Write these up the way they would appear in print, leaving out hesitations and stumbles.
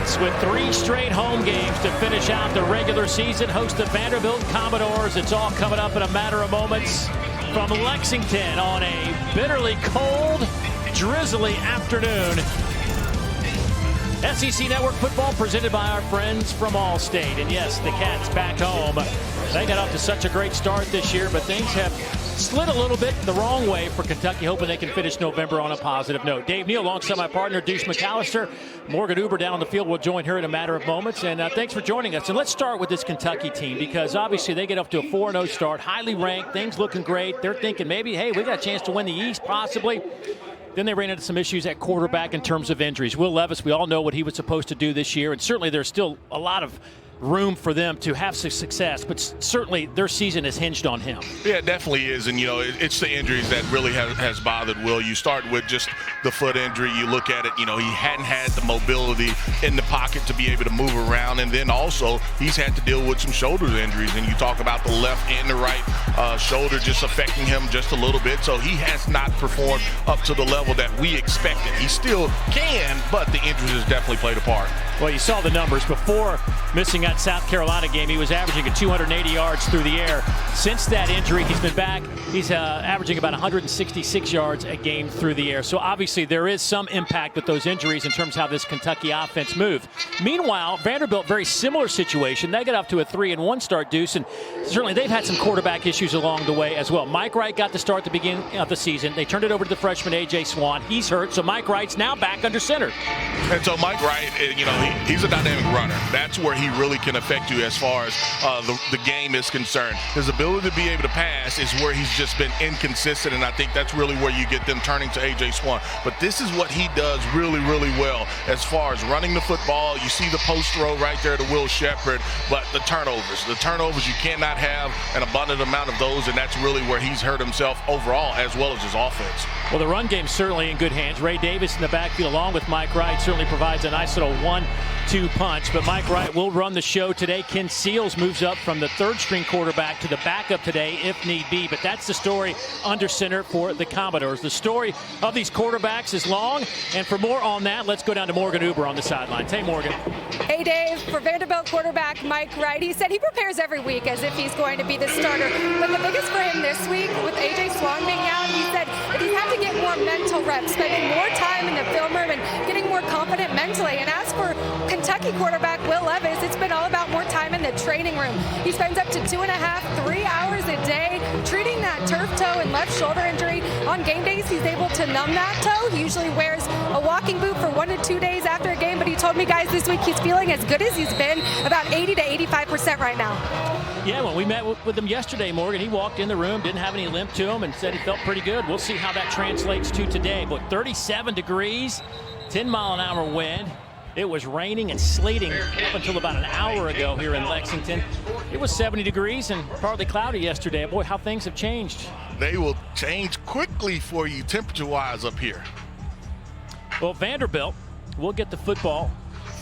Cats with 3 straight home games to finish out the regular season. Host the Vanderbilt Commodores. It's all coming up in a matter of moments from Lexington on a bitterly cold, drizzly afternoon. SEC Network football presented by our friends from Allstate. And yes, the Cats back home. They got off to such a great start this year, but things have slid a little bit the wrong way for Kentucky, hoping they can finish November on a positive note. Dave Neal alongside my partner, Deuce McAllister. Morgan Uber down on the field will join her in a matter of moments. And thanks for joining us. And let's start with this Kentucky team, because obviously they get off to a 4-0 start, highly ranked, things looking great. They're thinking maybe, hey, we got a chance to win the East, possibly. Then they ran into some issues at quarterback in terms of injuries. Will Levis, we all know what he was supposed to do this year, and certainly there's still a lot of room for them to have some success, but certainly their season is hinged on him. Yeah, it definitely is, and it's the injuries that really has bothered Will. You start with just the foot injury. You look at it, he hadn't had the mobility in the pocket to be able to move around, and then also he's had to deal with some shoulder injuries, and you talk about the left and the right shoulder just affecting him just a little bit, so he has not performed up to the level that we expected. He still can, but the injuries has definitely played a part. Well, you saw the numbers. Before missing that South Carolina game, he was averaging 280 yards through the air. Since that injury, he's been back. He's averaging about 166 yards a game through the air. So obviously there is some impact with those injuries in terms of how this Kentucky offense moved. Meanwhile, Vanderbilt, very similar situation. They got off to a 3-1 start, Deuce, and certainly they've had some quarterback issues along the way as well. Mike Wright got the start at the beginning of the season. They turned it over to the freshman A.J. Swan. He's hurt, so Mike Wright's now back under center. And so Mike Wright, he's a dynamic runner. That's where he really can affect you as far as the game is concerned. His ability to be able to pass is where he's just been inconsistent, and I think that's really where you get them turning to A.J. Swan. But this is what he does really, really well as far as running the football. You see the post throw right there to Will Sheppard, but the turnovers, you cannot have an abundant amount of those, and that's really where he's hurt himself overall as well as his offense. Well, the run game's certainly in good hands. Ray Davis in the backfield along with Mike Wright certainly provides a nice little 1-2 punch, but Mike Wright will run the show today. Ken Seals moves up from the third-string quarterback to the backup today if need be, but that's the story under center for the Commodores. The story of these quarterbacks is long, and for more on that, let's go down to Morgan Uber on the sidelines. Hey, Morgan. Hey, Dave. For Vanderbilt quarterback Mike Wright, he said he prepares every week as if he's going to be the starter, but the biggest for him this week with A.J. Swan being out, he said that he's had to get more mental reps, spending more time in the film room and getting more confident mentally. And as for Kentucky quarterback Will Levis, it's been all about more time in the training room. He spends up to 2.5, 3 hours a day treating that turf toe and left shoulder injury. On game days, he's able to numb that toe. He usually wears a walking boot for 1 to 2 days after a game, but he told me, guys, this week he's feeling as good as he's been, about 80 to 85% right now. Yeah, when we met with him yesterday, Morgan, he walked in the room, didn't have any limp to him, and said he felt pretty good. We'll see how that translates to today. But 37 degrees, 10-mile-an-hour wind. It was raining and sleeting up until about an hour ago here in Lexington. It was 70 degrees and partly cloudy yesterday. Boy, how things have changed. They will change quickly for you temperature-wise up here. Well, Vanderbilt will get the football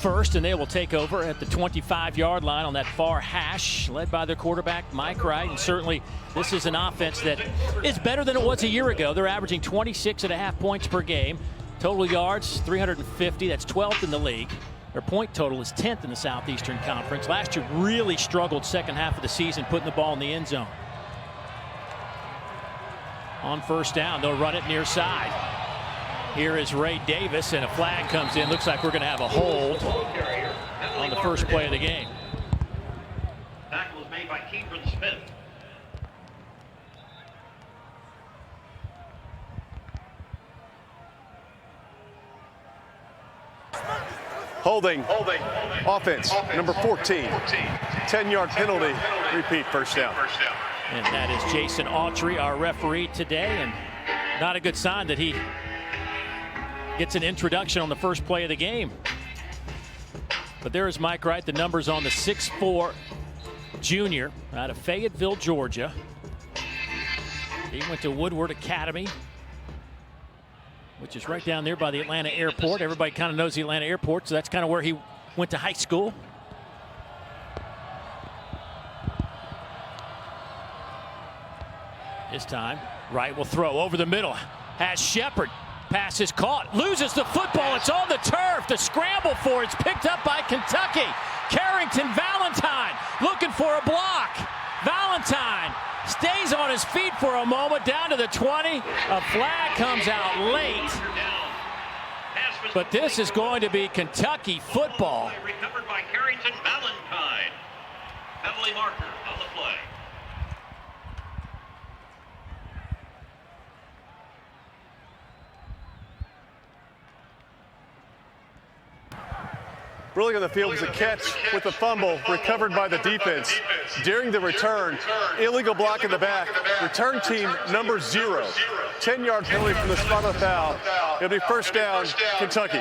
first, and they will take over at the 25-yard line on that far hash, led by their quarterback, Mike Wright. And certainly this is an offense that is better than it was a year ago. They're averaging 26.5 points per game. Total yards, 350. That's 12th in the league. Their point total is 10th in the Southeastern Conference. Last year really struggled second half of the season putting the ball in the end zone. On first down, they'll run it near side. Here is Ray Davis, and a flag comes in. Looks like we're going to have a hold on the first play of the game. Tackle was made by Keegan Smith. Holding. Offense, number 14. 10-yard penalty. Repeat, first down. And that is Jason Autry, our referee today, and not a good sign that he gets an introduction on the first play of the game. But there is Mike Wright, the numbers on the 6'4" junior out of Fayetteville, Georgia. He went to Woodward Academy, which is right down there by the Atlanta airport. Everybody kind of knows the Atlanta airport, so that's kind of where he went to high school. This time, Wright will throw over the middle. Has Sheppard. Pass is caught. Loses the football. It's on the turf. turf to scramble for. It's picked up by Kentucky. Carrington Valentine looking for a block. Valentine stays on his feet for a moment, down to the 20. A flag comes out late. But this is going to be Kentucky football. Recovered by Carrington Valentine. Penalty marker on the play. Rolling on the field was a catch with a fumble recovered by the defense. During the return, illegal block in the back. Return team number 0. 10-yard penalty from the spot of the foul. It'll be first down, Kentucky.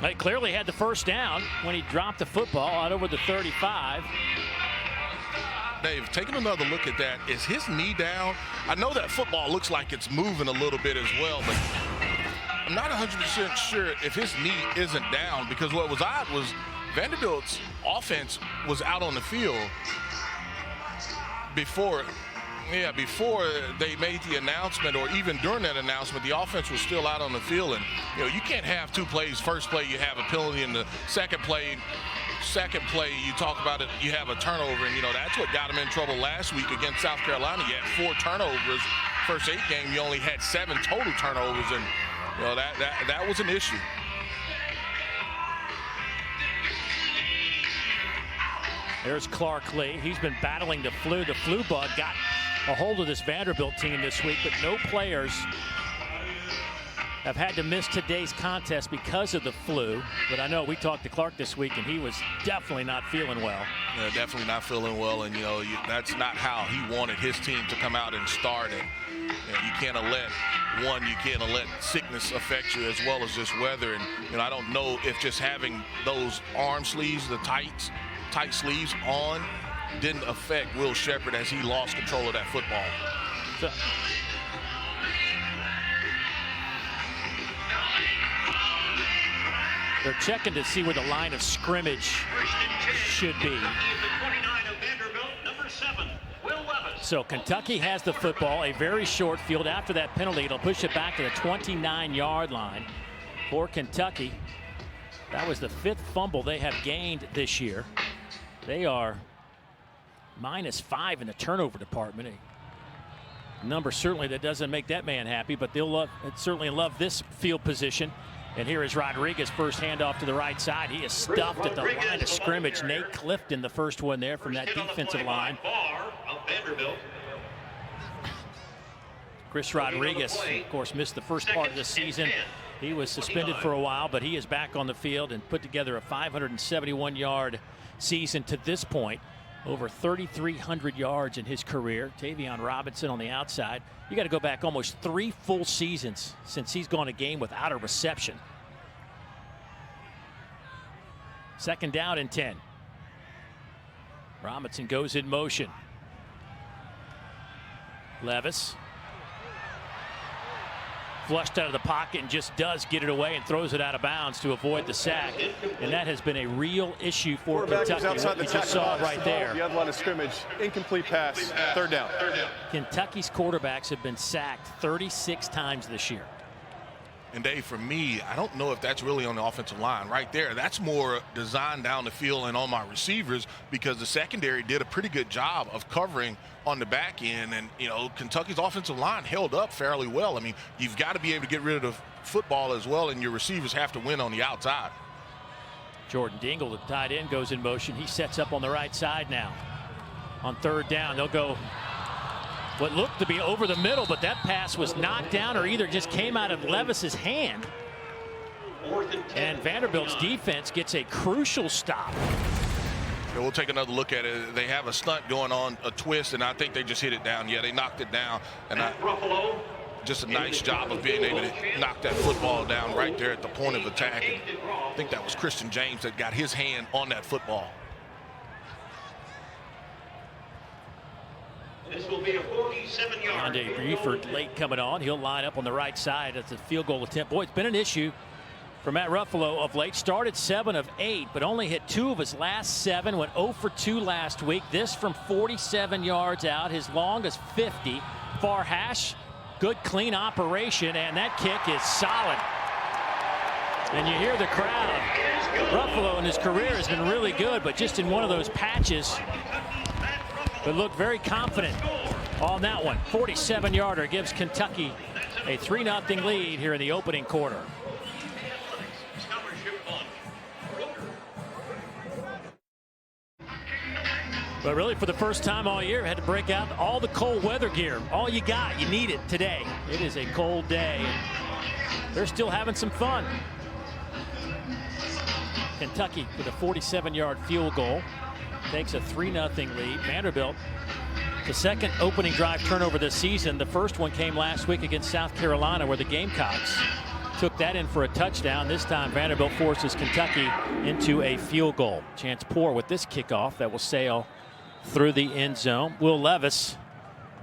He clearly had the first down when he dropped the football out over the 35. Dave, taking another look at that, is his knee down? I know that football looks like it's moving a little bit as well, but I'm not 100% sure if his knee isn't down, because what was odd was Vanderbilt's offense was out on the field before they made the announcement, or even during that announcement, the offense was still out on the field. And, you can't have two plays. First play, you have a penalty, and the second play, you talk about it, you have a turnover. And, that's what got him in trouble last week against South Carolina. You had 4 turnovers. First 8 games, you only had 7 total turnovers, and, that was an issue. There's Clark Lee. He's been battling the flu. The flu bug got a hold of this Vanderbilt team this week, but no players have had to miss today's contest because of the flu. But I know we talked to Clark this week, and he was definitely not feeling well. Yeah, definitely not feeling well, and that's not how he wanted his team to come out and start. And you can't let sickness affect you, as well as just weather. And I don't know if just having those arm sleeves, the tight sleeves on, didn't affect Will Sheppard as he lost control of that football. They're checking to see where the line of scrimmage should be. So Kentucky has the football, a very short field. After that penalty, it'll push it back to the 29-yard line for Kentucky. That was the 5th fumble they have gained this year. They are -5 in the turnover department. A number certainly that doesn't make that man happy, but they'll certainly love this field position. And here is Rodriguez, first handoff to the right side. He is stuffed at the line of scrimmage. Nate Clifton, the first one there from that defensive line. Chris Rodriguez, of course, missed the first part of the season. He was suspended for a while, but he is back on the field and put together a 571-yard season to this point. Over 3,300 yards in his career. Tavion Robinson on the outside. You got to go back almost 3 full seasons since he's gone a game without a reception. Second down and 10. Robinson goes in motion. Levis flushed out of the pocket and just does get it away and throws it out of bounds to avoid the sack. And that has been a real issue for Kentucky. You just saw it right there. The other line of scrimmage, incomplete pass, third down. Kentucky's quarterbacks have been sacked 36 times this year. And Dave, for me, I don't know if that's really on the offensive line right there. That's more designed down the field and on my receivers, because the secondary did a pretty good job of covering on the back end. And, Kentucky's offensive line held up fairly well. I mean, you've got to be able to get rid of the football as well, and your receivers have to win on the outside. Jordan Dingle, the tight end, goes in motion. He sets up on the right side now. On third down, they'll go what looked to be over the middle, but that pass was knocked down or either just came out of Levis's hand. And Vanderbilt's defense gets a crucial stop. So we'll take another look at it. They have a stunt going on, a twist, and I think they just hit it down. Yeah, they knocked it down. And just a nice job of being able to knock that football down right there at the point of attack. And I think that was Christian James that got his hand on that football. This will be a 47-yard. Vandy Brieford late coming on. He'll line up on the right side as a field goal attempt. Boy, it's been an issue for Matt Ruffalo of late. Started 7 of 8, but only hit 2 of his last 7. Went 0 for 2 last week. This from 47 yards out. His long is 50. Far hash. Good clean operation, and that kick is solid. And you hear the crowd. Ruffalo in his career has been really good, but just in one of those patches. But looked very confident on that one. 47-yarder gives Kentucky a 3-0 lead here in the opening quarter. But really, for the first time all year, had to break out all the cold weather gear. All you got, you need it today. It is a cold day. They're still having some fun. Kentucky with a 47-yard field goal takes a 3-0 lead. Vanderbilt, the second opening drive turnover this season. The first one came last week against South Carolina, where the Gamecocks took that in for a touchdown. This time Vanderbilt forces Kentucky into a field goal. Chance poor with this kickoff that will sail through the end zone. Will Levis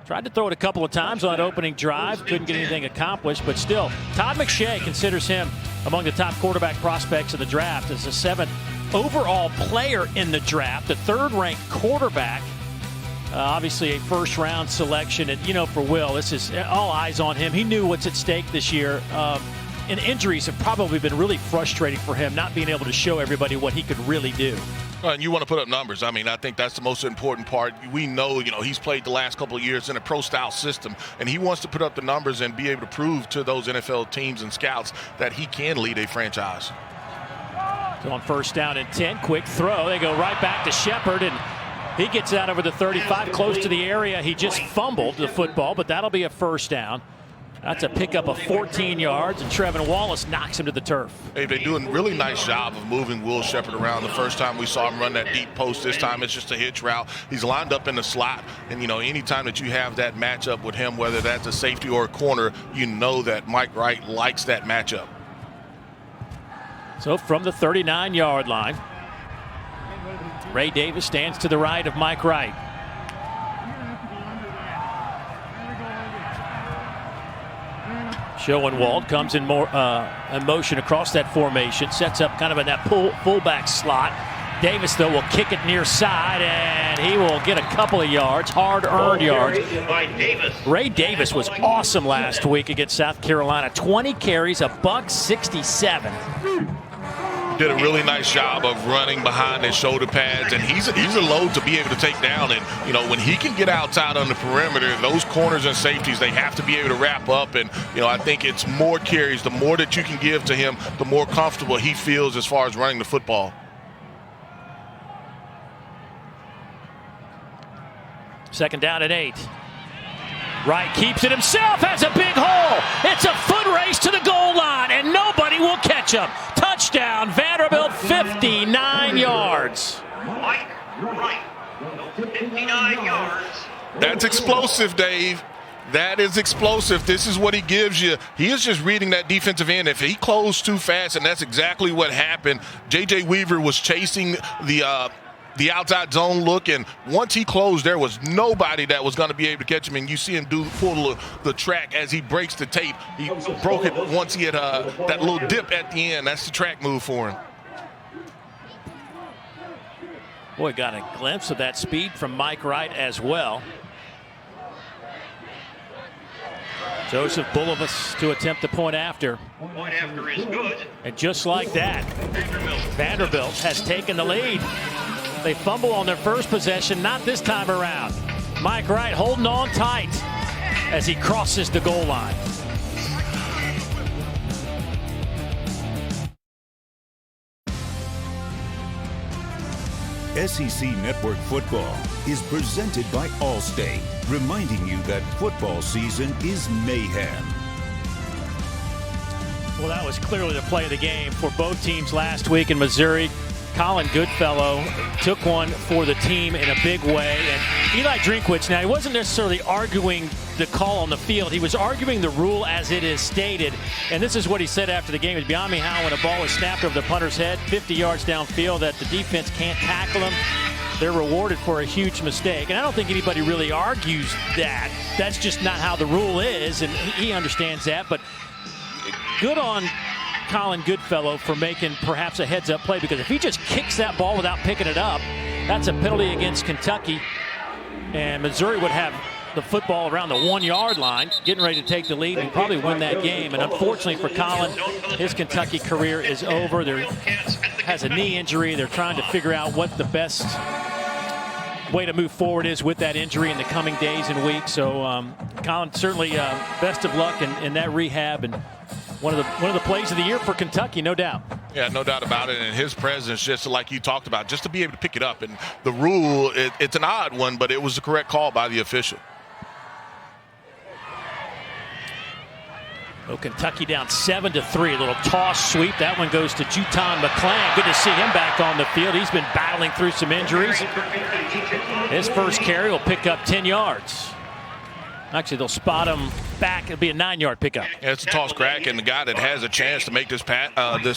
tried to throw it a couple of times on that opening drive. Couldn't get anything accomplished, but still, Todd McShay considers him among the top quarterback prospects of the draft as the 7th overall player in the draft, the 3rd-ranked quarterback. Obviously a first-round selection, and you know, for Will, this is all eyes on him. He knew what's at stake this year. And injuries have probably been really frustrating for him, not being able to show everybody what he could really do. And you want to put up numbers. I mean, I think that's the most important part. We know, he's played the last couple of years in a pro-style system, and he wants to put up the numbers and be able to prove to those NFL teams and scouts that he can lead a franchise. So on 1st down and 10, quick throw. They go right back to Shepard, and he gets out over the 35, close to the area. He just fumbled the football, but that'll be a 1st down. That's a pickup of 14 yards, and Trevin Wallace knocks him to the turf. Hey, they're doing a really nice job of moving Will Shepard around. The first time we saw him run that deep post, this time it's just a hitch route. He's lined up in the slot, and anytime that you have that matchup with him, whether that's a safety or a corner, you know that Mike Wright likes that matchup. So from the 39-yard line, Ray Davis stands to the right of Mike Wright. Schoenwald comes in more in motion across that formation, sets up kind of in that fullback slot. Davis, though, will kick it near side, and he will get a couple of yards, hard-earned yards. Ray Davis was awesome last week against South Carolina. 20 carries, $167. Did a really nice job of running behind his shoulder pads, and he's a load to be able to take down. And when he can get outside on the perimeter, those corners and safeties, they have to be able to wrap up. And I think it's more carries. The more that you can give to him, the more comfortable he feels as far as running the football. Second down and 8. Wright keeps it himself, has a big hole. It's a foot race to the goal line, and nobody will catch him. Touchdown, Vanderbilt, 59 yards. Mike Wright, 59 yards. That's explosive, Dave. That is explosive. This is what he gives you. He is just reading that defensive end. If he closed too fast, and that's exactly what happened, J.J. Weaver was chasing the outside zone look, and once he closed, there was nobody that was going to be able to catch him. And you see him pull the track as he breaks the tape. He broke it once he had that little dip at the end. That's the track move for him. Boy, got a glimpse of that speed from Mike Wright as well. Joseph Bulovas to attempt the point after. Point after is good. And just like that, Vanderbilt has taken the lead. They fumble on their first possession, not this time around. Mike Wright holding on tight as he crosses the goal line. SEC Network Football is presented by Allstate, reminding you that football season is mayhem. Well, that was clearly the play of the game for both teams last week in Missouri. Colin Goodfellow took one for the team in a big way. And Eli Drinkwitz, now he wasn't necessarily arguing the call on the field. He was arguing the rule as it is stated. And this is what he said after the game. It's beyond me how when a ball is snapped over the punter's head, 50 yards downfield, that the defense can't tackle him. they're rewarded for a huge mistake. And I don't think anybody really argues that. That's just not how the rule is, and he understands that. But good on Colin Goodfellow for making perhaps a heads-up play, because if he just kicks that ball without picking it up, that's a penalty against Kentucky. And Missouri would have the football around the 1-yard line, getting ready to take the lead and probably win that game. And unfortunately for Colin, his Kentucky career is over. There has a knee injury. They're trying to figure out what the best way to move forward is with that injury in the coming days and weeks. So Colin, certainly best of luck in that rehab, and one of the plays of the year for Kentucky, no doubt. Yeah, no doubt about it. And his presence, just like you talked about, just to be able to pick it up. And the rule, it's an odd one, but it was the correct call by the official. Oh, Kentucky down 7-3. A little toss sweep. That one goes to Juton McClain. Good to see him back on the field. He's been battling through some injuries. His first carry will pick up 10 yards. Actually, they'll spot him back. It'll be a 9-yard pickup. Yeah, it's a toss crack, and the guy that has a chance to make this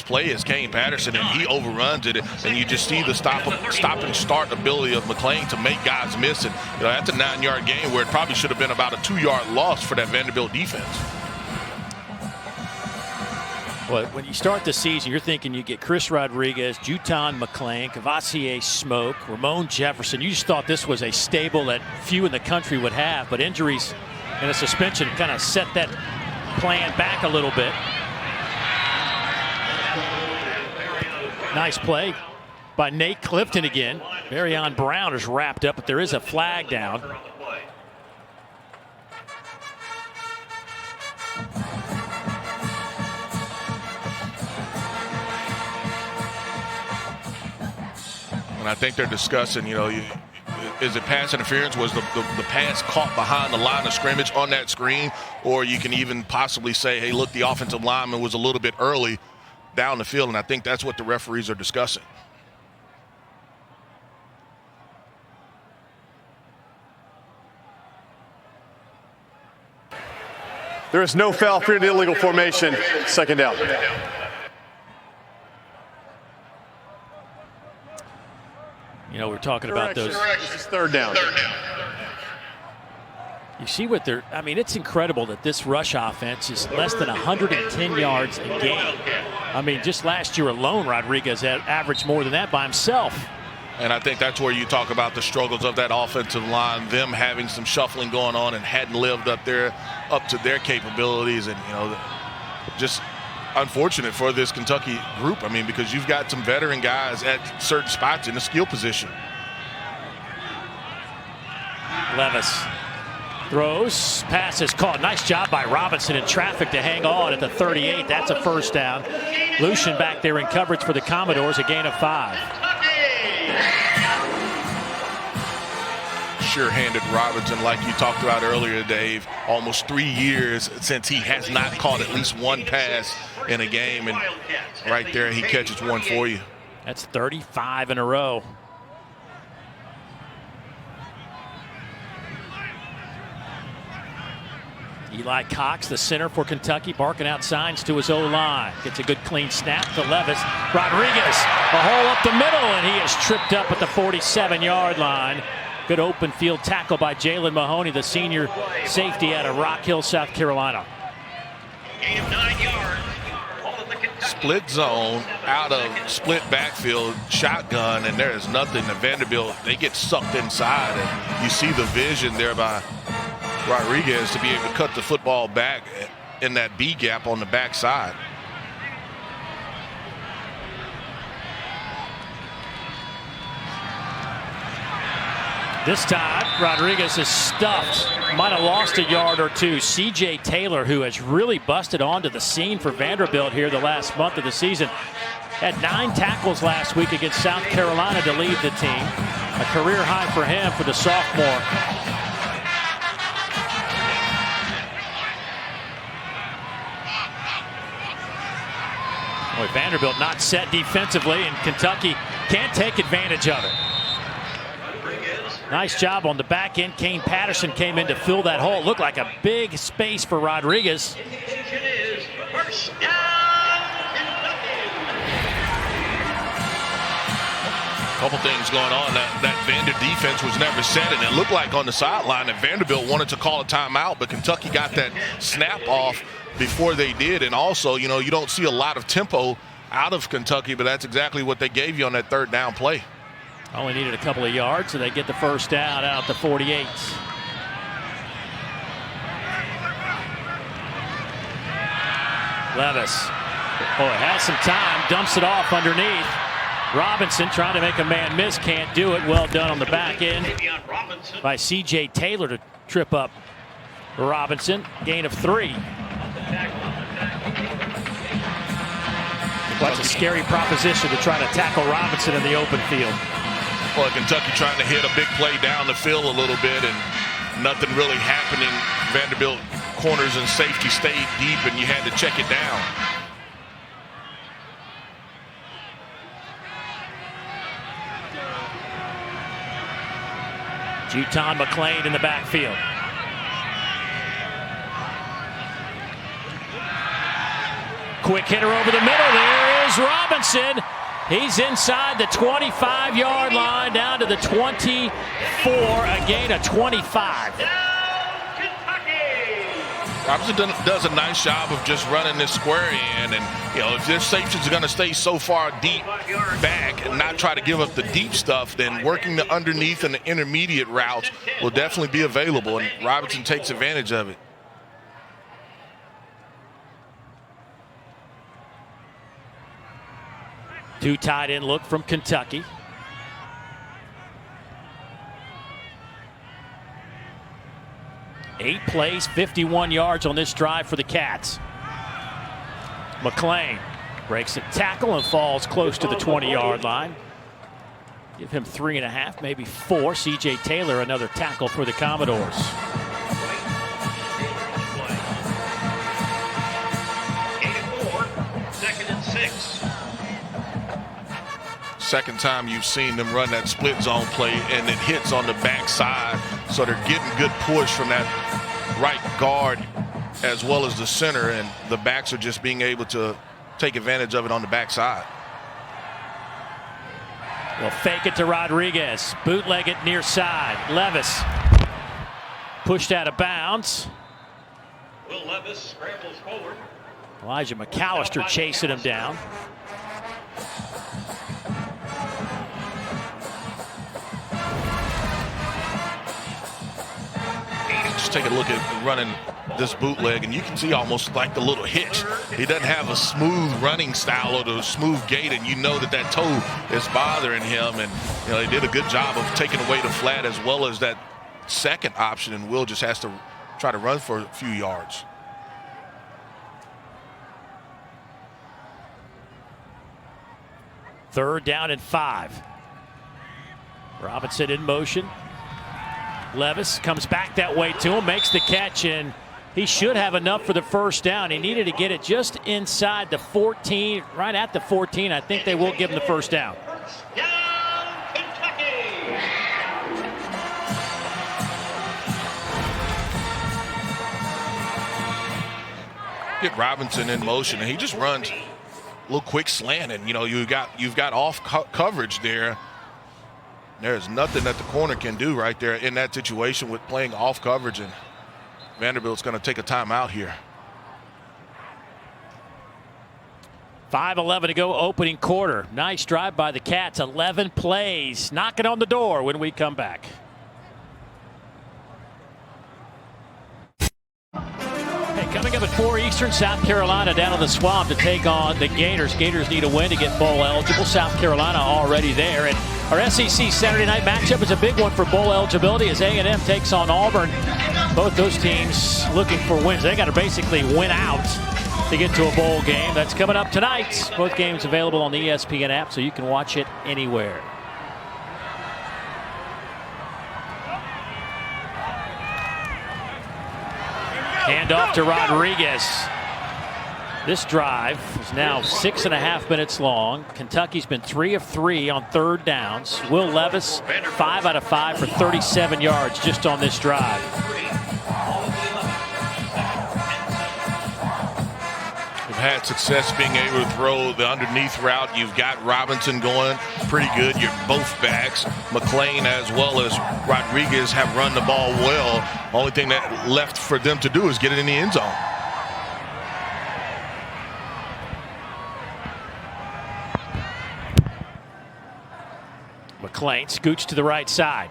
play is Kane Patterson, and he overruns it. And you just see the stop and start ability of McClain to make guys miss it. That's a 9-yard gain where it probably should have been about a 2-yard loss for that Vanderbilt defense. Well, when you start the season, you're thinking you get Chris Rodriguez, Juton McClain, Cavassier Smoke, Ramon Jefferson. You just thought this was a stable that few in the country would have, but injuries and a suspension kind of set that plan back a little bit. Nice play by Nate Clifton again. Marion Brown is wrapped up, but there is a flag down. And I think they're discussing, is it pass interference? Was the pass caught behind the line of scrimmage on that screen? Or you can even possibly say, hey, look, the offensive lineman was a little bit early down the field. And I think that's what the referees are discussing. There is no foul for the illegal formation. Second down. We're talking about those. This is third down. You see what they're, it's incredible that this rush offense is less than 110 yards a game. Just last year alone, Rodriguez had averaged more than that by himself. And I think that's where you talk about the struggles of that offensive line, them having some shuffling going on and hadn't lived up to their capabilities. And, just unfortunate for this Kentucky group. Because you've got some veteran guys at certain spots in the skill position. Levis throws, pass is caught. Nice job by Robinson in traffic to hang on at the 38. That's a first down. Lucian back there in coverage for the Commodores, a gain of 5. Sure-handed Robinson, like you talked about earlier, Dave. Almost 3 years since he has not caught at least one pass in a game, and right there he catches one for you. That's 35 in a row. Eli Cox, the center for Kentucky, barking out signs to his O-line. Gets a good clean snap to Levis. Rodriguez, a hole up the middle, and he is tripped up at the 47-yard line. Good open field tackle by Jalen Mahoney, the senior safety out of Rock Hill, South Carolina. Gain of 9 yards. Split zone, out of split backfield, shotgun, and there is nothing to Vanderbilt. They get sucked inside, and you see the vision there by Rodriguez to be able to cut the football back in that B gap on the backside. This time, Rodriguez is stuffed. Might have lost a yard or two. C.J. Taylor, who has really busted onto the scene for Vanderbilt here the last month of the season, had 9 tackles last week against South Carolina to lead the team. A career high for him for the sophomore. Boy, Vanderbilt not set defensively, and Kentucky can't take advantage of it. Nice job on the back end. Kane Patterson came in to fill that hole. It looked like a big space for Rodriguez. First down, Couple things going on. That Vandy defense was never set, and it looked like on the sideline that Vanderbilt wanted to call a timeout, but Kentucky got that snap off before they did. And also, you know, you don't see a lot of tempo out of Kentucky, but that's exactly what they gave you on that third down play. Only needed a couple of yards, so they get the first down out the 48. Levis, has some time, dumps it off underneath. Robinson trying to make a man miss, can't do it. Well done on the back end by C.J. Taylor to trip up Robinson. Gain of 3. That's a scary proposition to try to tackle Robinson in the open field. Well, Kentucky trying to hit a big play down the field a little bit, and nothing really happening. Vanderbilt corners and safety stayed deep, and you had to check it down. Juton McClain in the backfield. Quick hitter over the middle. There is Robinson. He's inside the 25-yard line down to the 24. A gain of 25. Robinson does a nice job of just running this square in, and you know, if their safeties are going to stay so far deep back and not try to give up the deep stuff, then working the underneath and the intermediate routes will definitely be available, and Robinson takes advantage of it. Two tight end look from Kentucky. Eight plays, 51 yards on this drive for the Cats. McClain breaks a tackle and falls close to the 20-yard line. Give him 3.5, maybe 4. C.J. Taylor, another tackle for the Commodores. Second time you've seen them run that split zone play, and it hits on the backside, so they're getting good push from that right guard as well as the center, and the backs are just being able to take advantage of it on the backside. Well, fake it to Rodriguez, bootleg it near side. Levis pushed out of bounds. Will Levis scrambles forward. Elijah McAllister chasing him down. Just take a look at running this bootleg, and you can see almost like the little hitch. He doesn't have a smooth running style or the smooth gait, and you know that that toe is bothering him. And you know, they did a good job of taking away the flat as well as that second option, and Will just has to try to run for a few yards. Third down and 5. Robinson in motion. Levis comes back that way to him, makes the catch, and he should have enough for the first down. He needed to get it just inside the 14, right at the 14. I think they will give him the first down. Down, Kentucky. Get Robinson in motion, and he just runs a little quick slant, and you know, you've got off coverage there. There's nothing that the corner can do right there in that situation with playing off coverage, and Vanderbilt's going to take a timeout here. 5:11 to go, opening quarter. Nice drive by the Cats. 11 plays, knocking on the door when we come back. Coming up at 4 Eastern, South Carolina down on the Swamp to take on the Gators. Gators need a win to get bowl eligible. South Carolina already there. And our SEC Saturday night matchup is a big one for bowl eligibility as A&M takes on Auburn. Both those teams looking for wins. They got to basically win out to get to a bowl game. That's coming up tonight. Both games available on the ESPN app, so you can watch it anywhere. Hand off to Rodriguez. This drive is now 6.5 minutes long. Kentucky's been 3 of 3 on third downs. Will Levis, 5 out of 5 for 37 yards just on this drive. had success being able to throw the underneath route. You've got Robinson going pretty good. You're both backs. McClain as well as Rodriguez have run the ball well. Only thing that left for them to do is get it in the end zone. McClain scoots to the right side.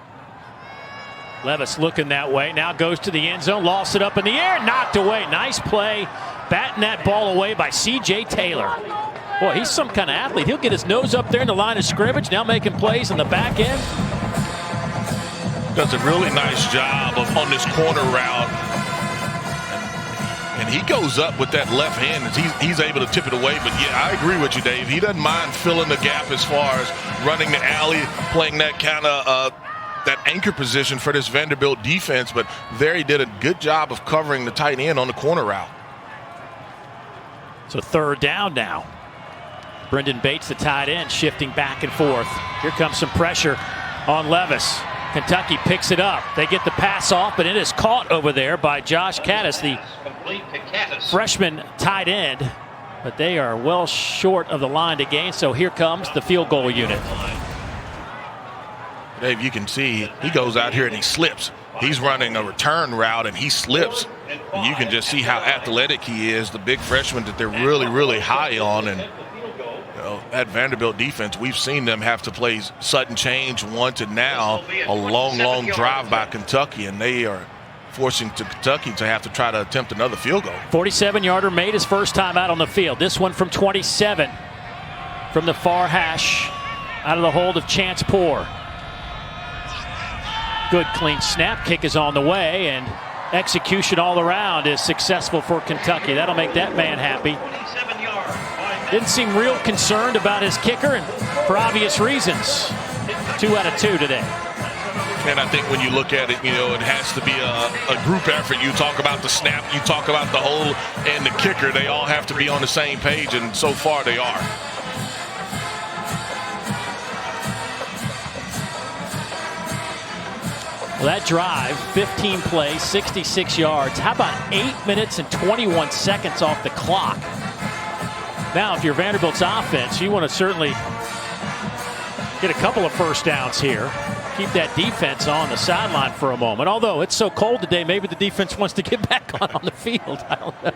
Levis looking that way, now goes to the end zone, lost it up in the air, knocked away. Nice play, batting that ball away by C.J. Taylor. Boy, he's some kind of athlete. He'll get his nose up there in the line of scrimmage, now making plays in the back end. Does a really nice job on this corner route. And he goes up with that left hand as he's able to tip it away. But yeah, I agree with you, Dave. He doesn't mind filling the gap as far as running the alley, playing that kind of that anchor position for this Vanderbilt defense. But there he did a good job of covering the tight end on the corner route. So third down now. Brendan Bates, the tight end, shifting back and forth. Here comes some pressure on Levis. Kentucky picks it up. They get the pass off, but it is caught over there by Josh Caddis, the freshman tight end. But they are well short of the line to gain, so here comes the field goal unit. Dave, you can see he goes out here and he slips. He's running a return route and he slips. And you can just see how athletic he is, the big freshman that they're really, really high on. And that Vanderbilt defense, we've seen them have to play sudden change once, and now a long drive by Kentucky, and they are forcing Kentucky to have to try to attempt another field goal. 47-yarder made his first time out on the field. This one from 27 from the far hash out of the hold of Chance Poore. Good clean snap. Kick is on the way, and execution all around is successful for Kentucky. That'll make that man happy. Didn't seem real concerned about his kicker, and for obvious reasons. 2 out of 2 today. And I think when you look at it, it has to be a group effort. You talk about the snap, you talk about the hole, and the kicker. They all have to be on the same page, and so far they are. Well, that drive, 15 plays, 66 yards. How about 8 minutes and 21 seconds off the clock? Now, if you're Vanderbilt's offense, you want to certainly get a couple of first downs here. Keep that defense on the sideline for a moment. Although it's so cold today, maybe the defense wants to get back on the field. I don't know.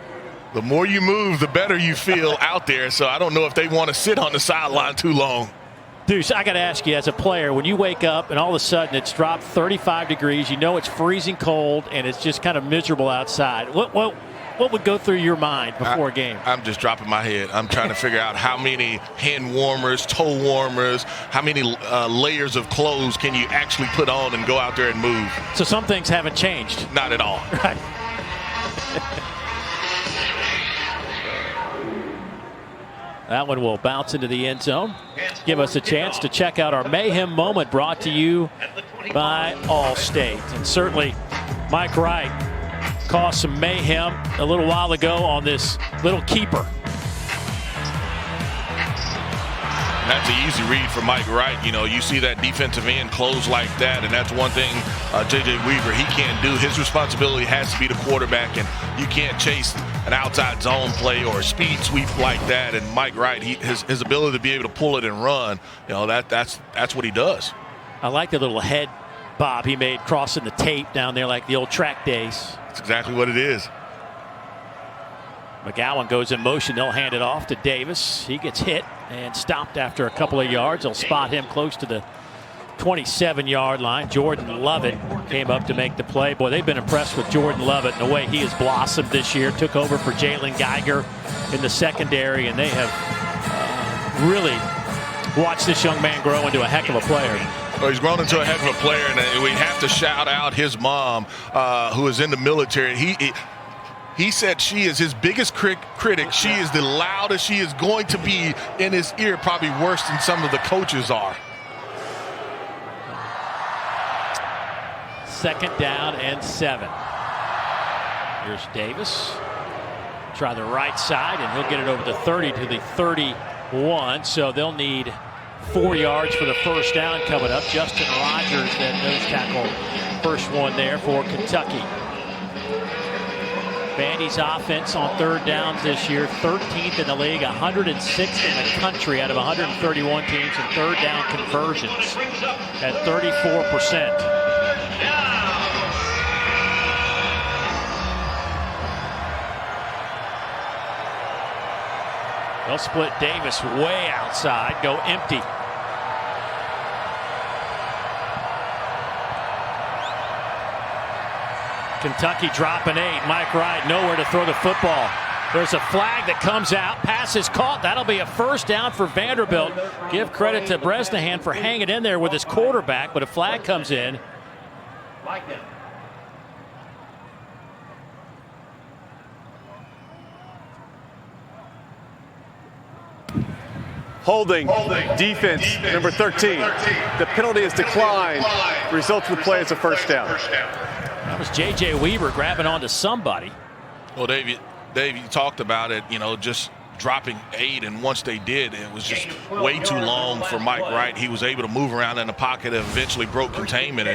The more you move, the better you feel out there. So I don't know if they want to sit on the sideline too long. Deuce, I got to ask you, as a player, when you wake up and all of a sudden it's dropped 35 degrees, you know it's freezing cold, and it's just kind of miserable outside. What would go through your mind before a game? I'm just dropping my head. I'm trying to figure out how many hand warmers, toe warmers, how many layers of clothes can you actually put on and go out there and move. So some things haven't changed. Not at all. Right. That one will bounce into the end zone. Give us a chance to check out our Mayhem Moment, brought to you by Allstate. And certainly Mike Wright caused some mayhem a little while ago on this little keeper. And that's an easy read for Mike Wright. You see that defensive end close like that, and that's one thing J.J. Weaver, he can't do. His responsibility has to be the quarterback, and you can't chase an outside zone play or a speed sweep like that. And Mike Wright, his ability to be able to pull it and run, that's what he does. I like the little head bob he made crossing the tape down there like the old track days. That's exactly what it is. McGowan goes in motion. They'll hand it off to Davis. He gets hit and stopped after a couple of yards. They'll spot him close to the 27-yard line. Jordan Lovett came up to make the play. Boy, they've been impressed with Jordan Lovett and the way he has blossomed this year. Took over for Jalen Geiger in the secondary, and they have really watched this young man grow into a heck of a player. Well, he's grown into a heck of a player, and we have to shout out his mom, who is in the military. He said she is his biggest critic. She is the loudest she is going to be in his ear, probably worse than some of the coaches are. 2nd down and 7. Here's Davis. Try the right side, and he'll get it over the 30 to the 31. So they'll need 4 yards for the first down coming up. Justin Rogers, that nose tackle, first one there for Kentucky. Vandy's offense on third downs this year, 13th in the league, 106th in the country out of 131 teams in third down conversions at 34%. They'll split Davis way outside, go empty. Kentucky dropping 8. Mike Wright nowhere to throw the football. There's a flag that comes out. Pass is caught. That'll be a first down for Vanderbilt. Give credit to Bresnahan for hanging in there with his quarterback, but a flag comes in. Holding, defense, number 13. The penalty is declined. Results of the play is a first down. That was J.J. Weaver grabbing onto somebody. Well, Dave, you talked about it, just dropping 8, and once they did, it was just way too long for Mike Wright. He was able to move around in the pocket and eventually broke containment,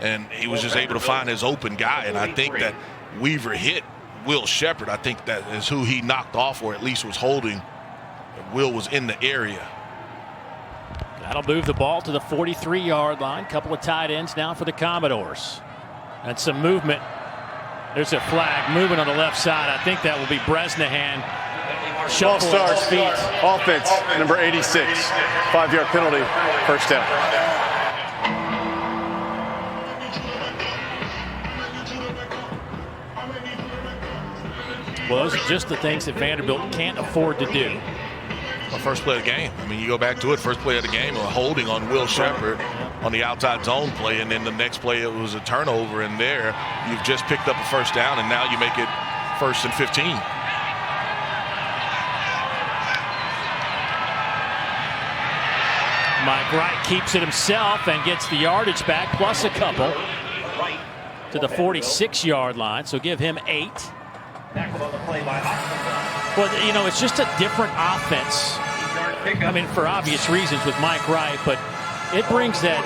and he was just able to find his open guy. And I think that Weaver hit Will Shepherd. I think that is who he knocked off, or at least was holding. Will was in the area. That'll move the ball to the 43-yard line. Couple of tight ends now for the Commodores. And some movement. There's a flag movement on the left side. I think that will be Bresnahan. Ball starts. Offense, number 86. 5-yard penalty, first down. Well, those are just the things that Vanderbilt can't afford to do. Well, first play of the game. I mean, you go back to it, first play of the game, a holding on Will Shepherd on the outside zone play, and then the next play it was a turnover, and there you've just picked up a first down, and now you make it 1st and 15. Mike Wright keeps it himself and gets the yardage back, plus a couple to the 46-yard line, so give him 8. Well, it's just a different offense. I mean, for obvious reasons with Mike Wright, but it brings that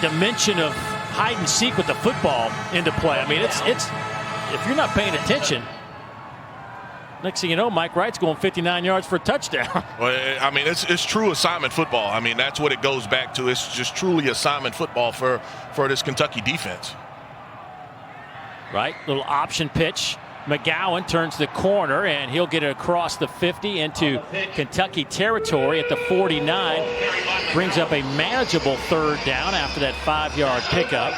dimension of hide and seek with the football into play. I mean, it's if you're not paying attention, next thing you know, Mike Wright's going 59 yards for a touchdown. Well, I mean, it's true assignment football. I mean, that's what it goes back to. It's just truly assignment football for this Kentucky defense. Right, little option pitch. McGowan turns the corner, and he'll get it across the 50 into Kentucky territory at the 49. Brings up a manageable third down after that 5-yard pickup.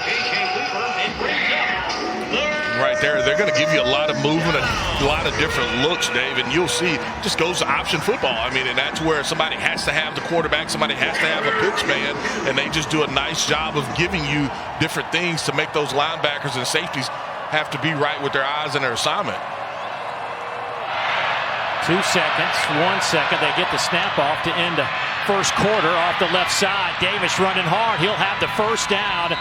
Right there, they're going to give you a lot of movement, a lot of different looks, Dave, and you'll see it just goes to option football. I mean, and that's where somebody has to have the quarterback, somebody has to have a pitch man, and they just do a nice job of giving you different things to make those linebackers and safeties have to be right with their eyes and their assignment. 2 seconds, 1 second. They get the snap off to end the first quarter off the left side. Davis running hard. He'll have the first down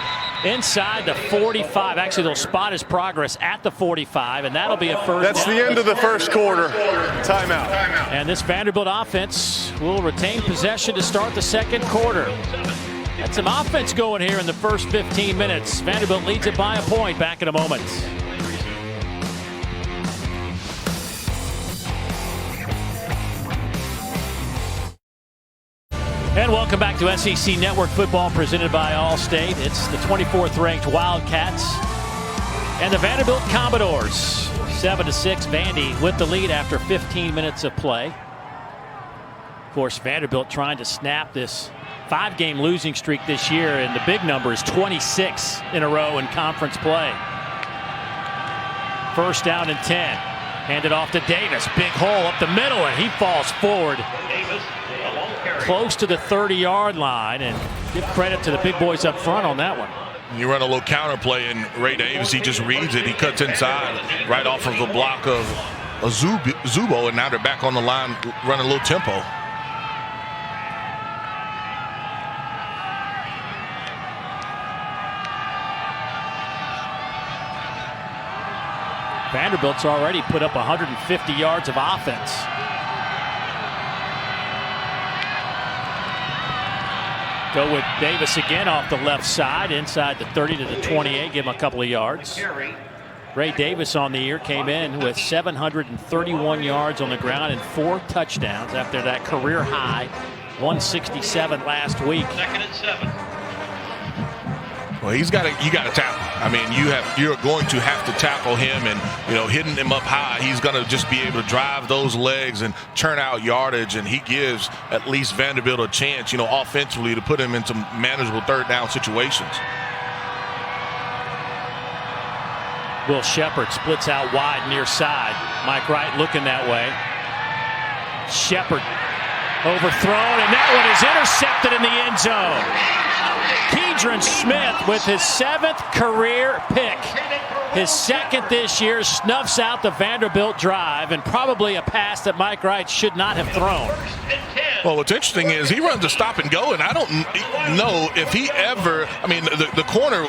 inside the 45. Actually, they'll spot his progress at the 45, and that'll be a first That's down. the end of the first quarter. Timeout. And this Vanderbilt offense will retain possession to start the second quarter. Got some offense going here in the first 15 minutes. Vanderbilt leads it by a point. Back in a moment. And welcome back to SEC Network Football presented by Allstate. It's the 24th ranked Wildcats and the Vanderbilt Commodores. 7-6, Vandy with the lead after 15 minutes of play. Of course, Vanderbilt trying to snap this 5-game losing streak this year, and the big number is 26 in a row in conference play. First down and 10. Handed off to Davis. Big hole up the middle, and he falls forward close to the 30-yard line, and give credit to the big boys up front on that one. You run a little counter play, and Ray Davis, he just reads it. He cuts inside right off of the block of Zubo, and now they're back on the line running a little tempo. Vanderbilt's already put up 150 yards of offense. Go with Davis again off the left side, inside the 30 to the 28, give him a couple of yards. Ray Davis on the year came in with 731 yards on the ground and 4 touchdowns after that career high 167 last week. 2nd and 7. Well, you got to tackle. I mean, you're going to have to tackle him, and hitting him up high, he's going to just be able to drive those legs and churn out yardage, and he gives at least Vanderbilt a chance, offensively to put him in some manageable third down situations. Will Shepard splits out wide near side. Mike Wright looking that way. Shepard overthrown, and that one is intercepted in the end zone. Keidron Smith with his 7th career pick. His 2nd this year, snuffs out the Vanderbilt drive, and probably a pass that Mike Wright should not have thrown. Well, what's interesting is he runs a stop and go, and I don't know if he ever, the corner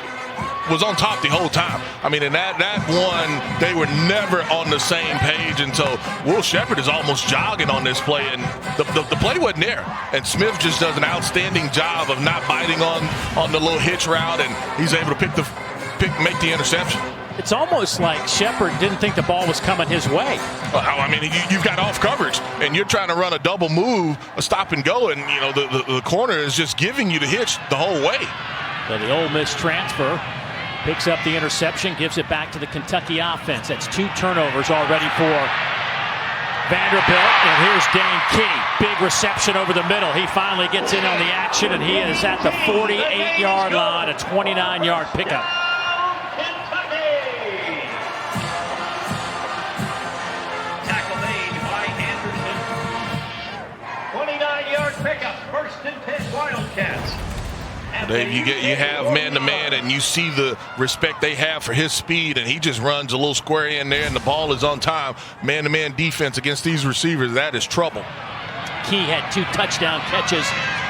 was on top the whole time. In that one, they were never on the same page, and so Will Shepard is almost jogging on this play, and the play wasn't there. And Smith just does an outstanding job of not biting on the little hitch route, and he's able to make the interception. It's almost like Shepard didn't think the ball was coming his way. You've got off coverage, and you're trying to run a double move, a stop and go, and the corner is just giving you the hitch the whole way. So the Ole Miss transfer picks up the interception, gives it back to the Kentucky offense. That's 2 turnovers already for Vanderbilt. And here's Dane Key. Big reception over the middle. He finally gets in on the action, and he is at the 48-yard line, a 29-yard pickup. Tackle made by Anderson. 29-yard pickup. 1st and 10 Wildcats. Dave, you have man-to-man, and you see the respect they have for his speed, and he just runs a little square in there, and the ball is on time. Man-to-man defense against these receivers, that is trouble. Key had 2 touchdown catches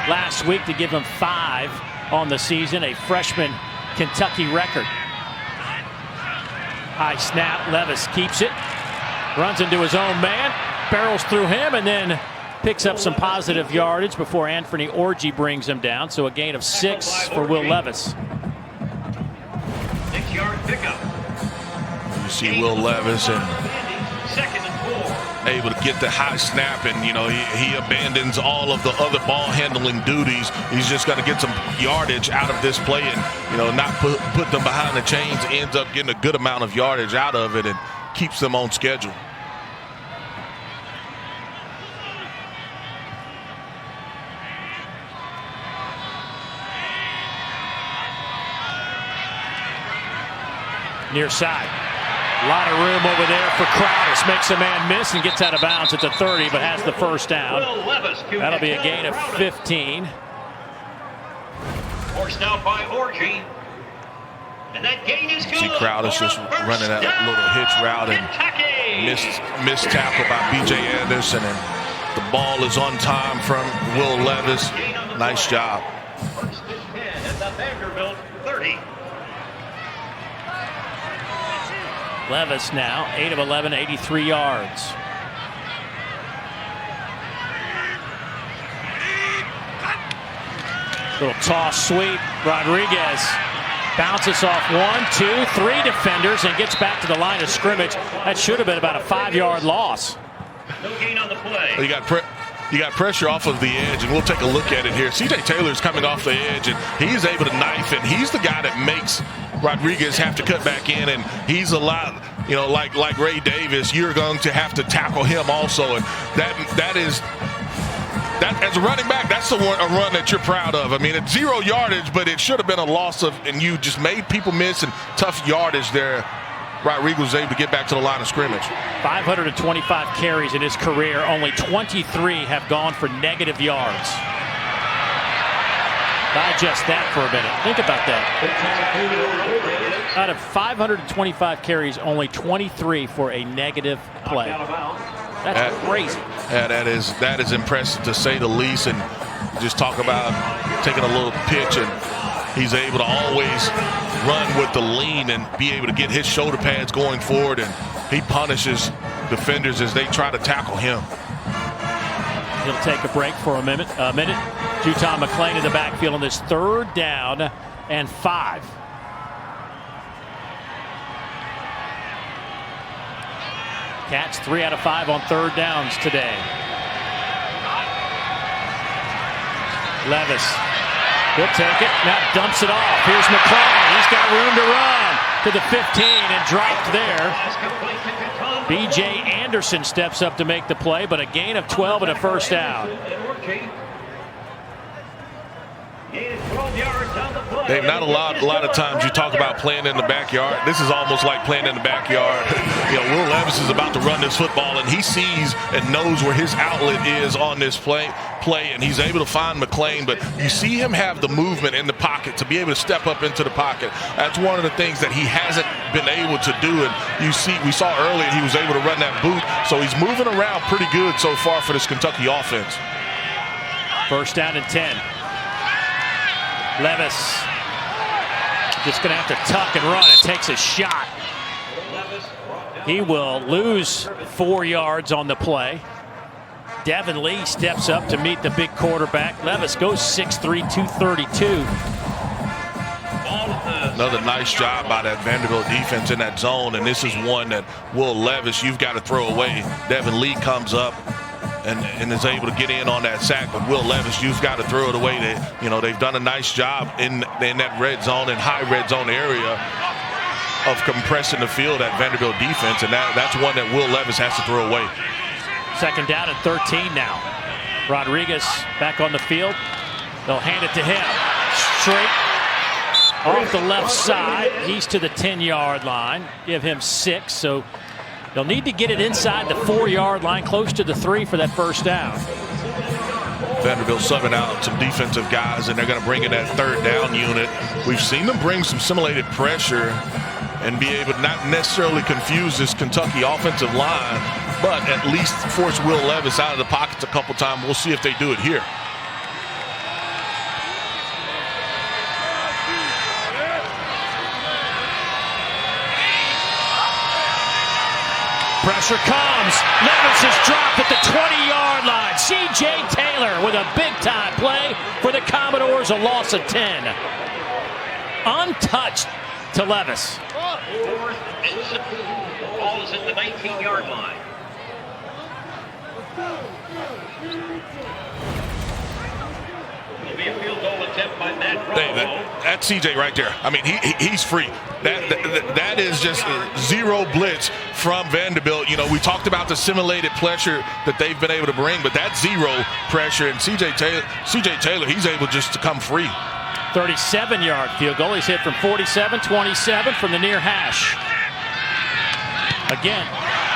last week to give him 5 on the season, a freshman Kentucky record. High snap, Levis keeps it, runs into his own man, barrels through him, and then picks up some positive yardage before Anthony Orji brings him down. So a gain of 6 for Will Levis. 6-yard pickup. You see Will Levis and 2nd and 4. able to get the high snap, and he abandons all of the other ball handling duties. He's just going to get some yardage out of this play, and not put them behind the chains. Ends up getting a good amount of yardage out of it and keeps them on schedule. Near side. A lot of room over there for Crowdus. Makes a man miss and gets out of bounds at the 30, but has the first down. That'll be a gain of 15. Forced out by Orji. And that gain is good. See Crowdus just running that little hitch route and missed tackle by B.J. Anderson, and the ball is on time from Will Levis. Nice job. 1st and 10 at the Vanderbilt 30. Levis now, 8 of 11, 83 yards. Little toss sweep. Rodriguez bounces off 1, 2, 3 defenders and gets back to the line of scrimmage. That should have been about a 5-yard loss. No gain on the play. You got pressure off of the edge, and we'll take a look at it here. C.J. Taylor's coming off the edge, and he's able to knife it. He's the guy that makes Rodriguez have to cut back in, and he's a lot, like Ray Davis, you're going to have to tackle him also, and that as a running back, that's a run that you're proud of. It's 0 yardage, but it should have been a loss and you just made people miss, and tough yardage there. Rodriguez was able to get back to the line of scrimmage. 525 carries in his career. Only 23 have gone for negative yards. Digest that for a minute. Think about that. Out of 525 carries, only 23 for a negative play. That's crazy. Yeah, that is impressive to say the least. And just talk about taking a little pitch, and he's able to always run with the lean and be able to get his shoulder pads going forward, and he punishes defenders as they try to tackle him. He'll take a break for a minute. Juton McClain in the backfield on this 3rd down and 5. Cats 3 out of 5 on third downs today. Levis, he'll take it, now dumps it off. Here's McClain, he's got room to run to the 15 and dropped there. B.J. Anderson steps up to make the play, but a gain of 12 and a first down. Dave, not a lot of times you talk about playing in the backyard. This is almost like playing in the backyard. Will Levis is about to run this football, and he sees and knows where his outlet is on this play, and he's able to find McClain. But you see him have the movement in the pocket to be able to step up into the pocket. That's one of the things that he hasn't been able to do. And we saw earlier he was able to run that boot, so he's moving around pretty good so far for this Kentucky offense. First down and 10. Levis just going to have to tuck and run. It takes a shot. He will lose 4 yards on the play. Devin Lee steps up to meet the big quarterback. Levis goes 6'3", 232. Another nice job by that Vanderbilt defense in that zone, and this is one that Will Levis, you've got to throw away. Devin Lee comes up and is able to get in on that sack, but Will Levis, you've got to throw it away. They've done a nice job in that red zone and high red zone area of compressing the field at Vanderbilt defense, and that's one that Will Levis has to throw away. Second down and 13 now. Rodriguez back on the field. They'll hand it to him. Straight off the left side. He's to the 10-yard line. Give him 6, so they'll need to get it inside the 4-yard line, close to the 3 for that first down. Vanderbilt subbing out some defensive guys, and they're going to bring in that third down unit. We've seen them bring some simulated pressure and be able to not necessarily confuse this Kentucky offensive line, but at least force Will Levis out of the pockets a couple times. We'll see if they do it here. Pressure comes. Levis is dropped at the 20-yard line. C.J. Taylor with a big-time play for the Commodores, a loss of 10. Untouched to Levis. Fourth and 6. Ball is at the 19-yard line. Will be a field goal attempt by Matt Bravo. That's C.J. right there. I mean, he's free. That is just zero blitz from Vanderbilt. We talked about the simulated pressure that they've been able to bring, but that's zero pressure. And C.J. Taylor, he's able just to come free. 37-yard field goal. He's hit from 47, 27 from the near hash. Again,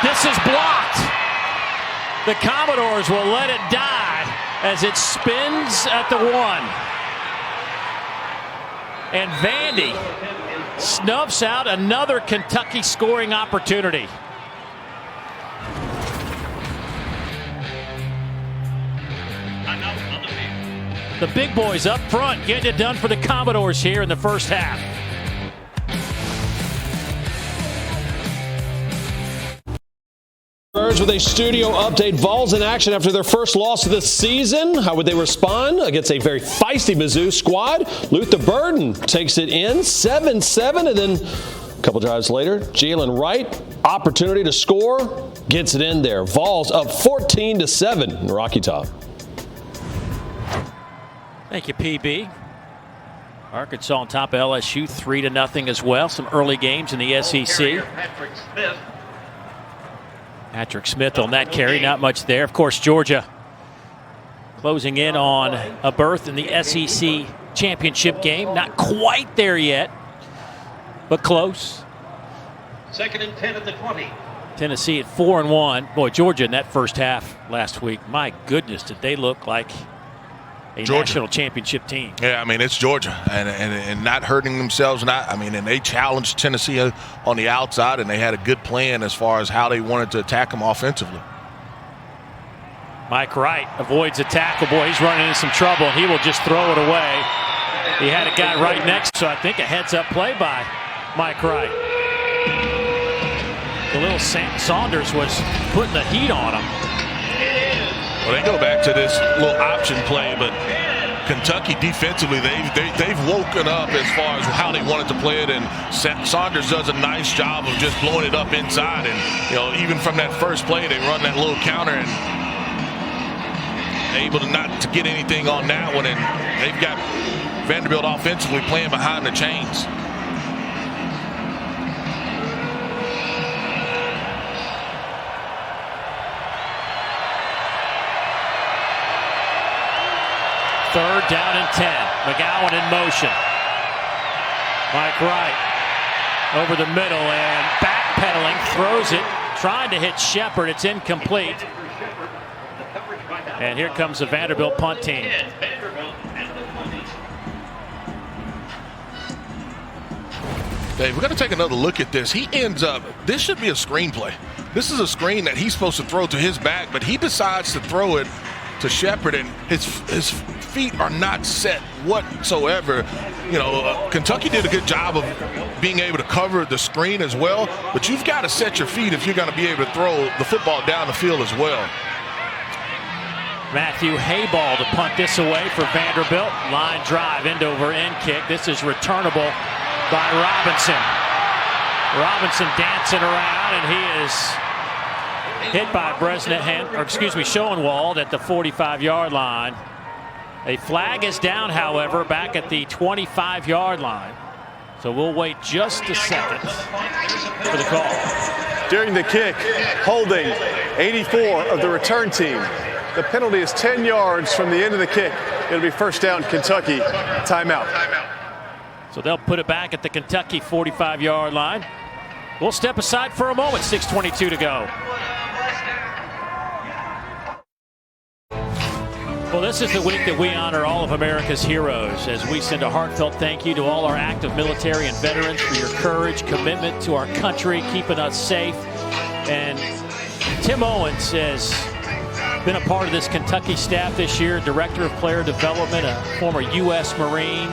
this is blocked. The Commodores will let it die as it spins at the 1. And Vandy snuffs out another Kentucky scoring opportunity. The big boys up front getting it done for the Commodores here in the first half. With a studio update. Vols in action after their first loss of the season. How would they respond against a very feisty Mizzou squad? Luther Burden takes it in 7-7, and then a couple drives later, Jalen Wright, opportunity to score, gets it in there. Vols up 14-7 in Rocky Top. Thank you, PB. Arkansas on top of LSU 3-0 as well. Some early games in the SEC. Patrick Smith on that carry, not much there. Of course, Georgia closing in on a berth in the SEC championship game. Not quite there yet, but close. 2nd and 10 at the 20. Tennessee at 4-1. Boy, Georgia in that first half last week, my goodness, did they look like a national championship team. Yeah, I mean, it's Georgia, and not hurting themselves. And they challenged Tennessee on the outside, and they had a good plan as far as how they wanted to attack them offensively. Mike Wright avoids a tackle. Boy, he's running into some trouble, and he will just throw it away. He had a guy right next, so I think a heads-up play by Mike Wright. The little Sam Saunders was putting the heat on him. Well, they go back to this little option play, but Kentucky defensively, they've woken up as far as how they wanted to play it, and Saunders does a nice job of just blowing it up inside. And even from that first play, they run that little counter and able to not to get anything on that one. And they've got Vanderbilt offensively playing behind the chains. Third down and 10. McGowan in motion. Mike Wright over the middle and backpedaling, throws it, trying to hit Shepard. It's incomplete. And here comes the Vanderbilt punt team. Dave, we're going to take another look at this. He ends up, this should be a screenplay. This is a screen that he's supposed to throw to his back, but he decides to throw it to Shepard, and his feet are not set whatsoever. Kentucky did a good job of being able to cover the screen as well, but you've got to set your feet if you're going to be able to throw the football down the field as well. Matthew Hayball to punt this away for Vanderbilt. Line drive, end over end kick. This is returnable by Robinson. Robinson dancing around, and he is hit by Schoenwald at the 45-yard line. A flag is down, however, back at the 25-yard line. So we'll wait just a second for the call. During the kick, holding 84 of the return team. The penalty is 10 yards from the end of the kick. It'll be first down, Kentucky. Timeout. So they'll put it back at the Kentucky 45-yard line. We'll step aside for a moment. 6:22 to go. Well, this is the week that we honor all of America's heroes as we send a heartfelt thank you to all our active military and veterans for your courage, commitment to our country, keeping us safe. And Tim Owens has been a part of this Kentucky staff this year, Director of Player Development, a former U.S. Marine.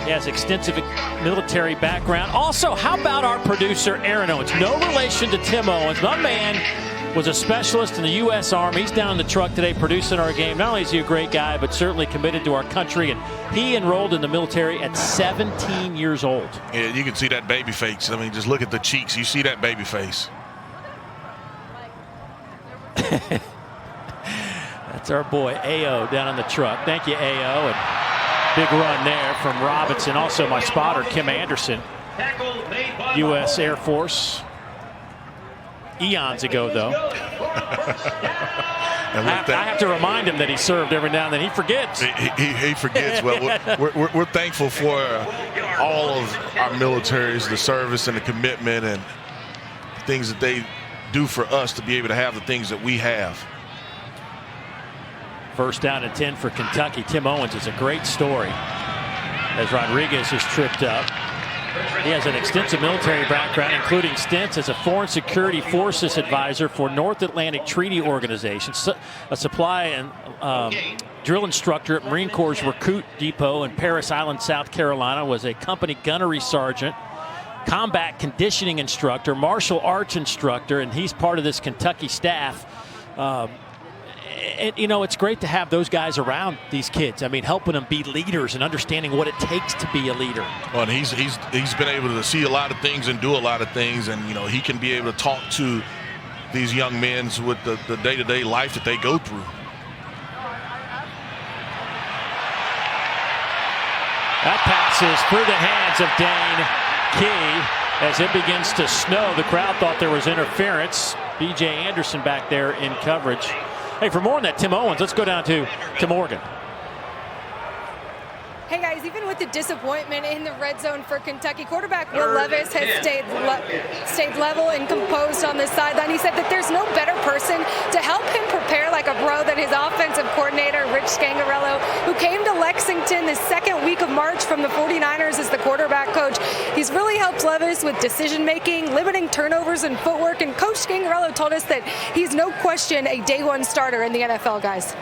He has extensive military background. Also, how about our producer, Aaron Owens? No relation to Tim Owens. My man was a specialist in the U.S. Army. He's down in the truck today producing our game. Not only is he a great guy, but certainly committed to our country. And he enrolled in the military at 17 years old. Yeah, you can see that baby face. I mean, just look at the cheeks. You see that baby face. That's our boy, A.O., down in the truck. Thank you, A.O. And big run there from Robinson. Also my spotter, Kim Anderson, U.S. Air Force. Eons ago, though. I have to remind him that he served every now and then. He forgets. He forgets. Well, we're thankful for all of our militaries, the service and the commitment and things that they do for us to be able to have the things that we have. First down and 10 for Kentucky. Tim Owens is a great story as Rodriguez is tripped up. He has an extensive military background, including stints as a Foreign Security Forces advisor for North Atlantic Treaty Organization, a supply and drill instructor at Marine Corps Recruit Depot in Parris Island, South Carolina, was a company gunnery sergeant, combat conditioning instructor, martial arts instructor, and he's part of this Kentucky staff. And, it's great to have those guys around these kids. I mean, helping them be leaders and understanding what it takes to be a leader. Well, and he's been able to see a lot of things and do a lot of things, and he can be able to talk to these young men with the day-to-day life that they go through. That pass is through the hands of Dane Key as it begins to snow. The crowd thought there was interference. B.J. Anderson back there in coverage. Hey, for more on that Tim Owens, let's go down to Morgan. Hey guys, even with the disappointment in the red zone for Kentucky, quarterback Will Levis has stayed level and composed on the sideline. He said that there's no better person to help him prepare like a pro than his offensive coordinator, Rich Scangarello, who came to Lexington the second week of March from the 49ers as the quarterback coach. He's really helped Levis with decision-making, limiting turnovers and footwork, and Coach Scangarello told us that he's no question a day one starter in the NFL, guys.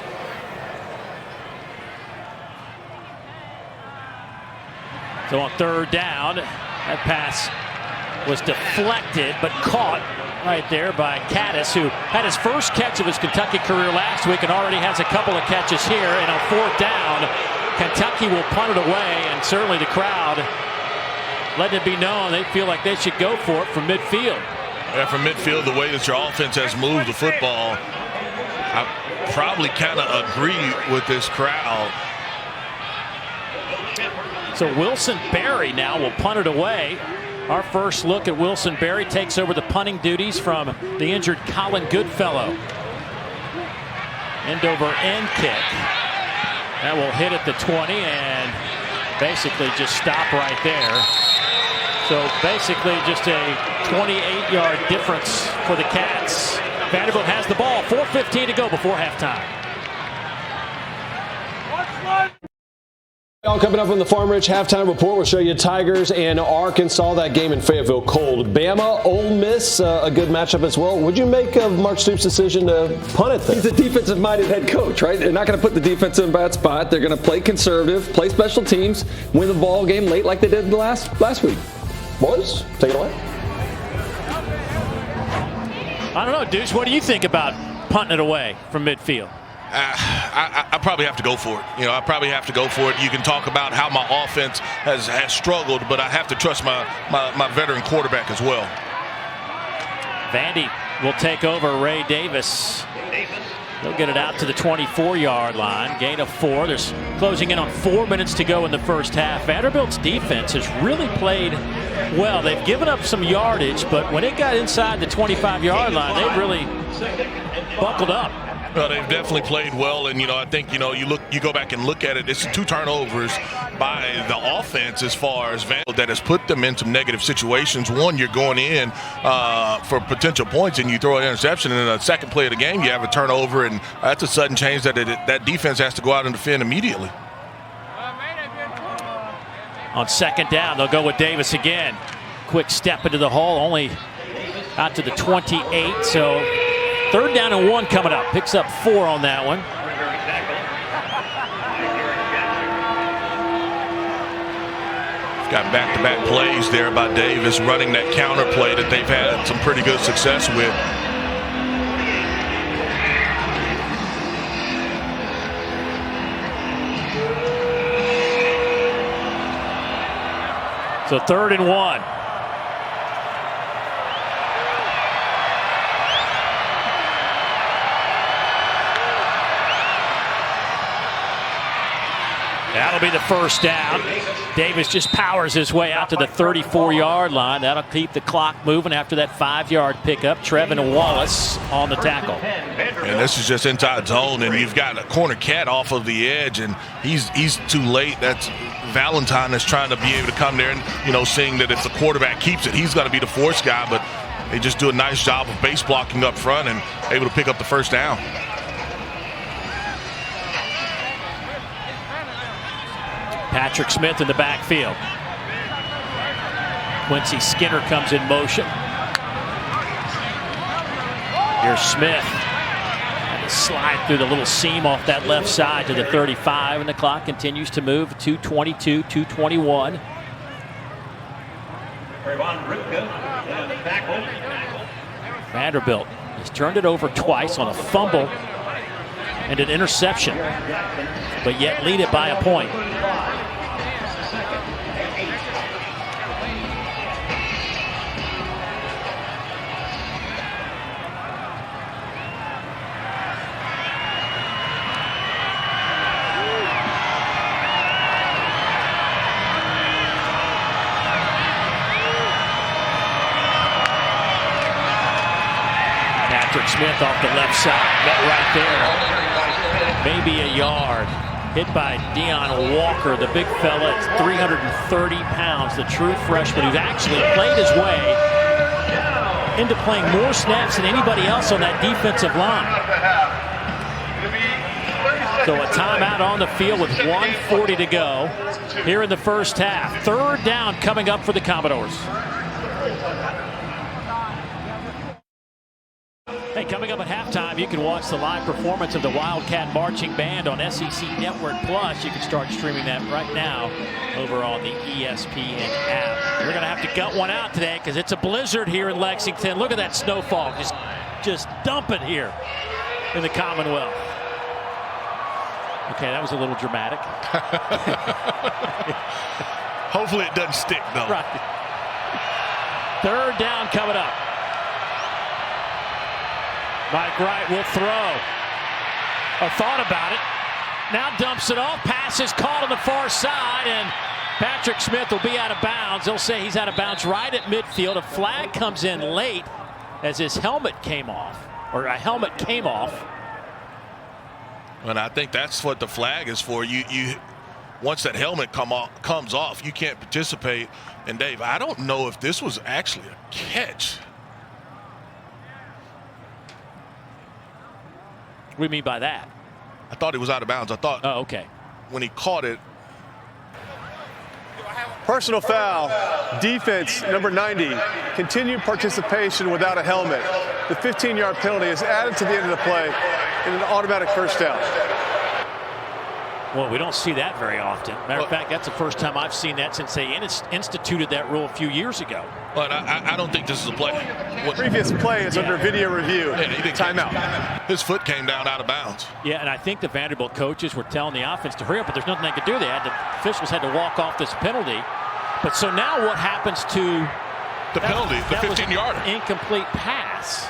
So on third down, that pass was deflected but caught right there by Caddis, who had his first catch of his Kentucky career last week and already has a couple of catches here. And on 4th down, Kentucky will punt it away, and certainly the crowd letting it be known they feel like they should go for it from midfield. Yeah, from midfield, the way that your offense has moved the football, I probably kind of agree with this crowd. So Wilson Berry now will punt it away. Our first look at Wilson Berry takes over the punting duties from the injured Colin Goodfellow. End over end kick. That will hit at the 20 and basically just stop right there. So basically just a 28-yard difference for the Cats. Vanderbilt has the ball. 4:15 to go before halftime. Coming up on the Farm Ridge Halftime Report, we'll show you Tigers and Arkansas. That game in Fayetteville cold. Bama, Ole Miss, a good matchup as well. What'd you make of Mark Stoops' decision to punt it there? He's a defensive-minded head coach, right? They're not going to put the defense in a bad spot. They're going to play conservative, play special teams, win the ball game late like they did last week. Boys, take it away. I don't know, Deuce. What do you think about punting it away from midfield? I probably have to go for it. I probably have to go for it. You can talk about how my offense has struggled, but I have to trust my veteran quarterback as well. Vandy will take over Ray Davis. They'll get it out to the 24-yard line. Gain of 4. There's closing in on 4 minutes to go in the first half. Vanderbilt's defense has really played well. They've given up some yardage, but when it got inside the 25-yard line, they've really buckled up. Well, they've definitely played well, and I think you go back and look at it. It's 2 turnovers by the offense as far as Vanderbilt that has put them in some negative situations. One, you're going in for potential points, and you throw an interception, and in the second play of the game, you have a turnover, and that's a sudden change that defense has to go out and defend immediately. On 2nd down, they'll go with Davis again. Quick step into the hole, only out to the 28. So 3rd down and 1 coming up. Picks up 4 on that one. Got back-to-back plays there by Davis, running that counter play that they've had some pretty good success with. So 3rd and 1. That'll be the first down. Davis just powers his way out to the 34-yard line. That'll keep the clock moving after that 5-yard pickup. Trevin Wallace on the tackle. And this is just inside zone, and you've got a corner cat off of the edge, and he's too late. That's Valentine is trying to be able to come there and, seeing that if the quarterback keeps it, he's going to be the force guy, but they just do a nice job of base blocking up front and able to pick up the first down. Patrick Smith in the backfield. Quincy Skinner comes in motion. Here's Smith. And a slide through the little seam off that left side to the 35, and the clock continues to move. 2:22, 2:21. Vanderbilt has turned it over twice on a fumble and an interception, but yet lead it by a point. Patrick Smith off the left side, met right there. Maybe a yard. Hit by Deion Walker, the big fella at 330 pounds, the true freshman who's actually played his way into playing more snaps than anybody else on that defensive line. So a timeout on the field with 1:40 to go here in the first half. 3rd down coming up for the Commodores. Hey, coming up at halftime, you can watch the live performance of the Wildcat Marching Band on SEC Network Plus. You can start streaming that right now over on the ESPN app. We're going to have to gut one out today because it's a blizzard here in Lexington. Look at that snowfall just dumping here in the Commonwealth. Okay, that was a little dramatic. Hopefully it doesn't stick, though. Right. Third down coming up. Mike Wright will throw. A thought about it. Now dumps it off. Pass is caught on the far side, and Patrick Smith will be out of bounds. They'll say he's out of bounds right at midfield. A flag comes in late as his helmet came off, or a helmet came off. And I think that's what the flag is for. You once that helmet comes off, you can't participate. And Dave, I don't know if this was actually a catch. What do you mean by that? I thought he was out of bounds. I thought okay. When he caught it. Personal foul, defense number 90, continued participation without a helmet. The 15-yard penalty is added to the end of the play and an automatic first down. Well, we don't see that very often. Matter of fact, that's the first time I've seen that since they instituted that rule a few years ago. But I don't think this is a play. Previous play is under video review. Timeout. His foot came down out of bounds. Yeah, and I think the Vanderbilt coaches were telling the offense to hurry up, but there's nothing they could do. The officials had to walk off this penalty. But so now what happens to the penalty, the 15-yarder? Incomplete pass.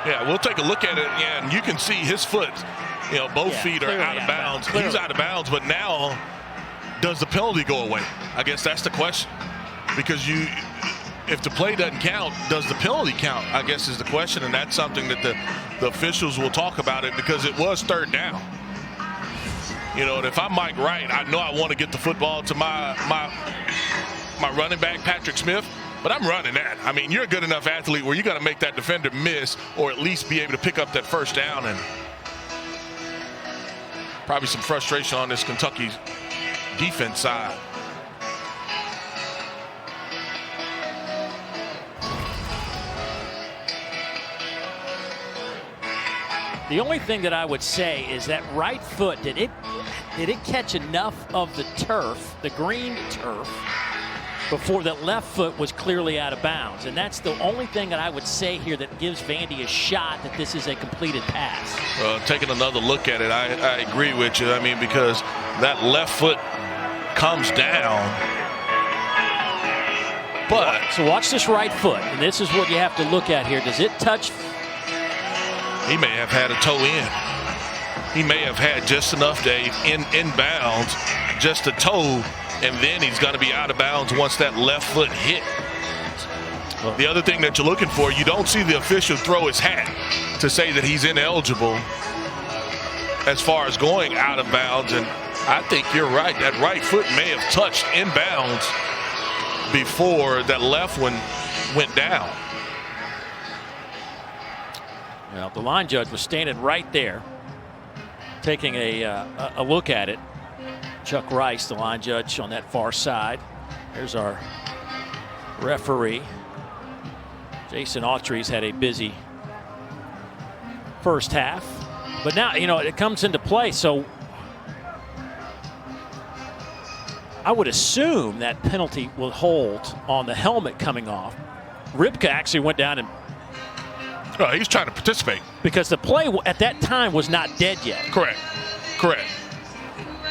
Yeah, we'll take a look at it, and you can see his foot. Both feet are out of bounds. He's out of bounds, but now does the penalty go away? I guess that's the question. Because if the play doesn't count, does the penalty count? I guess is the question, and that's something that the officials will talk about it because it was third down. And if I'm Mike Wright, I know I want to get the football to my running back, Patrick Smith, but I'm running that. I mean, you're a good enough athlete where you got to make that defender miss or at least be able to pick up that first down. And probably some frustration on this Kentucky defense side. The only thing that I would say is that right foot, did it catch enough of the turf, the green turf, before that left foot was clearly out of bounds? And that's the only thing that I would say here that gives Vandy a shot that this is a completed pass. Taking another look at it, I agree with you. I mean, because that left foot comes down. But so watch this right foot, and this is what you have to look at here. Does it touch? He may have had a toe in. He may have had just enough, Dave, in bounds, just a toe, and then he's going to be out of bounds once that left foot hit. The other thing that you're looking for, you don't see the official throw his hat to say that he's ineligible as far as going out of bounds, and I think you're right. That right foot may have touched in bounds before that left one went down. Well, the line judge was standing right there, taking a look at it. Chuck Rice, the line judge on that far side. There's our referee. Jason Autry's had a busy first half, but now it comes into play. So I would assume that penalty will hold on the helmet coming off. Ripka actually went down and. No, he was trying to participate. Because the play at that time was not dead yet. Correct.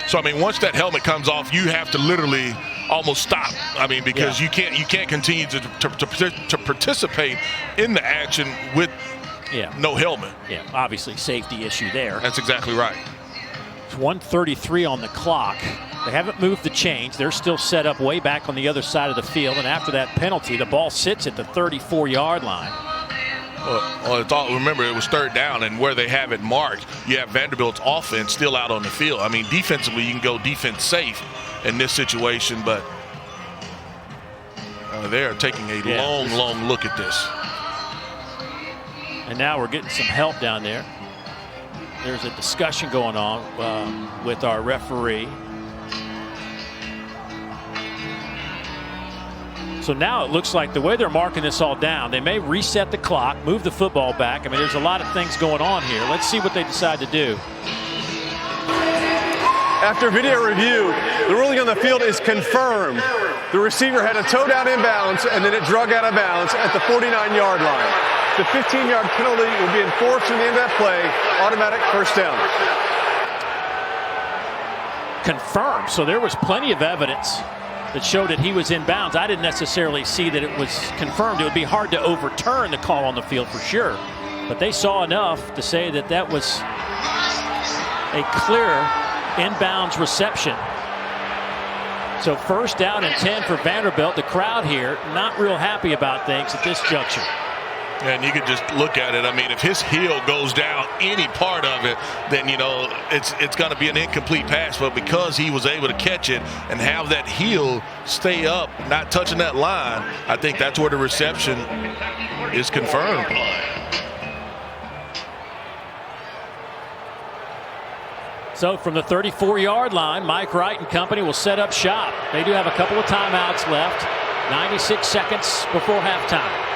So, I mean, once that helmet comes off, you have to literally almost stop. I mean, because you can't continue to participate in the action with no helmet. Yeah, obviously safety issue there. That's exactly right. It's 1:33 on the clock. They haven't moved the chains. They're still set up way back on the other side of the field. And after that penalty, the ball sits at the 34-yard line. Remember, it was third down, and where they have it marked, you have Vanderbilt's offense still out on the field. I mean, defensively, you can go defense safe in this situation, but they're taking a long look at this. And now we're getting some help down there. There's a discussion going on with our referee. So now it looks like the way they're marking this all down, they may reset the clock, move the football back. I mean, there's a lot of things going on here. Let's see what they decide to do. After video review, the ruling on the field is confirmed. The receiver had a toe down inbounds, and then it drug out of bounds at the 49-yard line. The 15-yard penalty will be enforced in the end of that play. Automatic first down. Confirmed. So there was plenty of evidence that showed that he was in bounds. I didn't necessarily see that it was confirmed. It would be hard to overturn the call on the field for sure. But they saw enough to say that that was a clear inbounds reception. So first down and 10 for Vanderbilt. The crowd here not real happy about things at this juncture. And you could just look at it. I mean, if his heel goes down any part of it, then, you know, it's going to be an incomplete pass. But because he was able to catch it and have that heel stay up, not touching that line, I think that's where the reception is confirmed. So from the 34-yard line, Mike Wright and company will set up shop. They do have a couple of timeouts left. 96 seconds before halftime.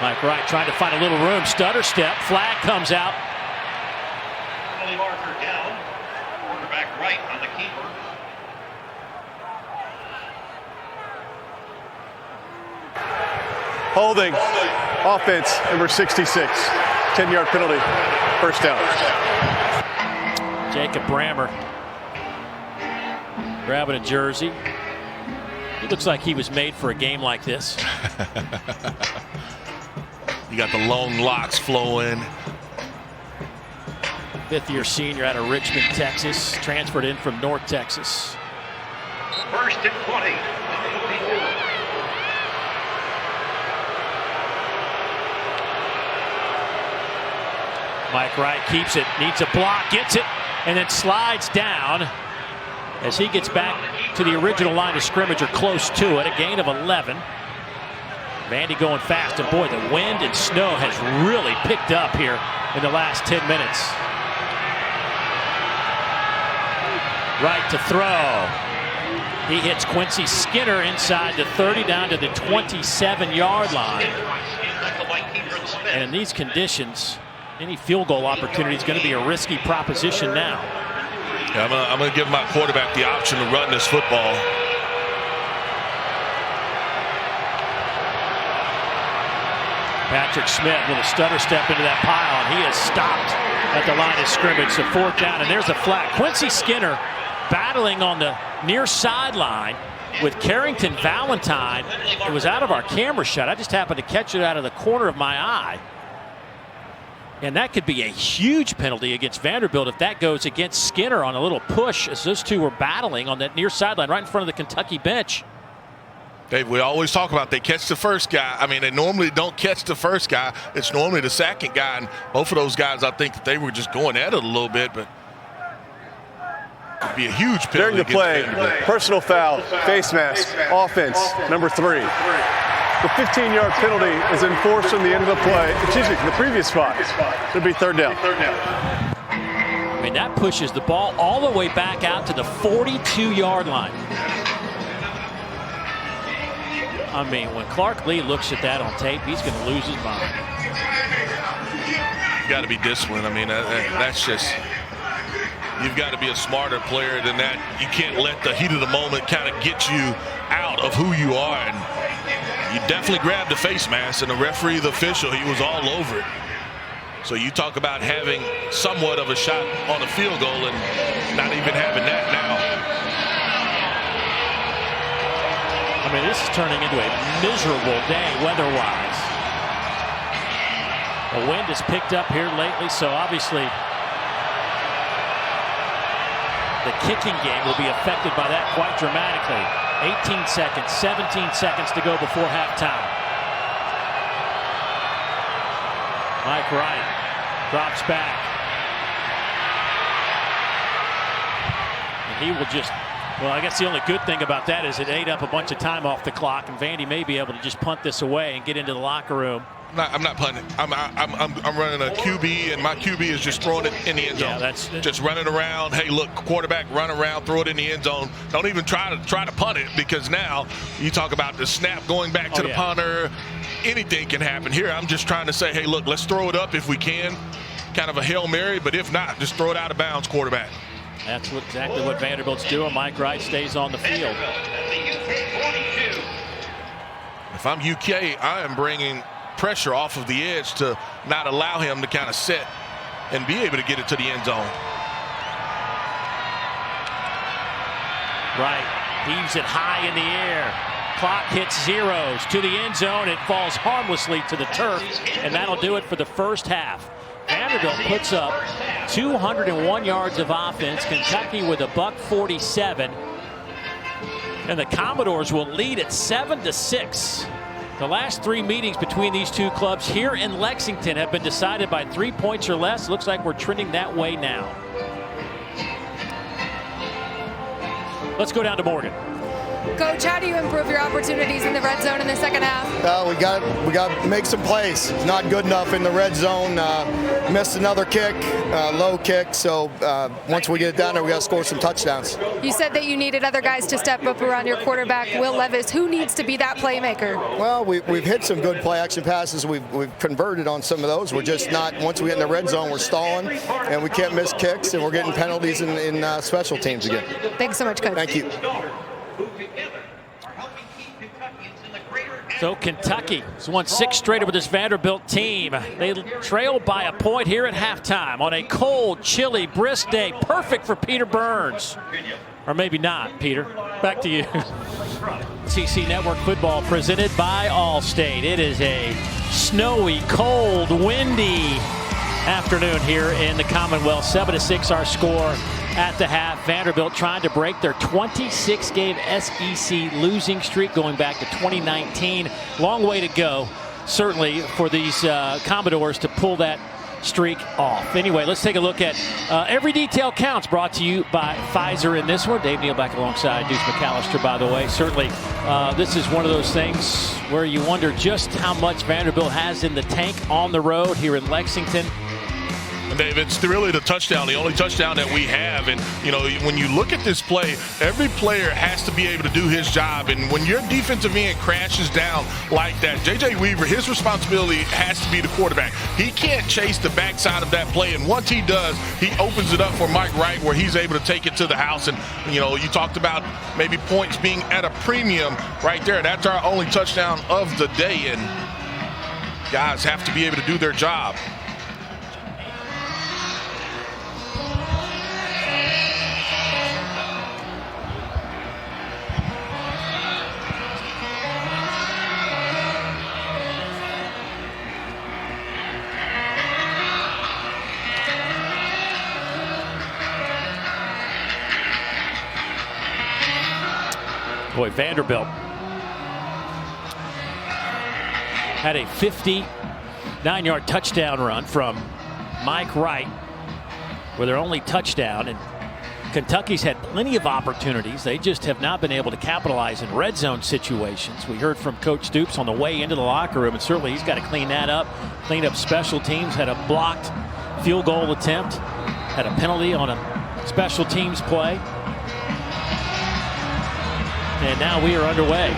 Mike Wright trying to find a little room. Stutter step. Flag comes out. Vandy marker down. Quarterback right on the keeper. Holding. Offense, number 66. 10-yard penalty. First down. Jacob Brammer grabbing a jersey. He looks like he was made for a game like this. You got the long locks flowing. Fifth-year senior out of Richmond, Texas. Transferred in from North Texas. First and 20. Mike Wright keeps it, needs a block, gets it, and then slides down as he gets back to the original line of scrimmage or close to it. A gain of 11. Vandy going fast, and boy, the wind and snow has really picked up here in the last 10 minutes. Wright to throw. He hits Quincy Skinner inside the 30 down to the 27-yard line. And in these conditions, any field goal opportunity is going to be a risky proposition now. Yeah, I'm going to give my quarterback the option to run this football. Patrick Smith with a stutter step into that pile, and he is stopped at the line of scrimmage. So fourth down, and there's a flag. Quincy Skinner battling on the near sideline with Carrington Valentine. It was out of our camera shot. I just happened to catch it out of the corner of my eye. And that could be a huge penalty against Vanderbilt if that goes against Skinner on a little push as those two were battling on that near sideline right in front of the Kentucky bench. Dave, we always talk about they catch the first guy. I mean, they normally don't catch the first guy. It's normally the second guy. And both of those guys, I think that they were just going at it a little bit, but it'd be a huge penalty. During the play, personal foul, face mask, offense, number 3. The 15-yard penalty is enforced from the end of the play. Excuse me, from the previous spot. It'll be third down. I mean, that pushes the ball all the way back out to the 42-yard line. I mean, when Clark Lee looks at that on tape, he's going to lose his mind. You've got to be disciplined. I mean, that's just, you've got to be a smarter player than that. You can't let the heat of the moment kind of get you out of who you are. And you definitely grabbed the face mask, and the referee, the official, he was all over it. So you talk about having somewhat of a shot on a field goal and not even having that now. I mean, this is turning into a miserable day weather-wise. The wind has picked up here lately, so obviously the kicking game will be affected by that quite dramatically. 18 seconds, 17 seconds to go before halftime. Mike Wright drops back. And he will just, well, I guess the only good thing about that is it ate up a bunch of time off the clock, and Vandy may be able to just punt this away and get into the locker room I'm not punting. I'm running a QB, and my QB is just throwing it in the end zone. Yeah, that's just running around. Hey, look, quarterback, run around, throw it in the end zone. Don't even try to punt it, because now you talk about the snap going back to the punter. Anything can happen here. I'm just trying to say, hey, look, let's throw it up if we can. Kind of a Hail Mary, but if not, just throw it out of bounds, quarterback. That's exactly what Vanderbilt's doing. Mike Wright stays on the field. If I'm UK, I am bringing pressure off of the edge to not allow him to kind of sit and be able to get it to the end zone. Right, heaves it high in the air. Clock hits zeros to the end zone. It falls harmlessly to the turf, and that'll do it for the first half. Vanderbilt puts up 201 yards of offense. Kentucky with a $147. And the Commodores will lead at 7-6. The last 3 meetings between these two clubs here in Lexington have been decided by 3 points or less. Looks like we're trending that way now. Let's go down to Morgan. Coach, how do you improve your opportunities in the red zone in the second half? We got to make some plays. It's not good enough in the red zone. Missed another kick, low kick. So once we get it down there, we got to score some touchdowns. You said that you needed other guys to step up around your quarterback, Will Levis. Who needs to be that playmaker? Well, we've hit some good play action passes. We've converted on some of those. We're just not. Once we get in the red zone, we're stalling, and we can't miss kicks, and we're getting penalties in special teams again. Thanks so much, Coach. Thank you. So Kentucky has won 6 straight with this Vanderbilt team. They trail by a point here at halftime on a cold, chilly, brisk day. Perfect for Peter Burns. Or maybe not, Peter. Back to you. CC Network football presented by Allstate. It is a snowy, cold, windy afternoon here in the Commonwealth. 7-6 our score at the half. Vanderbilt trying to break their 26-game SEC losing streak going back to 2019. Long way to go, certainly, for these Commodores to pull that streak off. Anyway, let's take a look at Every Detail Counts, brought to you by Pfizer in this one. Dave Neal back alongside Deuce McAllister, by the way. Certainly, this is one of those things where you wonder just how much Vanderbilt has in the tank on the road here in Lexington. And Dave, it's really the touchdown, the only touchdown that we have. And, you know, when you look at this play, every player has to be able to do his job. And when your defensive end crashes down like that, J.J. Weaver, his responsibility has to be the quarterback. He can't chase the backside of that play. And once he does, he opens it up for Mike Wright, where he's able to take it to the house. And, you know, you talked about maybe points being at a premium right there. That's our only touchdown of the day. And guys have to be able to do their job. Boy, Vanderbilt had a 59-yard touchdown run from Mike Wright, where their only touchdown. And Kentucky's had plenty of opportunities. They just have not been able to capitalize in red zone situations. We heard from Coach Stoops on the way into the locker room, and certainly he's got to clean that up, clean up special teams. Had a blocked field goal attempt, had a penalty on a special teams play. And now we are underway.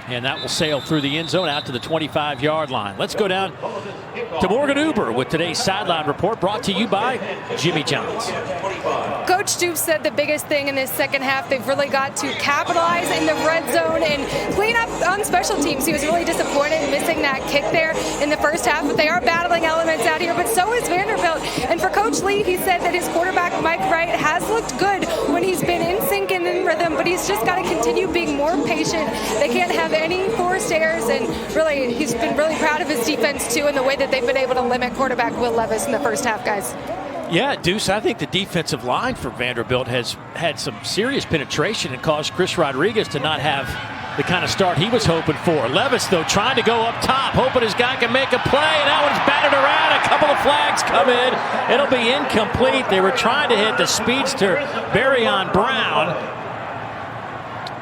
And that will sail through the end zone out to the 25-yard line. Let's go down to Morgan Uber with today's sideline report, brought to you by Jimmy John's. Coach Stoops said the biggest thing in this second half, they've really got to capitalize in the red zone and clean up on special teams. He was really disappointed missing that kick there in the first half, but they are battling elements out here, but so is Vanderbilt. And for Coach Lee, he said that his quarterback, Mike Wright, has looked good when he's been in sync and in rhythm, but he's just got to continue being more patient. They can't have any forced errors, and really, he's been really proud of his defense, too, and the way that they've been able to limit quarterback Will Levis in the first half, guys. Yeah, Deuce, I think the defensive line for Vanderbilt has had some serious penetration and caused Chris Rodriguez to not have the kind of start he was hoping for. Levis, though, trying to go up top, hoping his guy can make a play, and that one's batted around. A couple of flags come in. It'll be incomplete. They were trying to hit the speedster, Barryon Brown.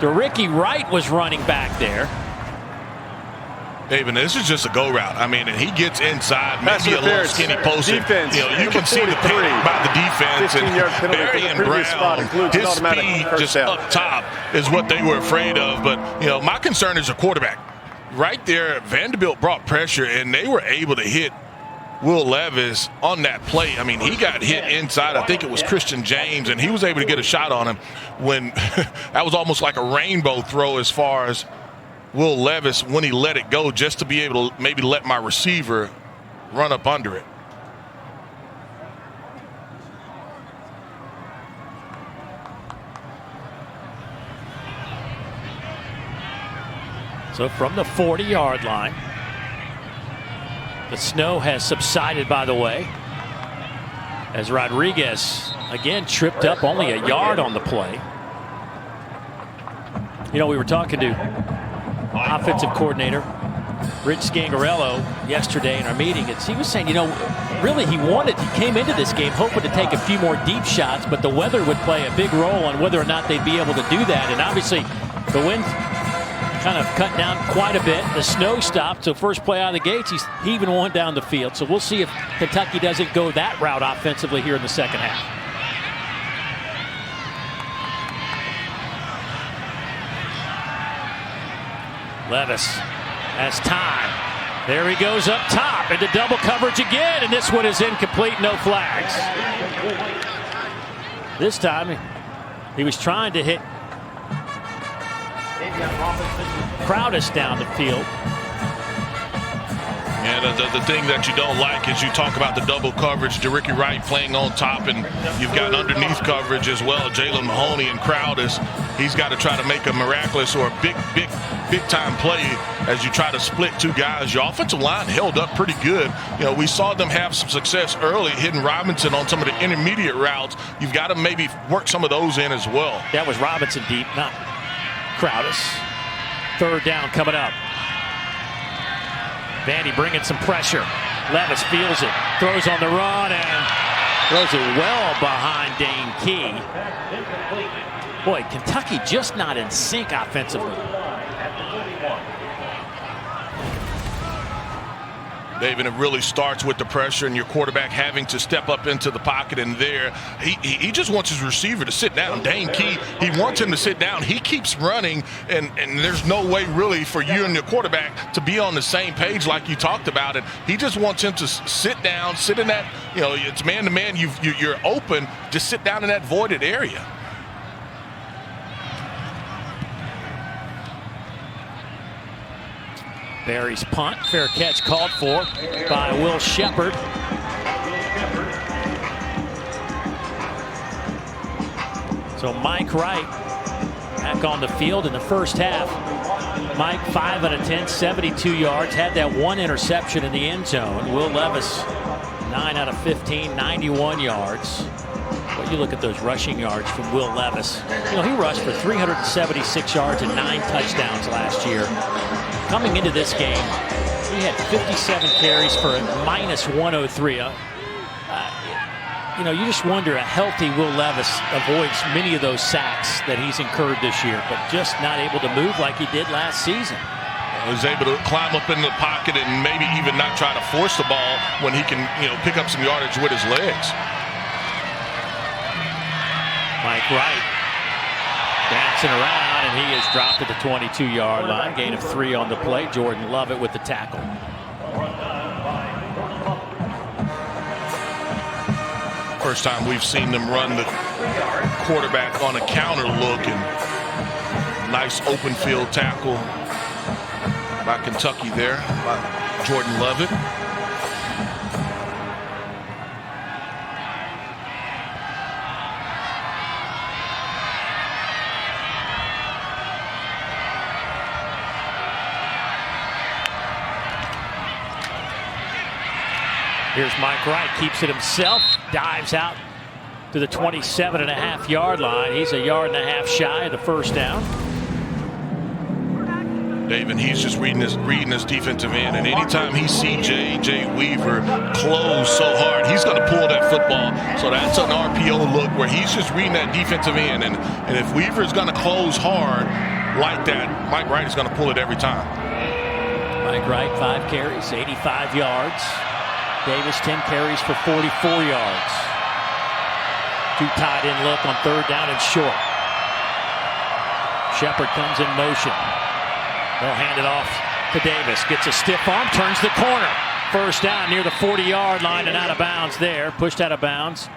Ricky Wright was running back there. Dave, and this is just a go route. I mean, and he gets inside, Pass maybe a little interference. skinny post. Defense, You can see the panic by the defense. 15-yard penalty for the Marion previous spot Brown, includes an his automatic speed first just down. up top is what they were afraid of. But, my concern is a quarterback. Right there, Vanderbilt brought pressure, and they were able to hit Will Levis on that play. I mean, he got hit inside. I think it was Christian James, and he was able to get a shot on him when that was almost like a rainbow throw as far as Will Levis when he let it go, just to be able to maybe let my receiver run up under it. So from the 40-yard line, the snow has subsided, by the way, as Rodriguez again tripped up only a yard on the play. We were talking to offensive coordinator Rich Scangarello yesterday in our meeting. He was saying, really he came into this game hoping to take a few more deep shots, but the weather would play a big role on whether or not they'd be able to do that. And obviously the wind kind of cut down quite a bit. The snow stopped, so first play out of the gates, he even went down the field. So we'll see if Kentucky doesn't go that route offensively here in the second half. Levis has time. There he goes up top into double coverage again, and this one is incomplete, no flags. This time he was trying to hit Crowdis down the field. And the thing that you don't like is you talk about the double coverage, DeRicky Wright playing on top, and you've got underneath coverage as well, Jalen Mahoney and Crowdis. He's got to try to make a miraculous or a big time play as you try to split two guys. Your offensive line held up pretty good. We saw them have some success early hitting Robinson on some of the intermediate routes. You've got to maybe work some of those in as well. That was Robinson deep, not Crowdis. Third down coming up. Vandy bringing some pressure. Levis feels it, throws on the run, and throws it well behind Dane Key. Boy, Kentucky just not in sync offensively. David, it really starts with the pressure and your quarterback having to step up into the pocket, and there he just wants his receiver to sit down. Dane Key, he wants him to sit down. He keeps running, and there's no way really for you and your quarterback to be on the same page like you talked about it. He just wants him to sit down, sit in that, it's man-to-man. You're open, just sit down in that voided area. Barry's punt, fair catch called for by Will Shepard. So Mike Wright back on the field in the first half. Mike 5 out of 10, 72 yards, had that one interception in the end zone. Will Levis 9 out of 15, 91 yards. But you look at those rushing yards from Will Levis. He rushed for 376 yards and 9 touchdowns last year. Coming into this game, he had 57 carries for a -103. You just wonder, a healthy Will Levis avoids many of those sacks that he's incurred this year, but just not able to move like he did last season. He was able to climb up in the pocket and maybe even not try to force the ball when he can, pick up some yardage with his legs. Mike Wright dancing around, and he is dropped at the 22-yard line. Gain of 3 on the play. Jordan Lovett with the tackle. First time we've seen them run the quarterback on a counter look, and nice open field tackle by Kentucky there by Jordan Lovett. Here's Mike Wright, keeps it himself, dives out to the 27.5-yard line. He's a yard and a half shy of the first down. Dave, and he's just reading his defensive end, and anytime he sees J.J. Weaver close so hard, he's going to pull that football. So that's an RPO look where he's just reading that defensive end, and if Weaver's going to close hard like that, Mike Wright is going to pull it every time. Mike Wright, 5 carries, 85 yards. Davis, 10 carries for 44 yards. 2 tight end look on 3rd down and short. Shepard comes in motion. They'll hand it off to Davis. Gets a stiff arm, turns the corner. 1st down near the 40-yard line and out of bounds there. Pushed out of bounds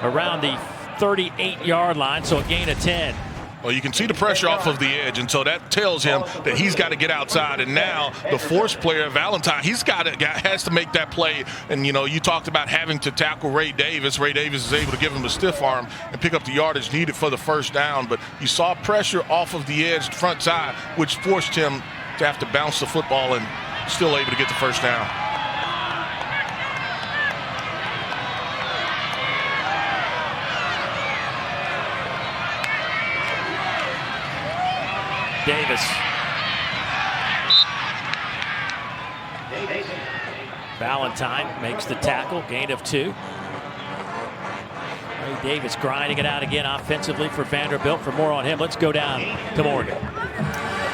around the 38-yard line, so a gain of 10. Well, you can see the pressure off of the edge, and so that tells him that he's got to get outside. And now the force player, Valentine, has to make that play. And, you know, you talked about having to tackle Ray Davis. Ray Davis is able to give him a stiff arm and pick up the yardage needed for the 1st down. But you saw pressure off of the edge, front side, which forced him to have to bounce the football and still able to get the 1st down. Davis. Valentine makes the tackle, gain of 2. Ray Davis grinding it out again offensively for Vanderbilt. For more on him, let's go down to Morgan.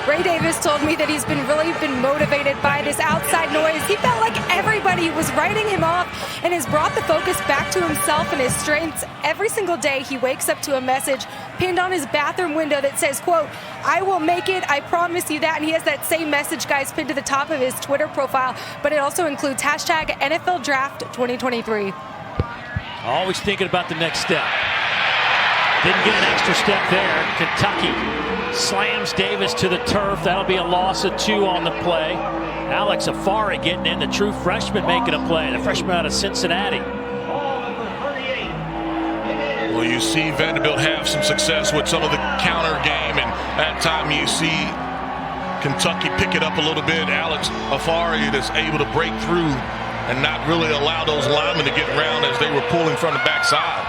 Ray Davis told me that he's really been motivated by this outside noise. He felt like everybody was writing him off and has brought the focus back to himself and his strengths. Every single day he wakes up to a message pinned on his bathroom window that says, quote, "I will make it, I promise you that." And he has that same message, guys, pinned to the top of his Twitter profile, but it also includes hashtag NFL Draft 2023. Always thinking about the next step. Didn't get an extra step there. Kentucky slams Davis to the turf. That'll be a loss of 2 on the play. Alex Afari getting in, the true freshman making a play. The freshman out of Cincinnati. Well, you see Vanderbilt have some success with some of the counter game, and at time you see Kentucky pick it up a little bit. Alex Afari is able to break through and not really allow those linemen to get around as they were pulling from the backside.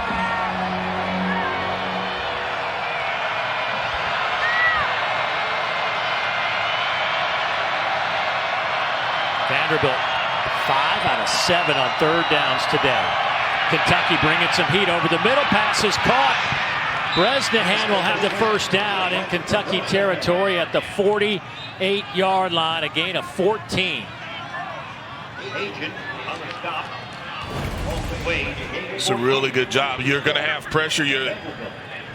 Vanderbilt 5 out of 7 on 3rd downs today. Kentucky bringing some heat over the middle. Pass is caught. Bresnahan will have the 1st down in Kentucky territory at the 48-yard line. A gain of 14. It's a really good job. You're going to have pressure.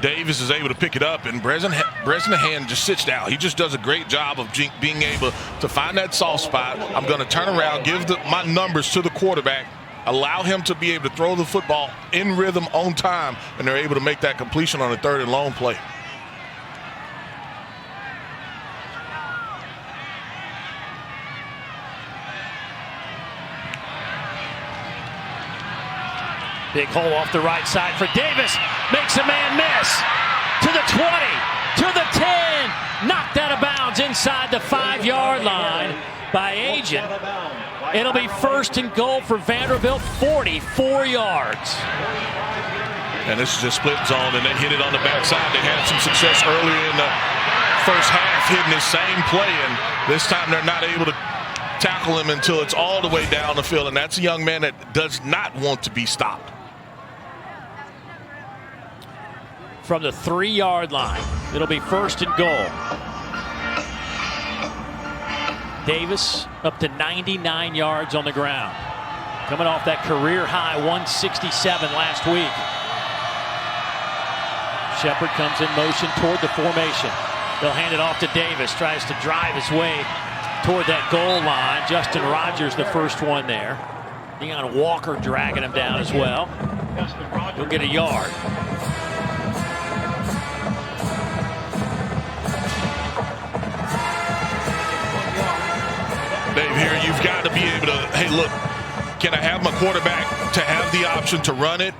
Davis is able to pick it up, and Bresnahan just sits down. He just does a great job of being able to find that soft spot. I'm going to turn around, give my numbers to the quarterback, allow him to be able to throw the football in rhythm on time, and they're able to make that completion on a 3rd and long play. Big hole off the right side for Davis. Makes a man miss. To the 20, to the 10. Knocked out of bounds inside the 5-yard line by Agent. It'll be 1st and goal for Vanderbilt, 44 yards. And this is just split zone, and they hit it on the backside. They had some success earlier in the 1st half hitting this same play, and this time they're not able to tackle him until it's all the way down the field, and that's a young man that does not want to be stopped. From the 3-yard line, it'll be 1st and goal. Davis up to 99 yards on the ground. Coming off that career high 167 last week. Shepard comes in motion toward the formation. They'll hand it off to Davis. Tries to drive his way toward that goal line. Justin Rogers, the first one there. Deion Walker dragging him down as well. He'll get a yard. Dave, here you've got to be able to, hey, look, can I have my quarterback to have the option to run it?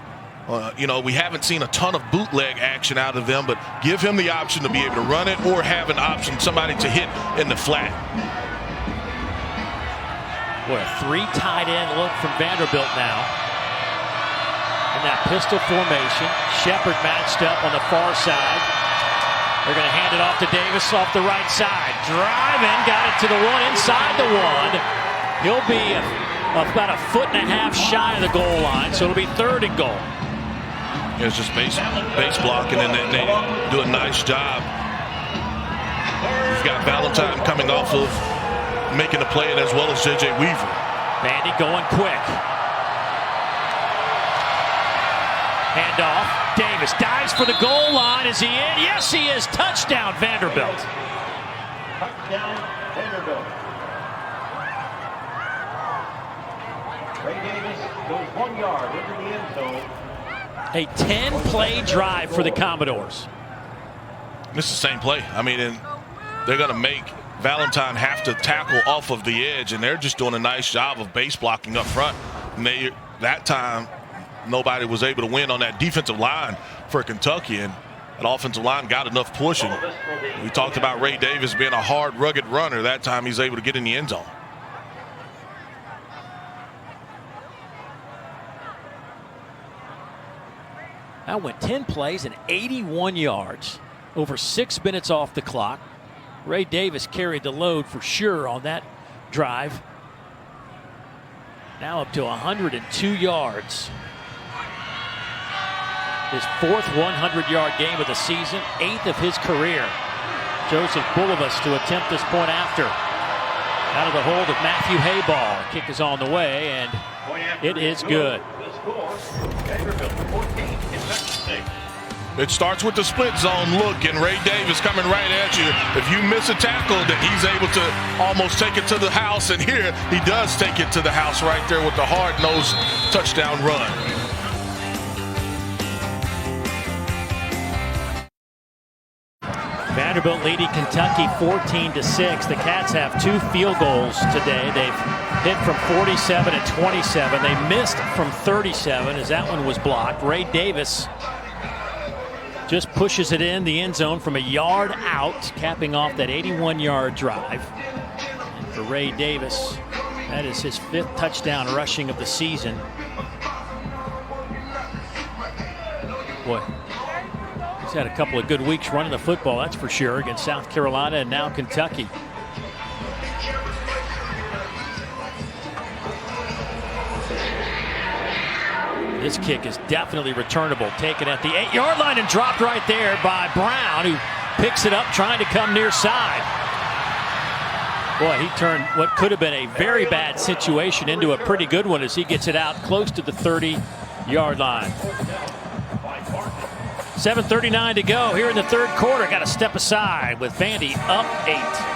You know, we haven't seen a ton of bootleg action out of them, but give him the option to be able to run it or have an option, somebody to hit in the flat. Boy, a 3 tight end look from Vanderbilt now. In that pistol formation, Shepard matched up on the far side. They're going to hand it off to Davis off the right side. Driving, got it to the 1, inside the 1. He'll be about 1.5 feet shy of the goal line, so it'll be 3rd and goal. It's just base blocking, and they do a nice job. You've got Valentine coming off of making the play, and as well as J.J. Weaver. Vandy going quick. Handoff. Davis dives for the goal line. Is he in? Yes, he is. Touchdown, Vanderbilt. Touchdown, Vanderbilt. Ray Davis goes 1 yard into the end zone. A 10-play drive for the Commodores. This is the same play. I mean, and they're going to make Valentine have to tackle off of the edge, and they're just doing a nice job of base blocking up front. And that time, nobody was able to win on that defensive line for Kentucky, and that offensive line got enough pushing. We talked about Ray Davis being a hard, rugged runner. That time he's able to get in the end zone. That went 10 plays and 81 yards. Over 6 minutes off the clock. Ray Davis carried the load for sure on that drive. Now up to 102 yards. His 4th 100-yard game of the season, 8th of his career. Joseph Bulovas to attempt this point after. Out of the hold of Matthew Hayball. Kick is on the way, and it is good. It starts with the split zone look, and Ray Davis coming right at you. If you miss a tackle, then he's able to almost take it to the house, and here he does take it to the house right there with the hard-nosed touchdown run. Vanderbilt leading Kentucky 14-6. The Cats have 2 field goals today. They've hit from 47 and 27. They missed from 37 as that one was blocked. Ray Davis just pushes it in the end zone from a yard out, capping off that 81-yard drive. And for Ray Davis, that is his 5th touchdown rushing of the season. Boy, he's had a couple of good weeks running the football, that's for sure, against South Carolina and now Kentucky. This kick is definitely returnable. Taken at the 8-yard line and dropped right there by Brown, who picks it up trying to come near side. Boy, he turned what could have been a very bad situation into a pretty good one as he gets it out close to the 30-yard line. 7:39 to go here in the 3rd quarter. Got to step aside with Vandy up 8.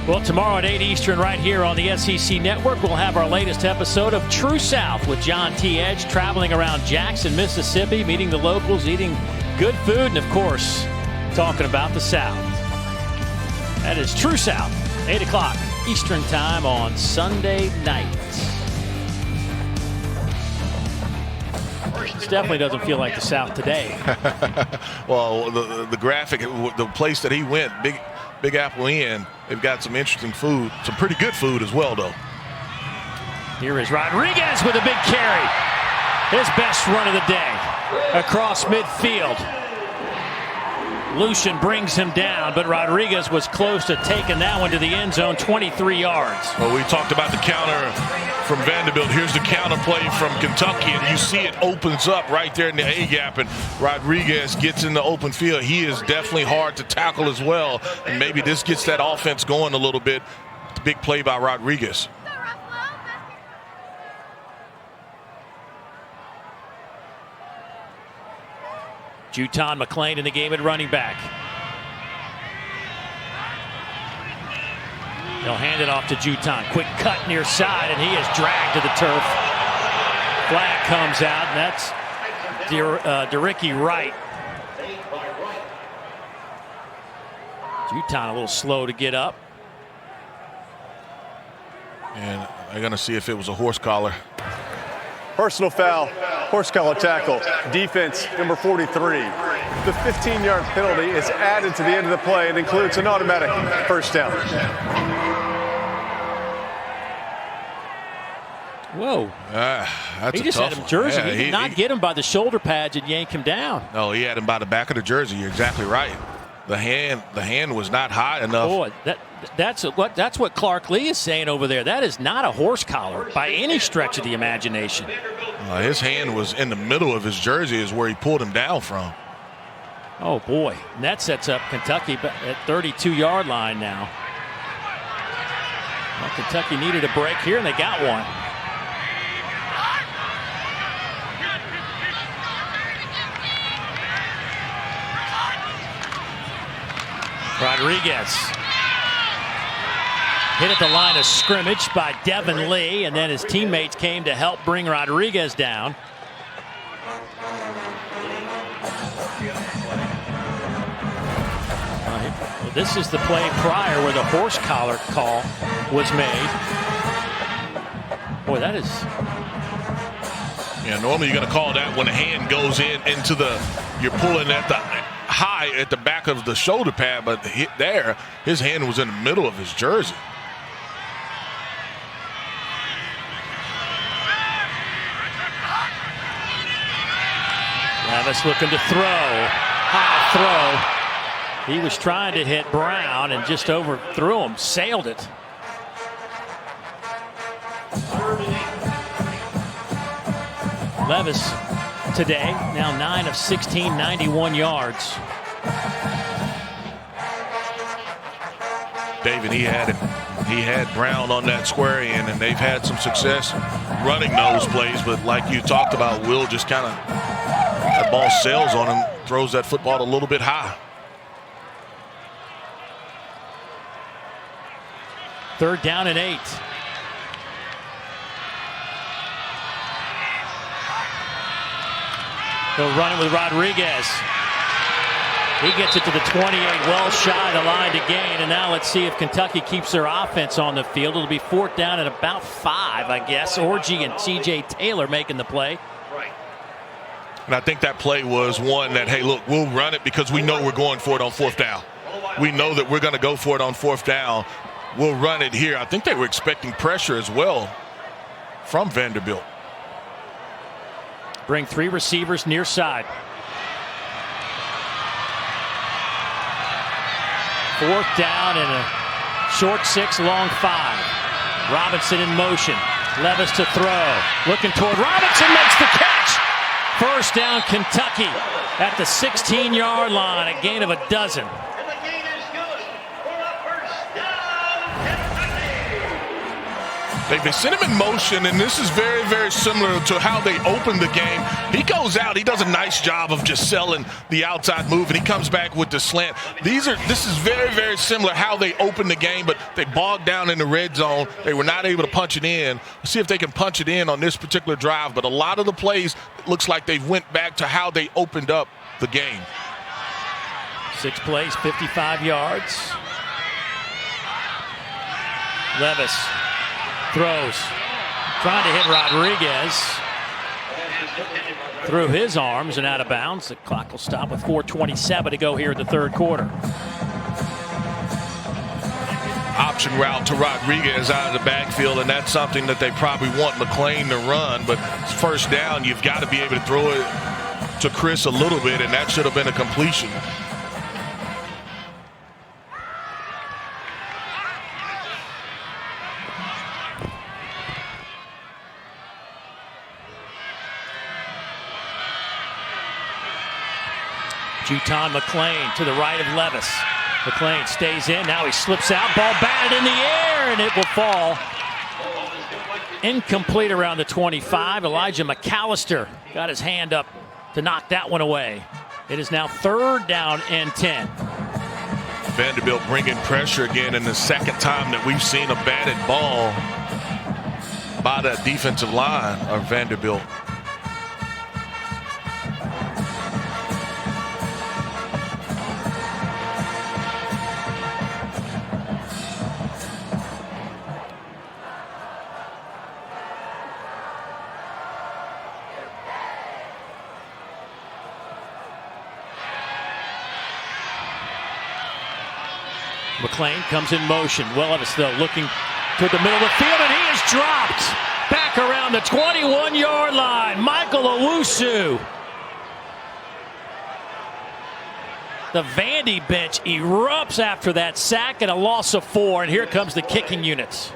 Well, tomorrow at 8 Eastern right here on the SEC Network, we'll have our latest episode of True South with John T. Edge traveling around Jackson, Mississippi, meeting the locals, eating good food, and, of course, talking about the South. That is True South, 8 o'clock Eastern Time on Sunday night. This definitely doesn't feel like the South today. Well, the graphic, the place that he went, Big Apple Inn, they've got some interesting food, some pretty good food as well, though. Here is Rodriguez with a big carry. His best run of the day across midfield. Lucian brings him down, but Rodriguez was close to taking that one to the end zone, 23 yards. Well, we talked about the counter from Vanderbilt. Here's the counter play from Kentucky, and you see it opens up right there in the A-gap, and Rodriguez gets in the open field. He is definitely hard to tackle as well, and maybe this gets that offense going a little bit. Big play by Rodriguez. Juton McClain in the game at running back. They'll hand it off to Juton. Quick cut near side, and he is dragged to the turf. Flag comes out, and that's DeRicky Wright. Juton a little slow to get up. And they're going to see if it was a horse collar. Personal foul, horse collar tackle, defense number 43. The 15-yard penalty is added to the end of the play and includes an automatic first down. Whoa. That's he just had him jersey. Yeah, he did not get him by the shoulder pads and yank him down. No, he had him by the back of the jersey. You're exactly right. The hand was not high enough. Boy, that's what Clark Lee is saying over there. That is not a horse collar by any stretch of the imagination. His hand was in the middle of his jersey is where he pulled him down from. Oh boy, and that sets up Kentucky at 32-yard line now. Well, Kentucky needed a break here, and they got one. Rodriguez hit at the line of scrimmage by Devin Lee, and then his teammates came to help bring Rodriguez down. Well, this is the play prior where the horse collar call was made. Boy, that is... Yeah, normally you're going to call that when the hand goes into the, you're pulling at the high at the back of the shoulder pad, but there, his hand was in the middle of his jersey. Levis looking to throw. High throw. He was trying to hit Brown and just overthrew him, sailed it. Levis today, now 9 of 16, 91 yards. David, he had Brown on that square end, and they've had some success running those plays, but like you talked about, Will just kind of, that ball sails on him, throws that football a little bit high. Third down and 8. He'll run it with Rodriguez. He gets it to the 28, well shy of the line to gain. And now let's see if Kentucky keeps their offense on the field. It'll be 4th down at about 5, I guess. Orji and C.J. Taylor making the play. And I think that play was one that, hey, look, we'll run it because we know we're going for it on 4th down. We know that we're going to go for it on 4th down. We'll run it here. I think they were expecting pressure as well from Vanderbilt. Bring 3 receivers near side. 4th down and a short 6, long 5. Robinson in motion. Levis to throw. Looking toward Robinson, makes the catch. First down, Kentucky at the 16-yard line, a gain of 12. They sent him in motion, and this is very, very similar to how they opened the game. He goes out, he does a nice job of just selling the outside move, and he comes back with the slant. This is very, very similar how they opened the game, but they bogged down in the red zone. They were not able to punch it in. Let's see if they can punch it in on this particular drive, but a lot of the plays, it looks like they went back to how they opened up the game. 6 plays, 55 yards. Levis throws, trying to hit Rodriguez through his arms and out of bounds. The clock will stop with 4:27 to go here in the 3rd quarter. Option route to Rodriguez out of the backfield, and that's something that they probably want McClain to run, but it's 1st down, you've got to be able to throw it to Chris a little bit, and that should have been a completion. Juton McClain to the right of Levis. McClain stays in. Now he slips out. Ball batted in the air, and it will fall. Incomplete around the 25. Elijah McAllister got his hand up to knock that one away. It is now 3rd down and 10. Vanderbilt bringing pressure again, in the 2nd time that we've seen a batted ball by that defensive line of Vanderbilt. McClain comes in motion. Levis, though, looking toward the middle of the field, and he is dropped back around the 21-yard line. Michael Owusu. The Vandy bench erupts after that sack and a loss of 4, and here comes the kicking units.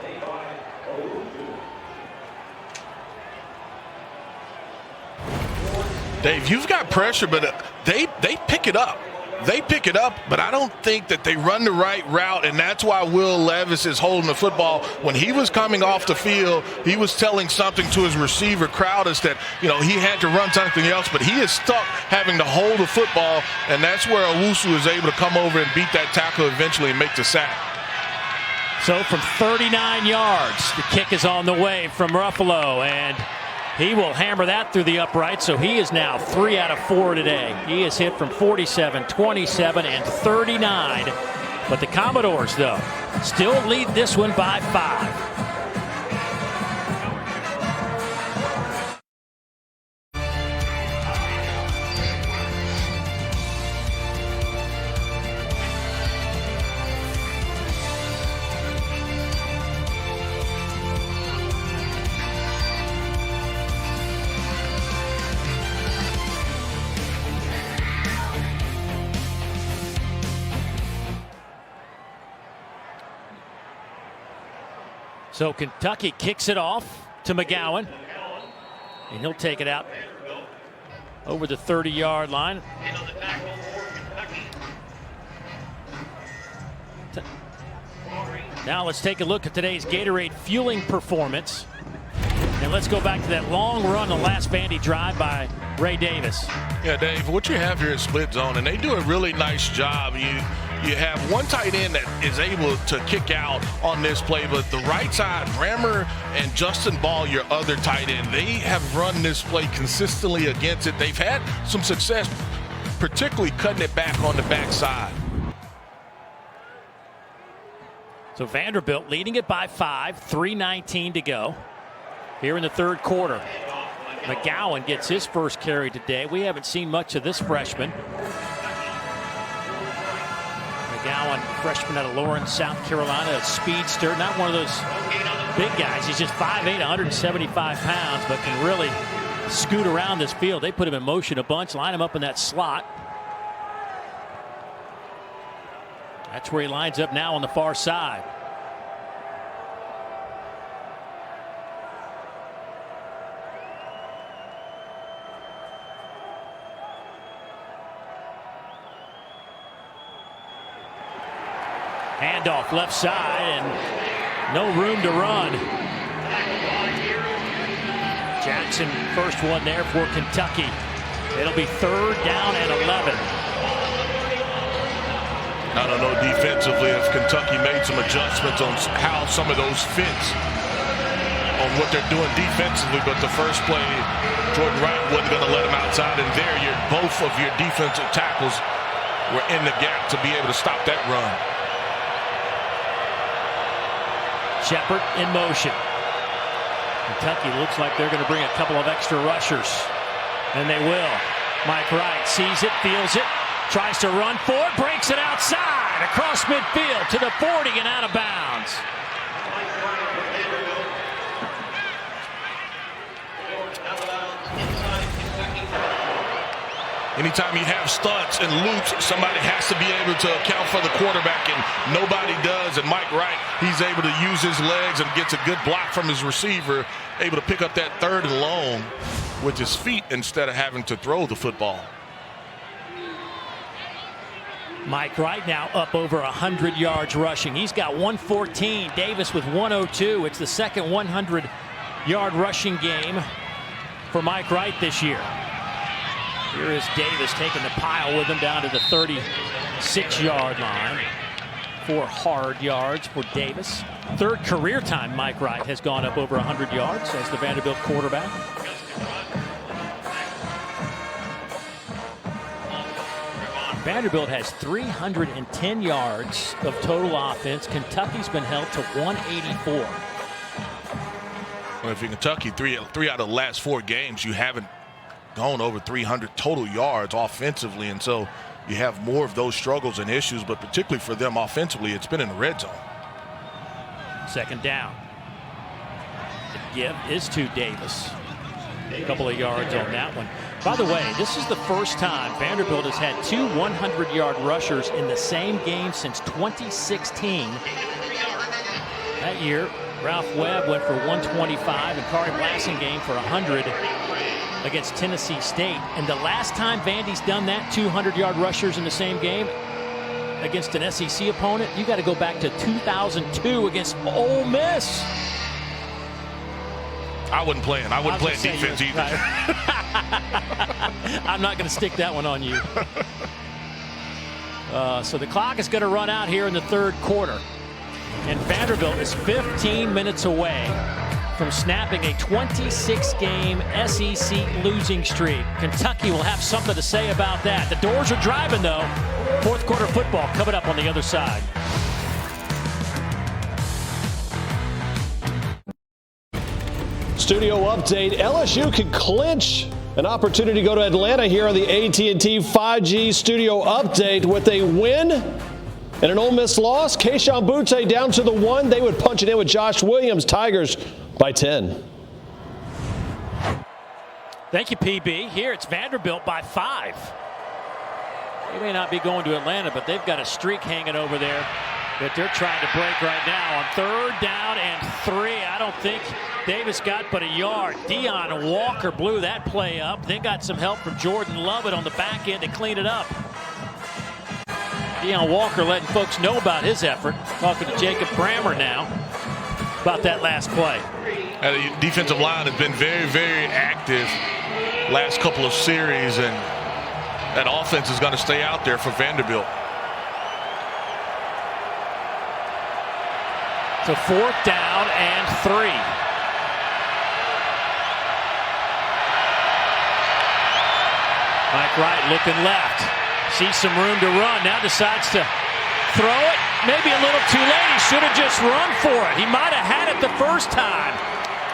Dave, you've got pressure, but they pick it up. They pick it up, but I don't think that they run the right route, and that's why Will Levis is holding the football. When he was coming off the field, he was telling something to his receiver, Crowdus, that, he had to run something else, but he is stuck having to hold the football, and that's where Owusu is able to come over and beat that tackle eventually and make the sack. So from 39 yards, the kick is on the way from Ruffalo, and he will hammer that through the upright, so he is now 3 out of 4 today. He is hit from 47, 27, and 39. But the Commodores, though, still lead this one by 5. So Kentucky kicks it off to McGowan, and he'll take it out over the 30-yard line. Now let's take a look at today's Gatorade fueling performance. And let's go back to that long run, the last Vandy drive by Ray Davis. Yeah, Dave, what you have here is split zone, and they do a really nice job. You have one tight end that is able to kick out on this play, but the right side, Brammer and Justin Ball, your other tight end, they have run this play consistently against it. They've had some success, particularly cutting it back on the backside. So Vanderbilt leading it by 5, 3:19 to go here in the third quarter. McGowan gets his first carry today. We haven't seen much of this freshman. McGowan, freshman out of Lawrence, South Carolina, a speedster, not one of those big guys. He's just 5'8", 175 pounds, but can really scoot around this field. They put him in motion a bunch, line him up in that slot. That's where he lines up now on the far side. Handoff left side and no room to run. Jackson, first one there for Kentucky. It'll be 3rd down and 11. I don't know defensively if Kentucky made some adjustments on how some of those fits on what they're doing defensively, but the first play, Jordan Wright wasn't going to let him outside, and there both of your defensive tackles were in the gap to be able to stop that run. Shepard in motion. Kentucky looks like they're going to bring a couple of extra rushers, and they will. Mike Wright sees it, feels it, tries to run for it, breaks it outside, across midfield to the 40 and out of bounds. Anytime you have stunts and loops, somebody has to be able to account for the quarterback, and nobody does. And Mike Wright, he's able to use his legs and gets a good block from his receiver, able to pick up that 3rd and long with his feet instead of having to throw the football. Mike Wright now up over 100 yards rushing. He's got 114. Davis with 102. It's the second 100-yard rushing game for Mike Wright this year. Here is Davis taking the pile with him down to the 36-yard line. 4 hard yards for Davis. 3rd career time Mike Wright has gone up over 100 yards as the Vanderbilt quarterback. Vanderbilt has 310 yards of total offense. Kentucky's been held to 184. Well, if you're Kentucky, three out of the last 4 games, you haven't gone over 300 total yards offensively, and so you have more of those struggles and issues, but particularly for them offensively, it's been in the red zone. 2nd down. The give is to Davis. A couple of yards on that one. By the way, this is the first time Vanderbilt has had 2 100-yard rushers in the same game since 2016. That year, Ralph Webb went for 125 and Kari Blasingame for 100. against Tennessee State. And the last time Vandy's done that, 200-yard rushers in the same game against an SEC opponent, you got to go back to 2002 against Ole Miss. I wasn't playing. I wouldn't play defense either. I'm not going to stick that one on you. So the clock is going to run out here in the third quarter. And Vanderbilt is 15 minutes away from snapping a 26-game SEC losing streak. Kentucky will have something to say about that. The doors are driving, though. Fourth quarter football coming up on the other side. Studio update. LSU can clinch an opportunity to go to Atlanta here on the AT&T 5G Studio update with a win and an Ole Miss loss. Keishawn Butte down to the 1. They would punch it in with Josh Williams. Tigers by 10. Thank you, PB. Here it's Vanderbilt by 5. They may not be going to Atlanta, but they've got a streak hanging over there that they're trying to break right now on 3rd down and 3. I don't think Davis got but a yard. Deion Walker blew that play up. Then got some help from Jordan Lovett on the back end to clean it up. Deion Walker letting folks know about his effort. Talking to Jacob Brammer now about that last play. The defensive line has been very, very active last couple of series, and that offense is going to stay out there for Vanderbilt. So 4th down and 3. Mike Wright looking left. Sees some room to run. Now decides to throw it. Maybe a little too late. He should have just run for it. He might have had it the first time.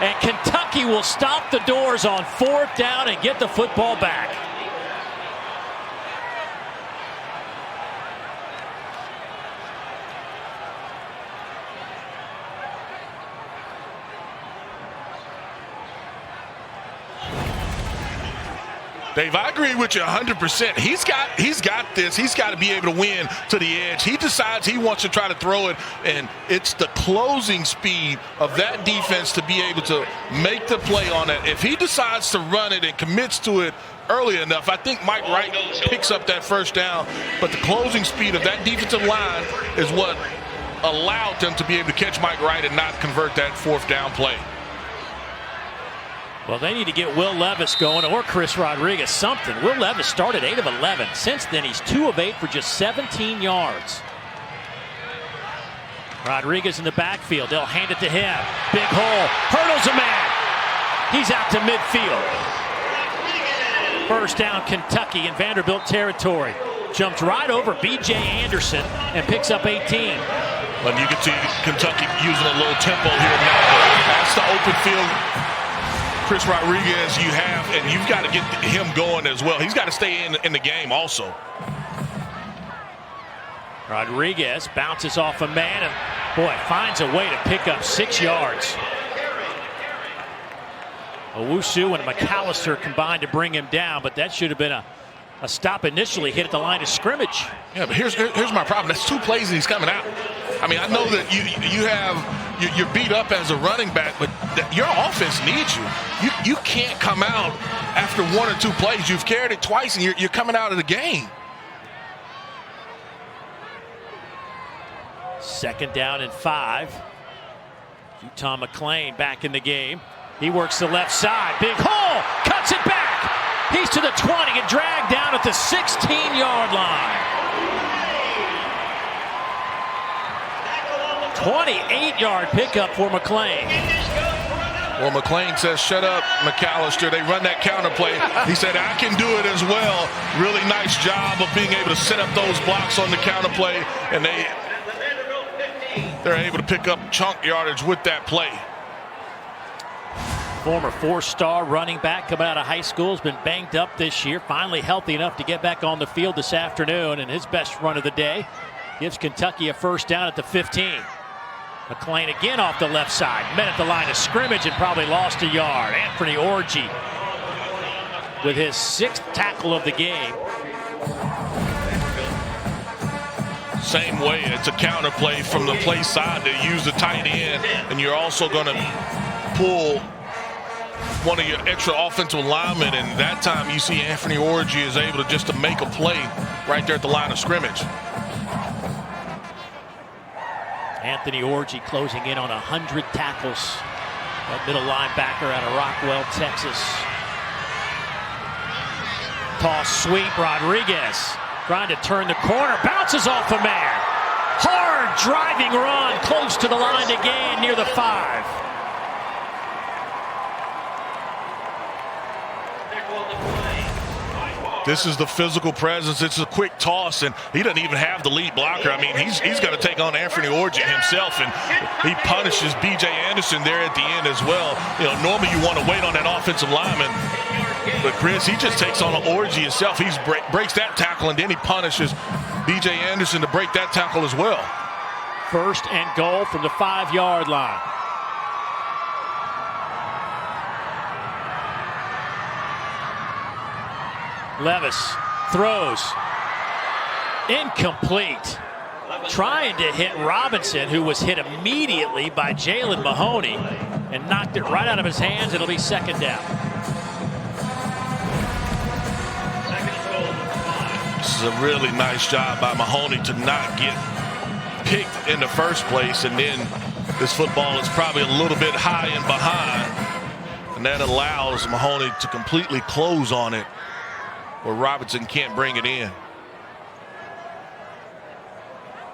And Kentucky will stop the doors on 4th down and get the football back. Dave, I agree with you 100%. He's got this. He's got to be able to win to the edge. He decides he wants to try to throw it, and it's the closing speed of that defense to be able to make the play on it. If he decides to run it and commits to it early enough, I think Mike Wright picks up that first down. But the closing speed of that defensive line is what allowed them to be able to catch Mike Wright and not convert that 4th down play. Well, they need to get Will Levis going or Chris Rodriguez, something. Will Levis started 8 of 11. Since then, he's 2 of 8 for just 17 yards. Rodriguez in the backfield. They'll hand it to him. Big hole. Hurdles a man. He's out to midfield. First down, Kentucky in Vanderbilt territory. Jumps right over B.J. Anderson and picks up 18. But you can see Kentucky using a little tempo here now. That's the open field. Chris Rodriguez you have, and you've got to get him going as well. He's got to stay in the game also. Rodriguez bounces off a man and, boy, finds a way to pick up 6 yards. Owusu and McAllister combined to bring him down, but that should have been a stop initially, hit at the line of scrimmage. Yeah, but here's my problem. That's 2 plays and he's coming out. I mean, I know that you're beat up as a running back, but your offense needs you. You can't come out after 1 or 2 plays. You've carried it twice, and you're coming out of the game. 2nd down and 5. Utah McLean back in the game. He works the left side. Big hole. Cuts it back. He's to the 20 and dragged down at the 16-yard line. 28-yard pickup for McLean. Well, McLean says, shut up, McAllister. They run that counter play. He said, I can do it as well. Really nice job of being able to set up those blocks on the counter play, and they're able to pick up chunk yardage with that play. Former 4-star running back coming out of high school has been banged up this year. Finally healthy enough to get back on the field this afternoon, and his best run of the day gives Kentucky a first down at the 15. McLean again off the left side. Met at the line of scrimmage and probably lost a yard. Anthony Orji with his 6th tackle of the game. Same way, it's a counter play from the play side to use the tight end, and you're also going to pull one of your extra offensive linemen, and that time you see Anthony Orji is able to make a play right there at the line of scrimmage. Anthony Orji closing in on 100 tackles. That middle linebacker out of Rockwell, Texas. Toss sweep, Rodriguez trying to turn the corner, bounces off a man. Hard driving run, close to the line to gain near the 5. This is the physical presence. It's a quick toss, and he doesn't even have the lead blocker. I mean, he's going to take on Anthony Orji himself, and he punishes B.J. Anderson there at the end as well. You know, normally you want to wait on that offensive lineman, but Chris, he just takes on Orji himself. He breaks that tackle, and then he punishes B.J. Anderson to break that tackle as well. First and goal from the 5-yard line. Levis throws. Incomplete. Trying to hit Robinson, who was hit immediately by Jalen Mahoney and knocked it right out of his hands. It'll be second down. This is a really nice job by Mahoney to not get picked in the first place, and then this football is probably a little bit high and behind, and that allows Mahoney to completely close on it where Robinson can't bring it in.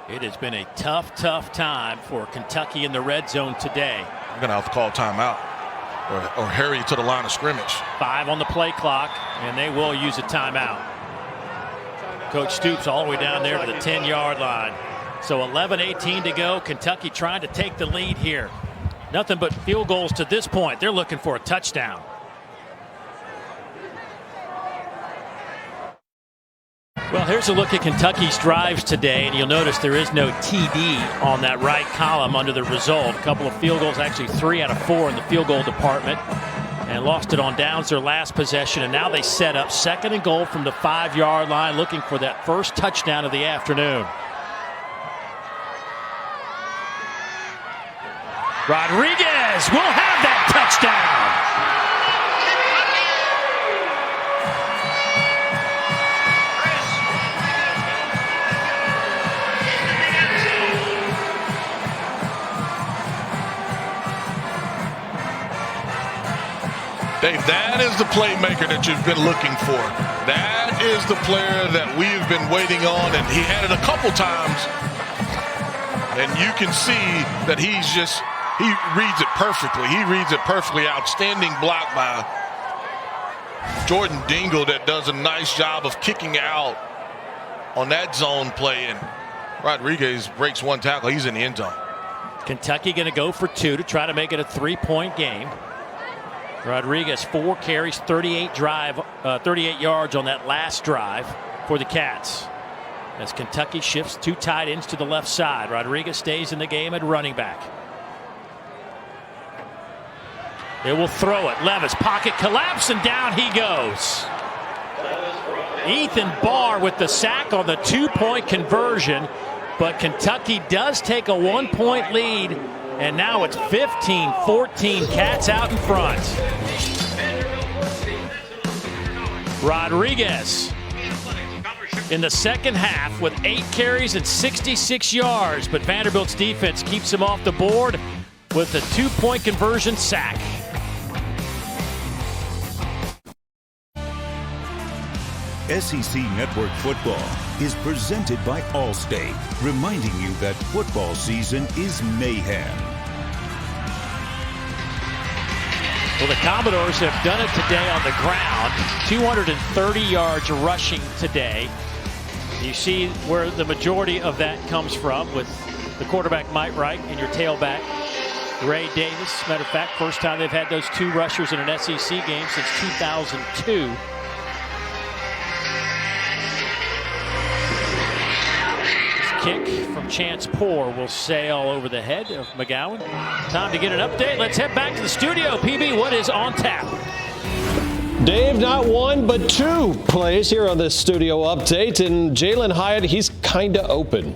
It has been a tough time for Kentucky in the red zone today. We're going to have to call timeout or hurry to the line of scrimmage. 5 on the play clock, and they will use a timeout. Coach Stoops all the way down there to the 10-yard line. So 11:18 to go. Kentucky trying to take the lead here. Nothing but field goals to this point. They're looking for a touchdown. Well, here's a look at Kentucky's drives today, and you'll notice there is no TD on that right column under the result. A couple of field goals, actually 3 out of 4 in the field goal department, and lost it on downs their last possession, and now they set up second and goal from the 5-yard line, looking for that first touchdown of the afternoon. Rodriguez will have that touchdown. Dave, that is the playmaker that you've been looking for. That is the player that we've been waiting on, and he had it a couple times. And you can see that he reads it perfectly. He reads it perfectly. Outstanding block by Jordan Dingle that does a nice job of kicking out on that zone play. And Rodriguez breaks one tackle. He's in the end zone. Kentucky going to go for 2 to try to make it a 3-point game. Rodriguez 4 carries, 38 yards on that last drive for the Cats. As Kentucky shifts 2 tight ends to the left side, Rodriguez stays in the game at running back. They will throw it. Levis, pocket collapse, and down he goes. Ethan Barr with the sack on the 2-point conversion, but Kentucky does take a 1-point lead. And now it's 15-14, Cats out in front. Rodriguez in the second half with 8 carries and 66 yards, but Vanderbilt's defense keeps him off the board with a 2-point conversion sack. SEC Network Football is presented by Allstate, reminding you that football season is mayhem. Well, the Commodores have done it today on the ground. 230 yards rushing today. You see where the majority of that comes from with the quarterback Mike Wright and your tailback Ray Davis. Matter of fact, first time they've had those 2 rushers in an SEC game since 2002. Kick from Chance Poore will sail over the head of McGowan. Time to get an update. Let's head back to the studio. PB, what is on tap? Dave, not 1 but 2 plays here on this studio update, and Jalen Hyatt, he's kind of open.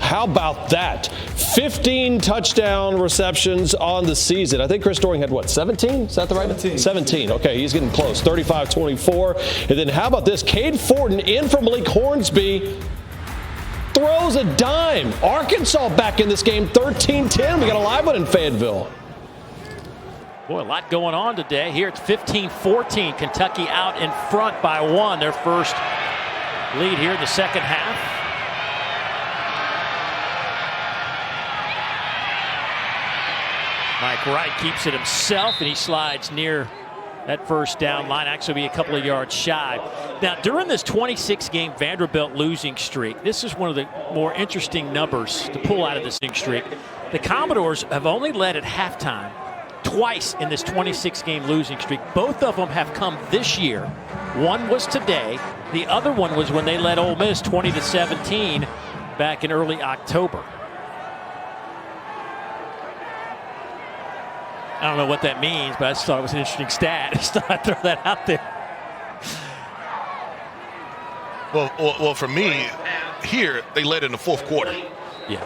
How about that? 15 touchdown receptions on the season. I think Chris Doering had, what, 17? Is that the right? 17. Okay, he's getting close. 35-24. And then how about this? Cade Fortin in for Malik Hornsby. Throws a dime. Arkansas back in this game, 13-10. We got a live one in Fayetteville. Boy, a lot going on today. Here it's 15-14. Kentucky out in front by 1. Their first lead here in the second half. Mike Wright keeps it himself, and he slides near that first down line. Actually be a couple of yards shy. Now, during this 26-game Vanderbilt losing streak, this is one of the more interesting numbers to pull out of this losing streak. The Commodores have only led at halftime twice in this 26-game losing streak. Both of them have come this year. One was today. The other one was when they led Ole Miss 20-17 back in early October. I don't know what that means, but I just thought it was an interesting stat. I just thought I'd throw that out there. Well, for me, here, they led in the fourth quarter. Yeah.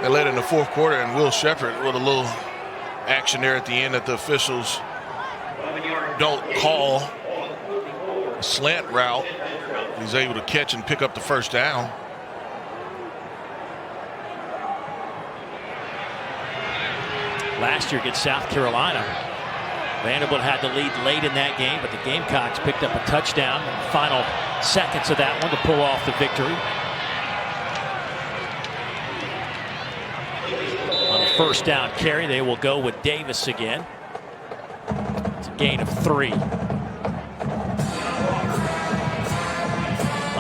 They led in the fourth quarter, and Will Shepherd with a little action there at the end that the officials don't call. A slant route. He's able to catch and pick up the first down. Last year against South Carolina, Vanderbilt had the lead late in that game, but the Gamecocks picked up a touchdown in the final seconds of that one to pull off the victory. On the first down carry, they will go with Davis again. It's a gain of 3.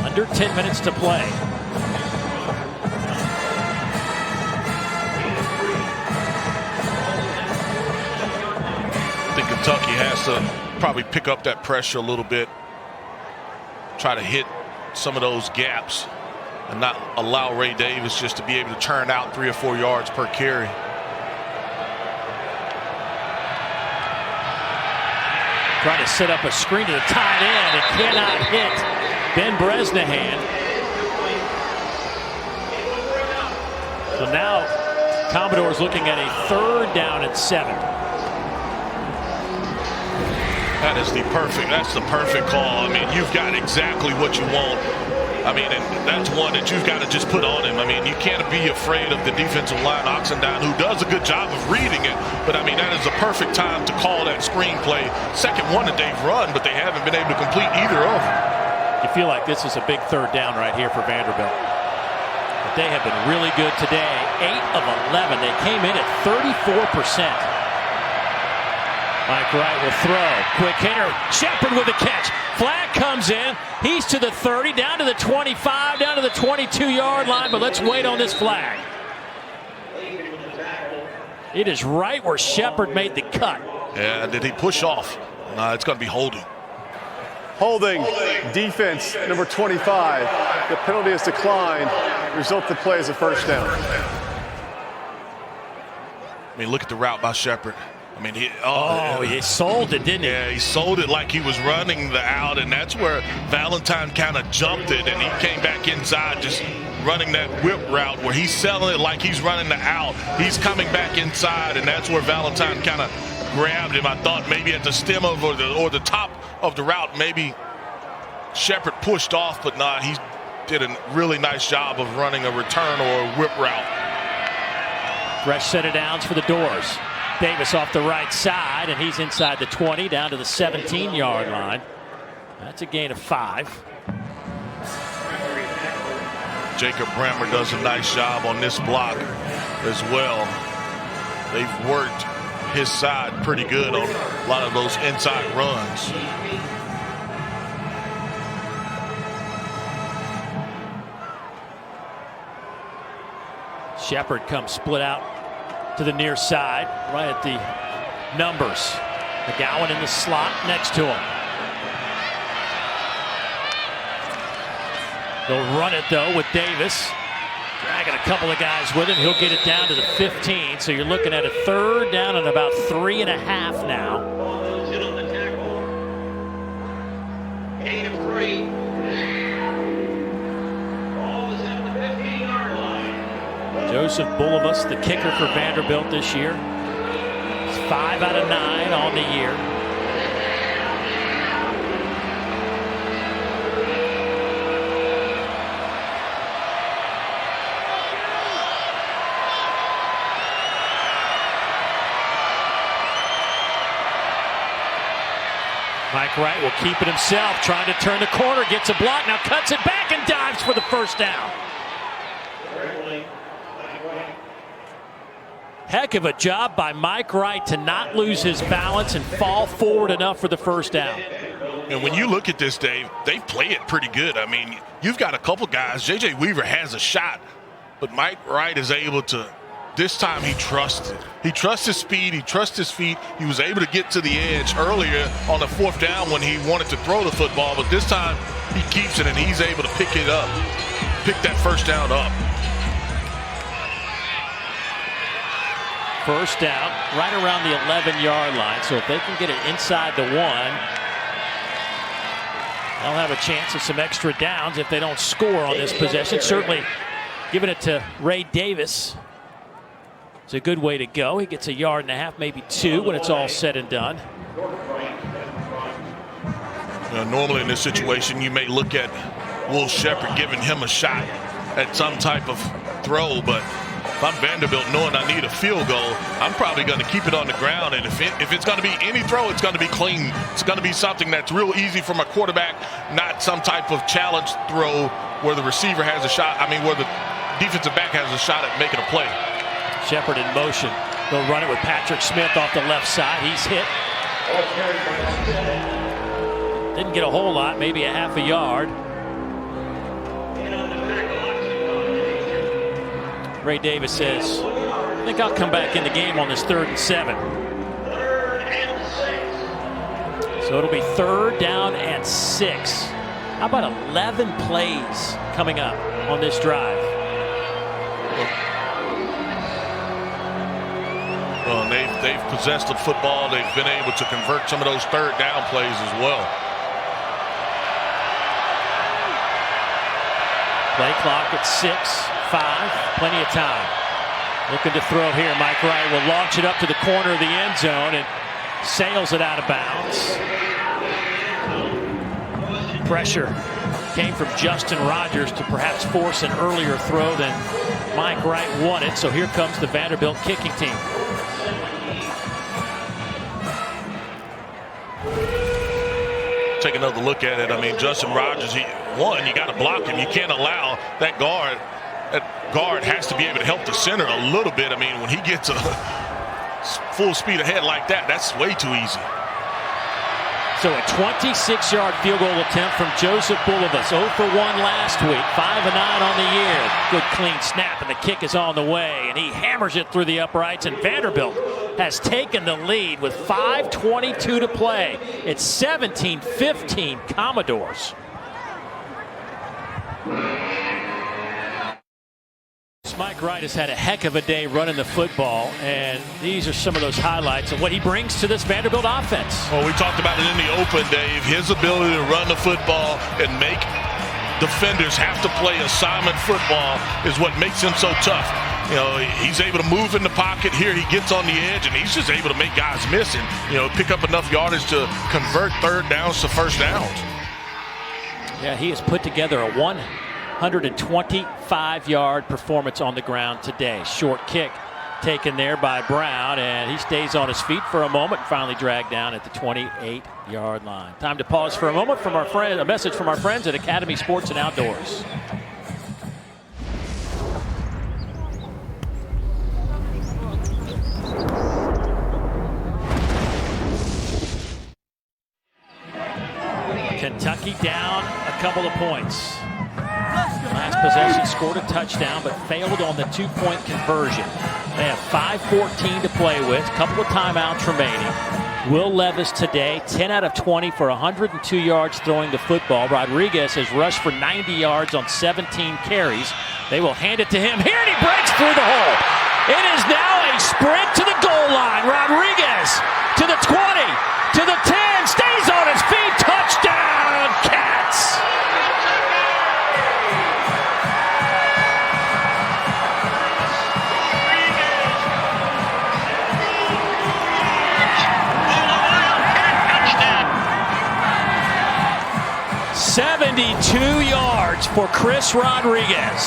Under 10 minutes to play. I think Kentucky has to probably pick up that pressure a little bit, try to hit some of those gaps and not allow Ray Davis just to be able to turn out 3 or 4 yards per carry. Trying to set up a screen to the tight end and cannot hit Ben Bresnahan. So now Commodores looking at a 3rd down and 7. That's the perfect call. I mean, you've got exactly what you want. I mean, and that's one that you've got to just put on him. I mean, you can't be afraid of the defensive line, Oxendown, who does a good job of reading it. But, I mean, that is the perfect time to call that screenplay. Second one that they've run, but they haven't been able to complete either of them. You feel like this is a big 3rd down right here for Vanderbilt. But they have been really good today. 8 of 11. They came in at 34%. Mike Wright will throw. Quick hitter. Shepherd with the catch. Flag comes in. He's to the 30, down to the 25, down to the 22-yard line. But let's wait on this flag. It is right where Shepherd made the cut. Yeah, did he push off? No, it's going to be holding. Holding. Defense, number 25. The penalty is declined. Result of the play is a first down. I mean, look at the route by Shepherd. I mean, he sold it, didn't he? Yeah, he sold it like he was running the out, and that's where Valentine kind of jumped it, and he came back inside just running that whip route where he's selling it like he's running the out. He's coming back inside, and that's where Valentine kind of grabbed him. I thought maybe at the stem of or the top of the route, maybe Shepherd pushed off, but nah, he did a really nice job of running a return or a whip route. Fresh set of downs for the Doors. Davis off the right side, and he's inside the 20, down to the 17-yard line. That's a gain of 5. Jacob Brammer does a nice job on this block as well. They've worked his side pretty good on a lot of those inside runs. Shepherd comes split out to the near side, right at the numbers. McGowan in the slot next to him. They'll run it, though, with Davis. Dragging a couple of guys with him. He'll get it down to the 15. So you're looking at a 3rd down and about 3.5 now. Joseph Bulovas, the kicker for Vanderbilt this year. He's 5 out of 9 on the year. Mike Wright will keep it himself, trying to turn the corner, gets a block, now cuts it back and dives for the first down. Heck of a job by Mike Wright to not lose his balance and fall forward enough for the first down. And when you look at this, Dave, they play it pretty good. I mean, you've got a couple guys. J.J. Weaver has a shot, but Mike Wright is able to. This time he trusts it. He trusts his speed. He trusts his feet. He was able to get to the edge earlier on the fourth down when he wanted to throw the football, but this time he keeps it and he's able to pick it up, pick that first down up. First down, right around the 11-yard line. So if they can get it inside the 1, they'll have a chance of some extra downs if they don't score on this possession. Certainly giving it to Ray Davis. It's a good way to go. He gets 1.5 yards, maybe 2 when it's all said and done. Normally in this situation, you may look at Will Shepherd giving him a shot at some type of throw, but if I'm Vanderbilt knowing I need a field goal, I'm probably going to keep it on the ground. And if it's going to be any throw, it's going to be clean. It's going to be something that's real easy from a quarterback, not some type of challenge throw where the receiver has a shot. I mean, where the defensive back has a shot at making a play. Shepherd in motion. They'll run it with Patrick Smith off the left side. He's hit. Didn't get a whole lot, maybe 0.5 yard. Ray Davis says, I think I'll come back in the game on this 3rd and 7. So it'll be 3rd down and 6. How about 11 plays coming up on this drive? Well, they've possessed the football. They've been able to convert some of those 3rd down plays as well. Play clock at 6:05. Plenty of time. Looking to throw here. Mike Wright will launch it up to the corner of the end zone and sails it out of bounds. Pressure came from Justin Rogers to perhaps force an earlier throw than Mike Wright wanted. So here comes the Vanderbilt kicking team. Take another look at it. I mean, Justin Rogers, you got to block him. You can't allow that guard. That guard has to be able to help the center a little bit. I mean, when he gets a full speed ahead like that, that's way too easy. So a 26-yard field goal attempt from Joseph Bulovas. 0 for 1 last week. 5 of 9 on the year. Good clean snap, and the kick is on the way. And he hammers it through the uprights, and Vanderbilt has taken the lead with 5:22 to play. It's 17-15 Commodores. Mike Wright has had a heck of a day running the football, and these are some of those highlights of what he brings to this Vanderbilt offense. Well, we talked about it in the open, Dave. His ability to run the football and make defenders have to play assignment football is what makes him so tough. You know, he's able to move in the pocket. Here he gets on the edge, and he's just able to make guys miss and, pick up enough yardage to convert 3rd downs to 1st downs. Yeah, he has put together a 125-yard performance on the ground today. Short kick taken there by Brown, and he stays on his feet for a moment and finally dragged down at the 28-yard line. Time to pause for a moment from our friend, a message from our friends at Academy Sports and Outdoors. Kentucky down a couple of points. Last possession scored a touchdown but failed on the 2-point conversion. They have 5:14 to play with, a couple of timeouts remaining. Will Levis today, 10 out of 20 for 102 yards throwing the football. Rodriguez has rushed for 90 yards on 17 carries. They will hand it to him here, and he breaks through the hole. It is now a sprint to the goal line. Rodriguez to the 20, to the 10, stays on his feet, touchdown, Cats! 2 yards for Chris Rodriguez.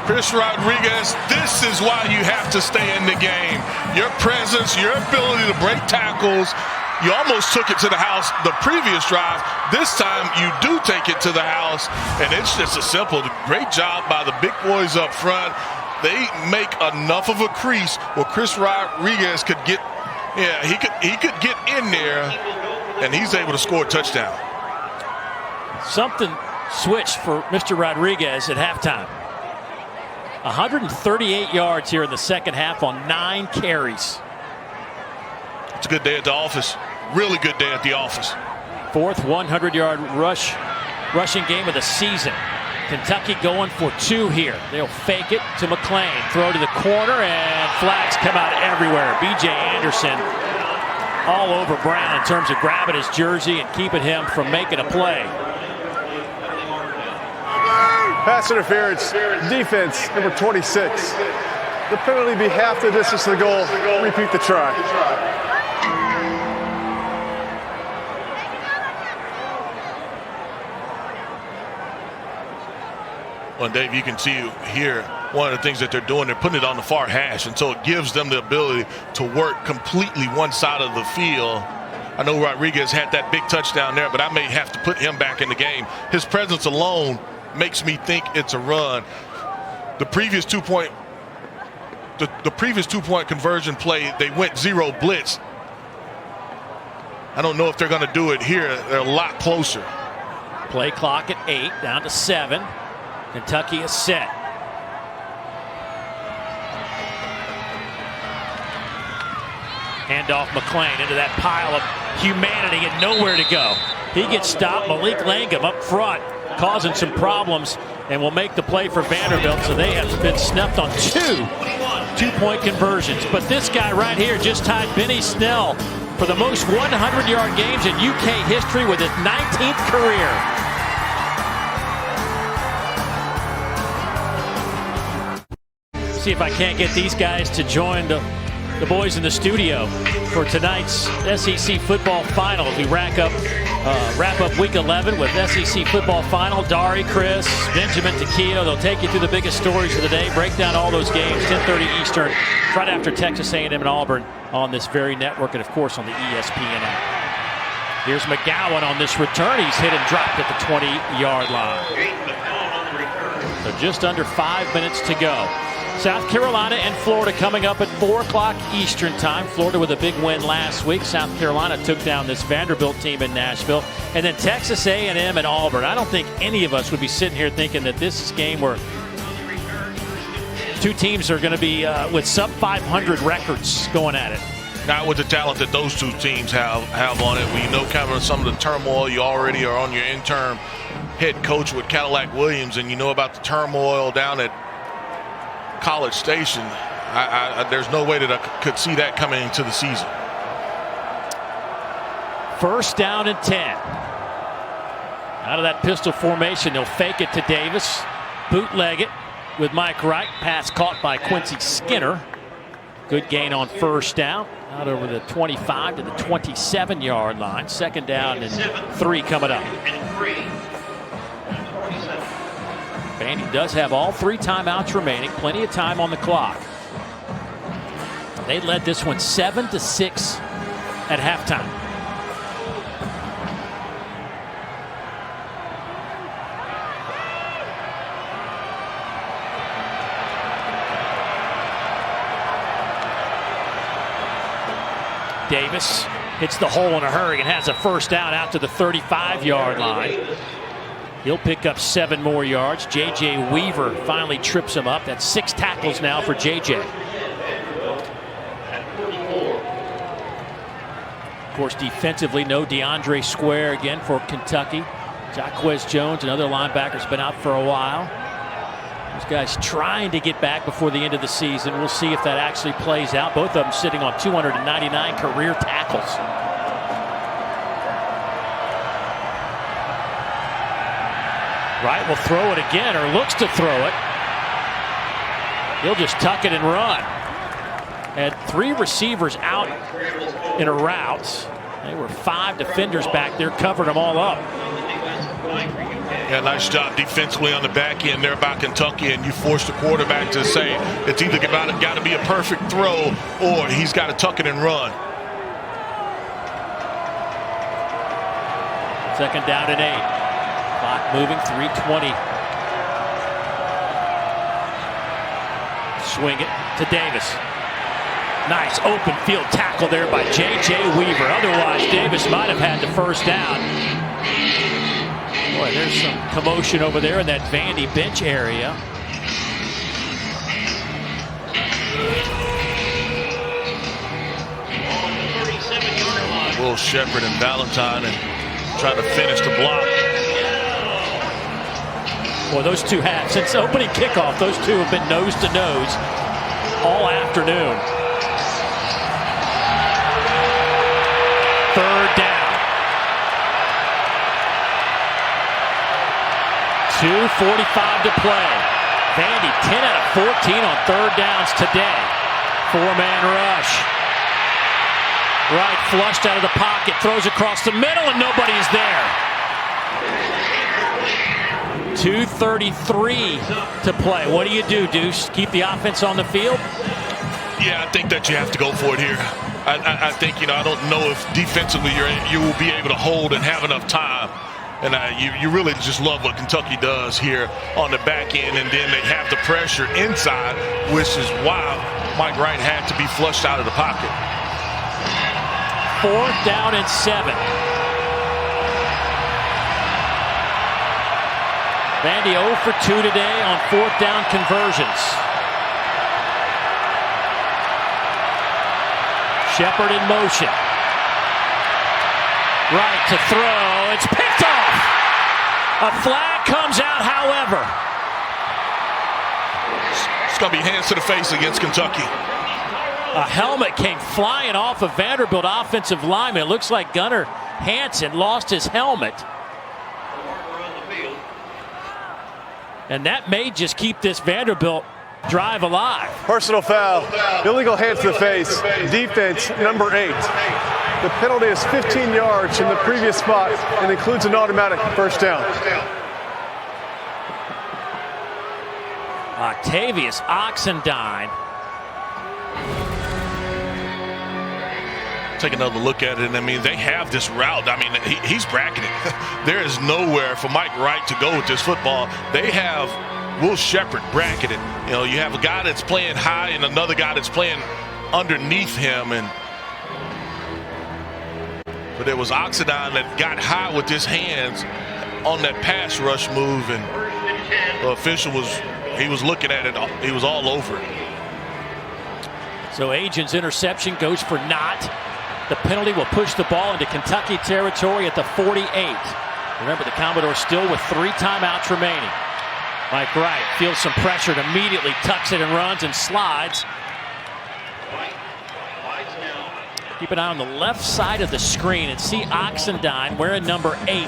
Chris Rodriguez, this is why you have to stay in the game. Your presence, your ability to break tackles. You almost took it to the house the previous drive. This time you do take it to the house, and it's just a simple, great job by the big boys up front. They make enough of a crease where Chris Rodriguez could get, he could get in there, and he's able to score a touchdown. Something switched for Mr. Rodriguez at halftime. 138 yards here in the second half on 9 carries. It's a good day at the office. Really good day at the office. 4th 100-yard rushing game of the season. Kentucky going for 2 here. They'll fake it to McClain. Throw to the corner, and flags come out everywhere. B.J. Anderson all over Brown in terms of grabbing his jersey and keeping him from making a play. Pass interference, defense, number 26. The penalty be half the distance to the goal. Repeat the try. Well, Dave, you can see here one of the things that they're doing, they're putting it on the far hash, and so it gives them the ability to work completely one side of the field. I know Rodriguez had that big touchdown there, but I may have to put him back in the game. His presence alone makes me think it's a run. The previous two-point conversion play, they went 0 blitz. I don't know if they're going to do it here. They're a lot closer. Play clock at 8, down to 7. Kentucky is set. Handoff McClain into that pile of humanity and nowhere to go. He gets stopped. Malik Langham up front, causing some problems, and will make the play for Vanderbilt. So they have been snuffed on 2 two-point conversions. But this guy right here just tied Benny Snell for the most 100-yard games in UK history with his 19th career. See if I can't get these guys to join the boys in the studio for tonight's SEC football final as we wrap up week 11 with SEC football final. Dari, Chris, Benjamin, Taquio, they'll take you through the biggest stories of the day, break down all those games, 10:30 Eastern, right after Texas A&M and Auburn on this very network and, of course, on the ESPN app. Here's McGowan on this return. He's hit and dropped at the 20-yard line. So just under 5 minutes to go. South Carolina and Florida coming up at 4 o'clock Eastern time. Florida with a big win last week. South Carolina took down this Vanderbilt team in Nashville. And then Texas A&M and Auburn. I don't think any of us would be sitting here thinking that this is a game where 2 teams are going to be with sub-500 records going at it. Not with the talent that those 2 teams have on it. We know kind of some of the turmoil. You already are on your interim head coach with Cadillac Williams, and you know about the turmoil down at College Station. There's no way that I could see that coming into the season. 1st down and 10. Out of that pistol formation, they'll fake it to Davis, bootleg it with Mike Wright. Pass caught by Quincy Skinner. Good gain on 1st down. Out over the 25 to the 27-yard line. 2nd down and 3 coming up. Vandy does have all 3 timeouts remaining. Plenty of time on the clock. They led this one 7-6 at halftime. Davis hits the hole in a hurry and has a 1st down out to the 35-yard line. He'll pick up 7 more yards. J.J. Weaver finally trips him up. That's 6 tackles now for J.J. Of course, defensively, no DeAndre Square again for Kentucky. Jaquez Jones and other linebackers been out for a while. Those guys trying to get back before the end of the season. We'll see if that actually plays out. Both of them sitting on 299 career tackles. Wright will throw it again, or looks to throw it. He'll just tuck it and run. Had 3 receivers out in a route. There were 5 defenders back there, covered them all up. Yeah, nice job defensively on the back end there by Kentucky, and you force the quarterback to say it's either got to be a perfect throw or he's got to tuck it and run. Second down and 8. Clock moving, 3:20. Swing it to Davis. Nice open field tackle there by J.J. Weaver. Otherwise, Davis might have had the first down. Boy, there's some commotion over there in that Vandy bench area. Will Shepherd and Valentine and trying to finish the block. Well, those two have, since opening kickoff, those two have been nose to nose all afternoon. Third down. 2:45 to play. Vandy 10 out of 14 on third downs today. Four-man rush. Wright flushed out of the pocket, throws across the middle, and nobody's there. 2:33 to play. What do you do, Deuce? Keep the offense on the field? Yeah, I think that you have to go for it here. I think, I don't know if defensively you will be able to hold and have enough time. And you really just love what Kentucky does here on the back end. And then they have the pressure inside, which is why Mike Wright had to be flushed out of the pocket. 4th down and 7. Vandy 0 for 2 today on 4th down conversions. Shepherd in motion. Right to throw. It's picked off. A flag comes out, however. It's going to be hands to the face against Kentucky. A helmet came flying off of Vanderbilt offensive lineman. It looks like Gunnar Hansen lost his helmet. And that may just keep this Vanderbilt drive alive. Personal foul. Illegal hands to the face. Defense, number 8. The penalty is 15 yards from the previous spot and includes an automatic first down. Octavius Oxendine. Take another look at it, and I mean, they have this route. I mean, he's bracketed. There is nowhere for Mike Wright to go with this football. They have Will Shepherd bracketed. You have a guy that's playing high and another guy that's playing underneath him. But it was Oxendine that got high with his hands on that pass rush move, and the official was looking at it. He was all over it. So Agent's interception goes for naught. The penalty will push the ball into Kentucky territory at the 48. Remember, the Commodores still with 3 timeouts remaining. Mike Wright feels some pressure and immediately tucks it and runs and slides. Keep an eye on the left side of the screen and see Oxendine wearing number 8.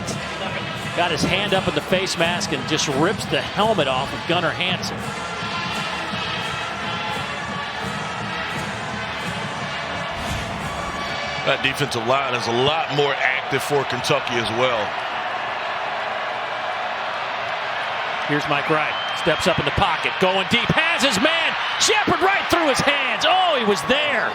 Got his hand up in the face mask and just rips the helmet off of Gunnar Hansen. That defensive line is a lot more active for Kentucky as well. Here's Mike Wright. Steps up in the pocket. Going deep. Has his man. Shepherd right through his hands. Oh, he was there.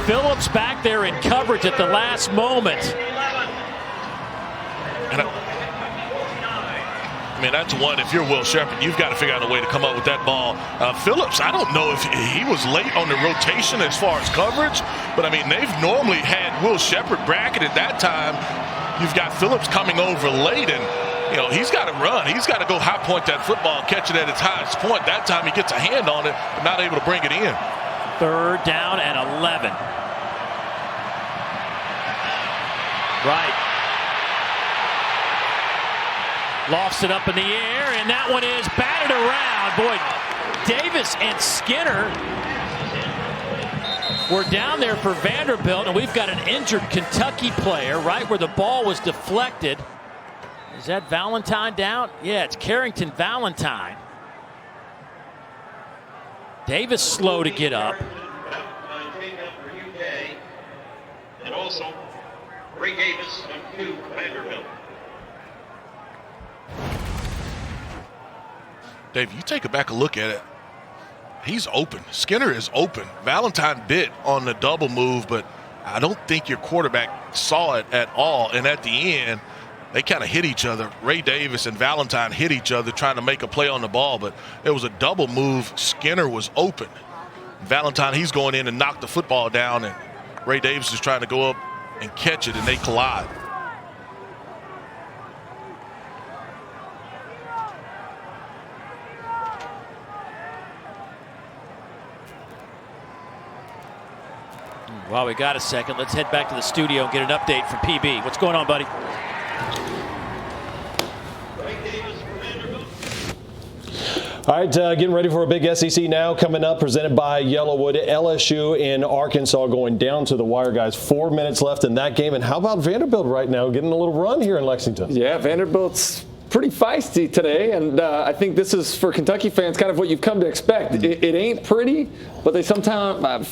Phillips back there in coverage at the last moment. I mean, that's one. If you're Will Shepherd, you've got to figure out a way to come up with that ball. Phillips, I don't know if he was late on the rotation as far as coverage, but I mean, they've normally had Will Shepherd bracketed that time. You've got Phillips coming over late, and he's got to run. He's got to go high point that football, catch it at its highest point. That time he gets a hand on it, but not able to bring it in. 3rd down and 11. Right. Lofts it up in the air, and that one is batted around. Boy, Davis and Skinner were down there for Vanderbilt, and we've got an injured Kentucky player right where the ball was deflected. Is that Valentine down? Yeah, it's Carrington Valentine. Davis slow to get up. Also, Ray Davis, #2 for Vanderbilt. Dave, you take a look at it. He's open. Skinner is open. Valentine bit on the double move, but I don't think your quarterback saw it at all. And at the end, they kind of hit each other. Ray Davis and Valentine hit each other trying to make a play on the ball, but it was a double move. Skinner was open. Valentine, he's going in and knock the football down, and Ray Davis is trying to go up and catch it, and they collide. While we got a second, let's head back to the studio and get an update from PB. What's going on, buddy? All right, getting ready for a big SEC now coming up, presented by Yellowwood. LSU in Arkansas going down to the wire, guys. 4 minutes left in that game. And how about Vanderbilt right now getting a little run here in Lexington? Yeah, Vanderbilt's pretty feisty today, and I think this is, for Kentucky fans, kind of what you've come to expect. It ain't pretty, but they somehow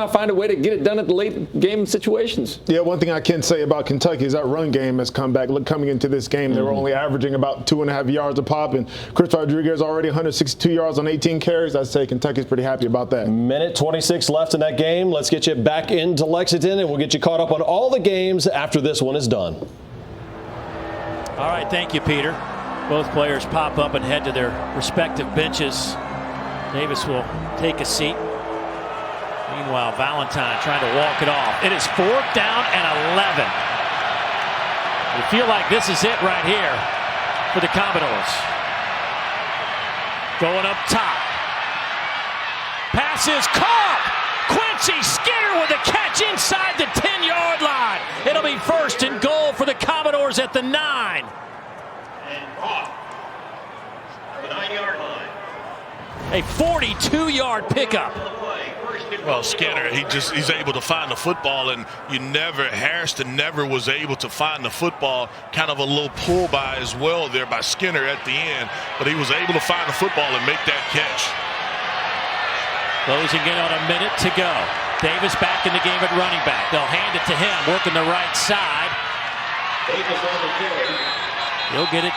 find a way to get it done at the late game situations. Yeah, one thing I can say about Kentucky is that run game has come back. Look, coming into this game, they were only averaging about 2.5 yards a pop, and Chris Rodriguez already 162 yards on 18 carries. I'd say Kentucky's pretty happy about that. Minute 26 left in that game. Let's get you back into Lexington, and we'll get you caught up on all the games after this one is done. All right, thank you, Peter. Both players pop up and head to their respective benches. Davis will take a seat. Meanwhile, Valentine trying to walk it off. It is 4th down and 11. We feel like this is it right here for the Commodores. Going up top. Pass is caught. Quincy Skinner with a catch inside the 10-yard line. It'll be 1st and goal for the Commodores at the 9. And caught. The 9-yard line. A 42-yard pickup. Well, Skinner, he's able to find the football, and Harrison never was able to find the football. Kind of a little pull by as well there by Skinner at the end, but he was able to find the football and make that catch. Closing in on a minute to go. Davis back in the game at running back. They'll hand it to him, working the right side. He'll get it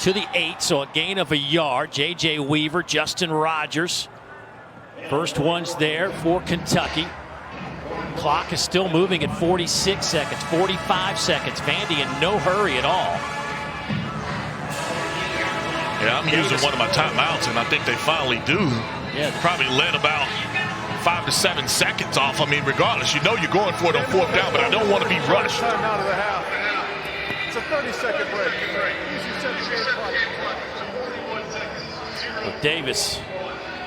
to the 8, so a gain of a yard. J.J. Weaver, Justin Rogers. First one's there for Kentucky. Clock is still moving at 46 seconds, 45 seconds. Vandy in no hurry at all. Yeah, I'm using one of my timeouts, and I think they finally do. Yeah, probably let about 5 to 7 seconds off. I mean, regardless, you know you're going for it on 4th down, but I don't want to be rushed. Time out of the half. It's a 30-second break. Well, Davis,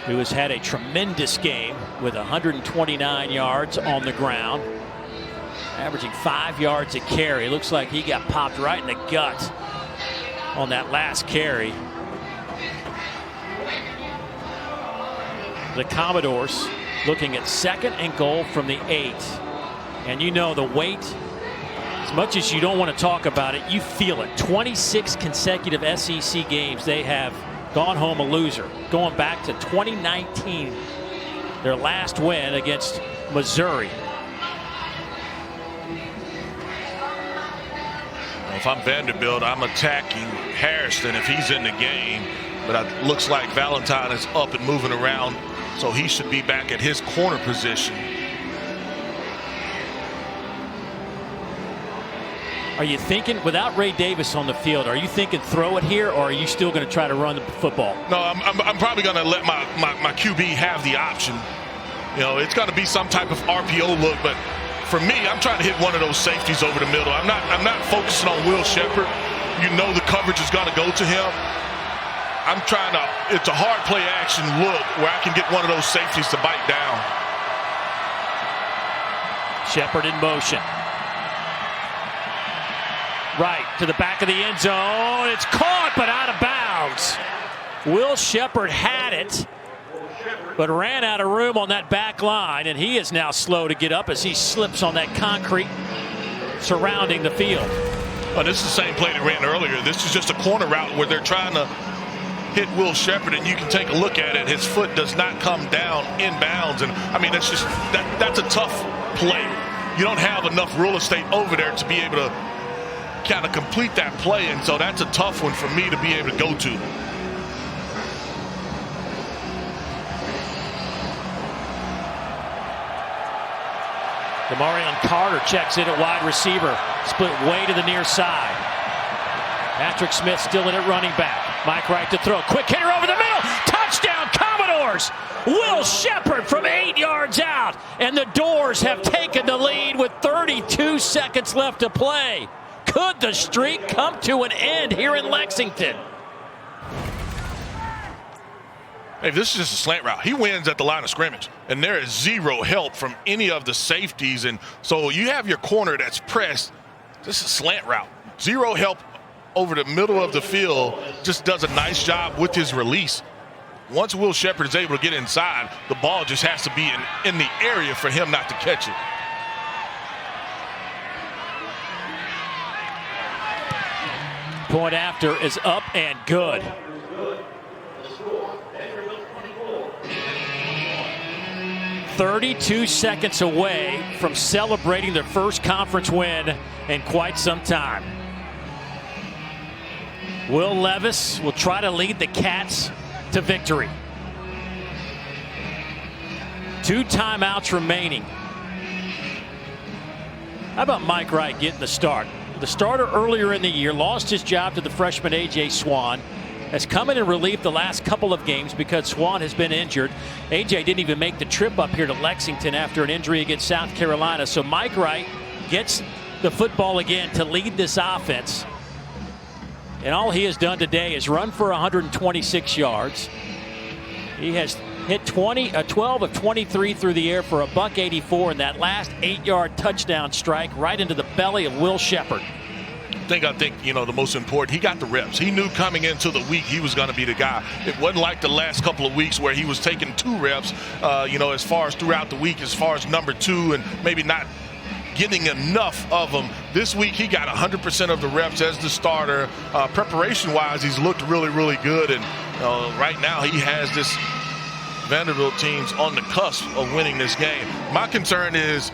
who has had a tremendous game with 129 yards on the ground, averaging 5 yards a carry. Looks like he got popped right in the gut on that last carry. The Commodores looking at 2nd and goal from the 8. And you know the weight, as much as you don't want to talk about it, you feel it. 26 consecutive SEC games they have gone home a loser, going back to 2019, their last win against Missouri. If I'm Vanderbilt, I'm attacking Harrison if he's in the game, but it looks like Valentine is up and moving around, so he should be back at his corner position. Are you thinking, without Ray Davis on the field, are you thinking throw it here, or are you still going to try to run the football? No, I'm probably going to let my QB have the option. You know, it's going to be some type of RPO look, but for me, I'm trying to hit one of those safeties over the middle. I'm not focusing on Will Sheppard. You know the coverage is going to go to him. I'm trying to, it's a hard play action look where I can get one of those safeties to bite down. Sheppard in motion. Right to the back of the end zone. It's caught, but out of bounds. Will Sheppard had it, but ran out of room on that back line, and he is now slow to get up as he slips on that concrete surrounding the field. Oh, this is the same play they ran earlier. This is just a corner route where they're trying to hit Will Sheppard, and you can take a look at it. His foot does not come down in bounds, and I mean, that's just that's a tough play. you don't have enough real estate over there to be able to kind of complete that play, and so that's a tough one for me to be able to go to. Demarion Carter checks in at wide receiver. Split way to the near side. Patrick Smith still in at running back. Mike Wright to throw. Quick hitter over the middle. Touchdown Commodores. Will Shepherd from 8 yards out. And the Doors have taken the lead with 32 seconds left to play. Could the streak come to an end here in Lexington? Hey, this is just a slant route. He wins at the line of scrimmage, and there is zero help from any of the safeties. And so you have your corner that's pressed. This is a slant route. Zero help over the middle of the field. Just does a nice job with his release. Once Will Shepherd is able to get inside, the ball just has to be in the area for him not to catch it. Point after is up and good. "32 seconds away from celebrating their first conference win in quite some time. Will Levis will try to lead the Cats to victory. 2 timeouts remaining. How about Mike Wright getting the start? The starter earlier in the year lost his job to the freshman A.J. Swan. Has come in and relieved the last couple of games because Swan has been injured. A.J. didn't even make the trip up here to Lexington after an injury against South Carolina. So Mike Wright gets the football again to lead this offense. And all he has done today is run for 126 yards. He has hit 12 of 23 through the air for a $184, and that last 8-yard touchdown strike right into the belly of Will Shepherd. I think, you know, the most important, he got the reps. He knew coming into the week he was going to be the guy. It wasn't like the last couple of weeks where he was taking 2 reps, you know, as far as throughout the week, as far as number 2 and maybe not getting enough of them. This week he got 100% of the reps as the starter. Preparation-wise, he's looked really, really good. And right now he has this Vanderbilt team's on the cusp of winning this game. My concern is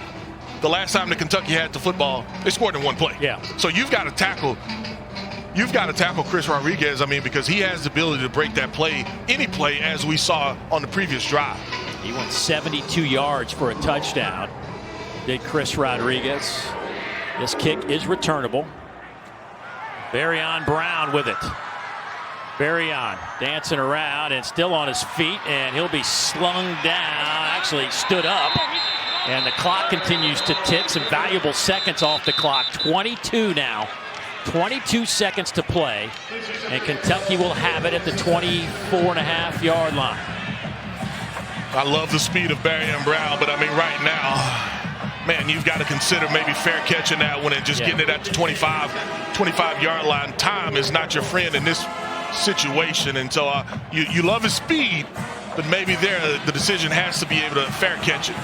the last time that Kentucky had the football, they scored in 1 play. Yeah. So you've got to tackle Chris Rodriguez, because he has the ability to break that play, any play, as we saw on the previous drive. He went 72 yards for a touchdown, did Chris Rodriguez. This kick is returnable. Barrion Brown with it. Barrion dancing around and still on his feet, and he'll be slung down. Actually stood up. And the clock continues to tick. Some valuable seconds off the clock. 22 now. 22 seconds to play. And Kentucky will have it at the 24.5-yard line. I love the speed of Barrion Brown, but I mean, right now, man, you've got to consider maybe fair catching that one and just getting it at the 25-yard line. Time is not your friend in this situation. And so you love his speed, but maybe there the decision has to be able to fair catch it.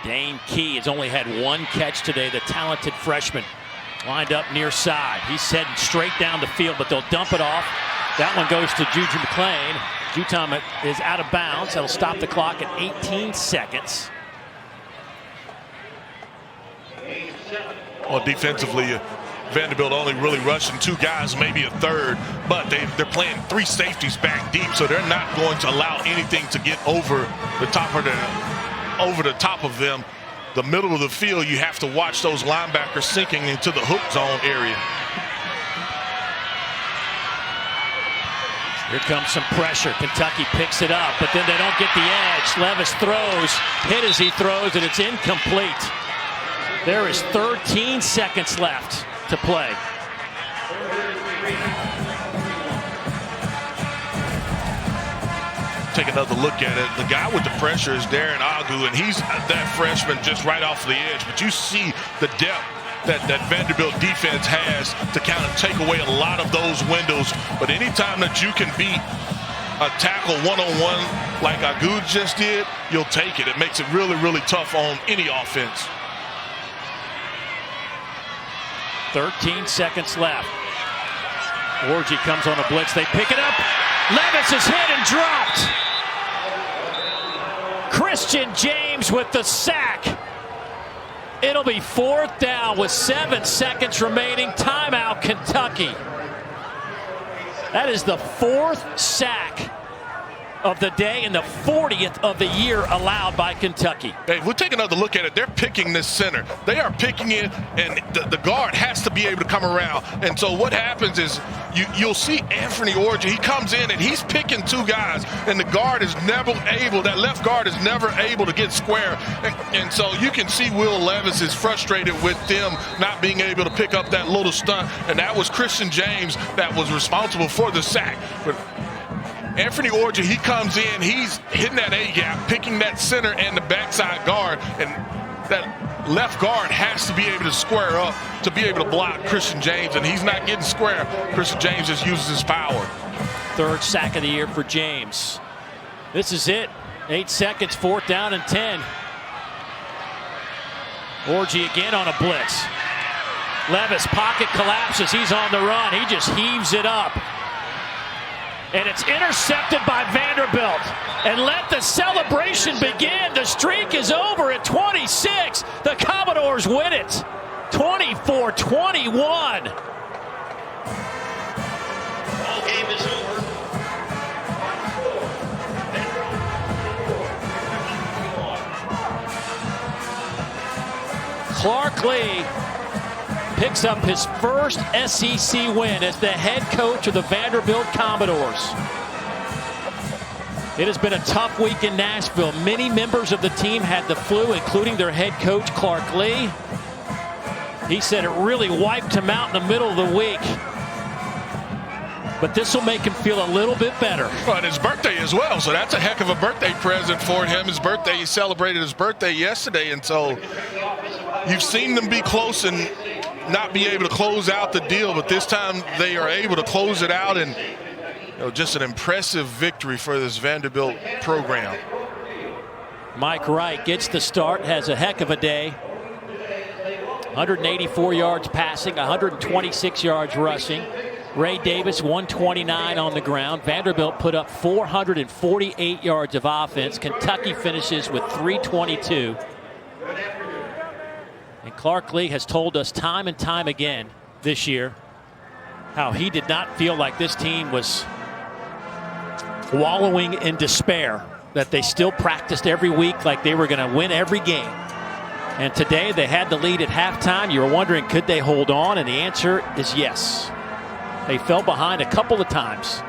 Dane Key has only had 1 catch today, the talented freshman. Lined up near side. He's heading straight down the field, but they'll dump it off. That one goes to Juju McClain. Jutom is out of bounds. That'll stop the clock at 18 seconds. Well, defensively, Vanderbilt only really rushing 2 guys, maybe a third, but they're playing 3 safeties back deep, so they're not going to allow anything to get over the top of them. The middle of the field, you have to watch those linebackers sinking into the hook zone area. Here comes some pressure. Kentucky picks it up, but then they don't get the edge. Levis throws, hit as he throws, and it's incomplete. There is 13 seconds left to play. Take another look at it. The guy with the pressure is Darren Agu, and he's that freshman just right off the edge. But you see the depth that Vanderbilt defense has to kind of take away a lot of those windows. But anytime that you can beat a tackle one-on-one like Agu just did, you'll take it. It makes it really, really tough on any offense. 13 seconds left. Orji comes on a blitz. They pick it up. Levis is hit and dropped. Christian James with the sack. It'll be 4th down with 7 seconds remaining. Timeout, Kentucky. That is the 4th sack of the day and the 40th of the year allowed by Kentucky. Hey, we'll take another look at it. They're picking this center. They are picking it, and the guard has to be able to come around. And so what happens is you'll see Anthony Orji. He comes in, and he's picking 2 guys, and the guard is never able, that left guard is never able to get square. And so you can see Will Levis is frustrated with them not being able to pick up that little stunt, and that was Christian James that was responsible for the sack. But Anthony Orji, he comes in, he's hitting that A-gap, picking that center and the backside guard, and that left guard has to be able to square up to be able to block Christian James, and he's not getting square. Christian James just uses his power. 3rd sack of the year for James. This is it. 8 seconds, 4th down and 10. Orji again on a blitz. Levis, pocket collapses, he's on the run, he just heaves it up. And it's intercepted by Vanderbilt. And let the celebration begin. The streak is over at 26. The Commodores win it. 24-21. Ball game is over. Clark Lee picks up his first SEC win as the head coach of the Vanderbilt Commodores. It has been a tough week in Nashville. Many members of the team had the flu, including their head coach, Clark Lee. He said it really wiped him out in the middle of the week. But this will make him feel a little bit better. Well, and his birthday as well, so that's a heck of a birthday present for him. His birthday, he celebrated his birthday yesterday, and so you've seen them be close and not be able to close out the deal, but this time they are able to close it out, and just an impressive victory for this Vanderbilt program. Mike Wright gets the start, has a heck of a day. 184 yards passing, 126 yards rushing. Ray Davis, 129 on the ground. Vanderbilt put up 448 yards of offense. Kentucky finishes with 322. And Clark Lee has told us time and time again this year how he did not feel like this team was wallowing in despair, that they still practiced every week like they were going to win every game. And today they had the lead at halftime. You were wondering, could they hold on? And the answer is yes. They fell behind a couple of times.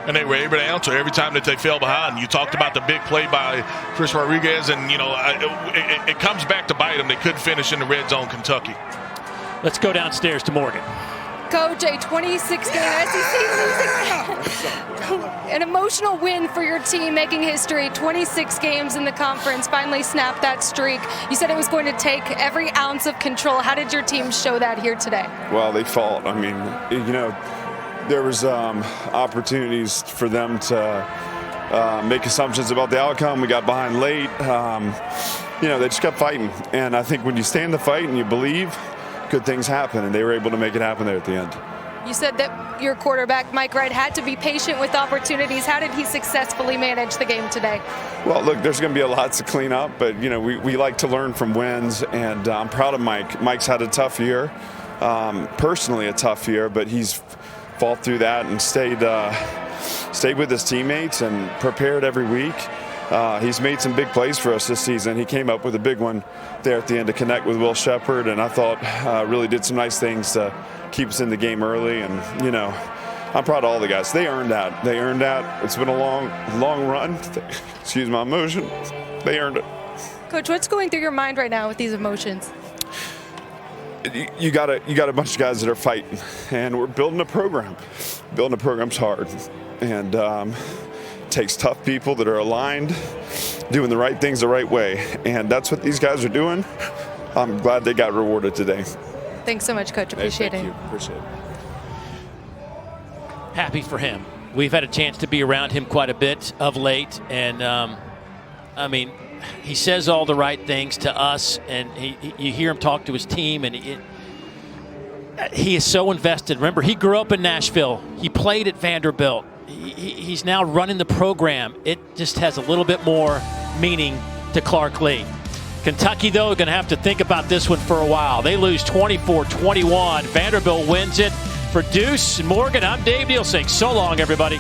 And they were able to answer every time that they fell behind. You talked about the big play by Chris Rodriguez, and, it comes back to bite them. They couldn't finish in the red zone, Kentucky. Let's go downstairs to Morgan. Coach, a 26-game SEC losing, an emotional win for your team, making history. 26 games in the conference, finally snapped that streak. You said it was going to take every ounce of control. How did your team show that here today? Well, they fought. I mean, there was opportunities for them to make assumptions about the outcome. We got behind late. They just kept fighting. And I think when you stay in the fight and you believe, good things happen, and they were able to make it happen there at the end. You said that your quarterback, Mike Wright, had to be patient with opportunities. How did he successfully manage the game today? Well, look, there's going to be a lot to clean up, but, we like to learn from wins, and I'm proud of Mike. Mike's had a tough year, personally a tough year, but he's fought through that and stayed with his teammates and prepared every week. He's made some big plays for us this season. He came up with a big one there at the end to connect with Will Shepherd, and I thought really did some nice things to keep us in the game early. And, I'm proud of all the guys. They earned that. It's been a long run. Excuse my emotion. They earned it. Coach, what's going through your mind right now with these emotions? You got a bunch of guys that are fighting, and we're building a program. Building a program's hard, and takes tough people that are aligned, doing the right things the right way, and that's what these guys are doing. I'm glad they got rewarded today. Thanks so much, Coach. Appreciate it. Appreciate it. Happy for him. We've had a chance to be around him quite a bit of late, and he says all the right things to us, and you hear him talk to his team, and he is so invested. Remember, he grew up in Nashville. He played at Vanderbilt. he's now running the program. It just has a little bit more meaning to Clark Lee. Kentucky, though, going to have to think about this one for a while. They lose 24-21. Vanderbilt wins it. For Deuce and Morgan, I'm Dave Neal saying so long, everybody.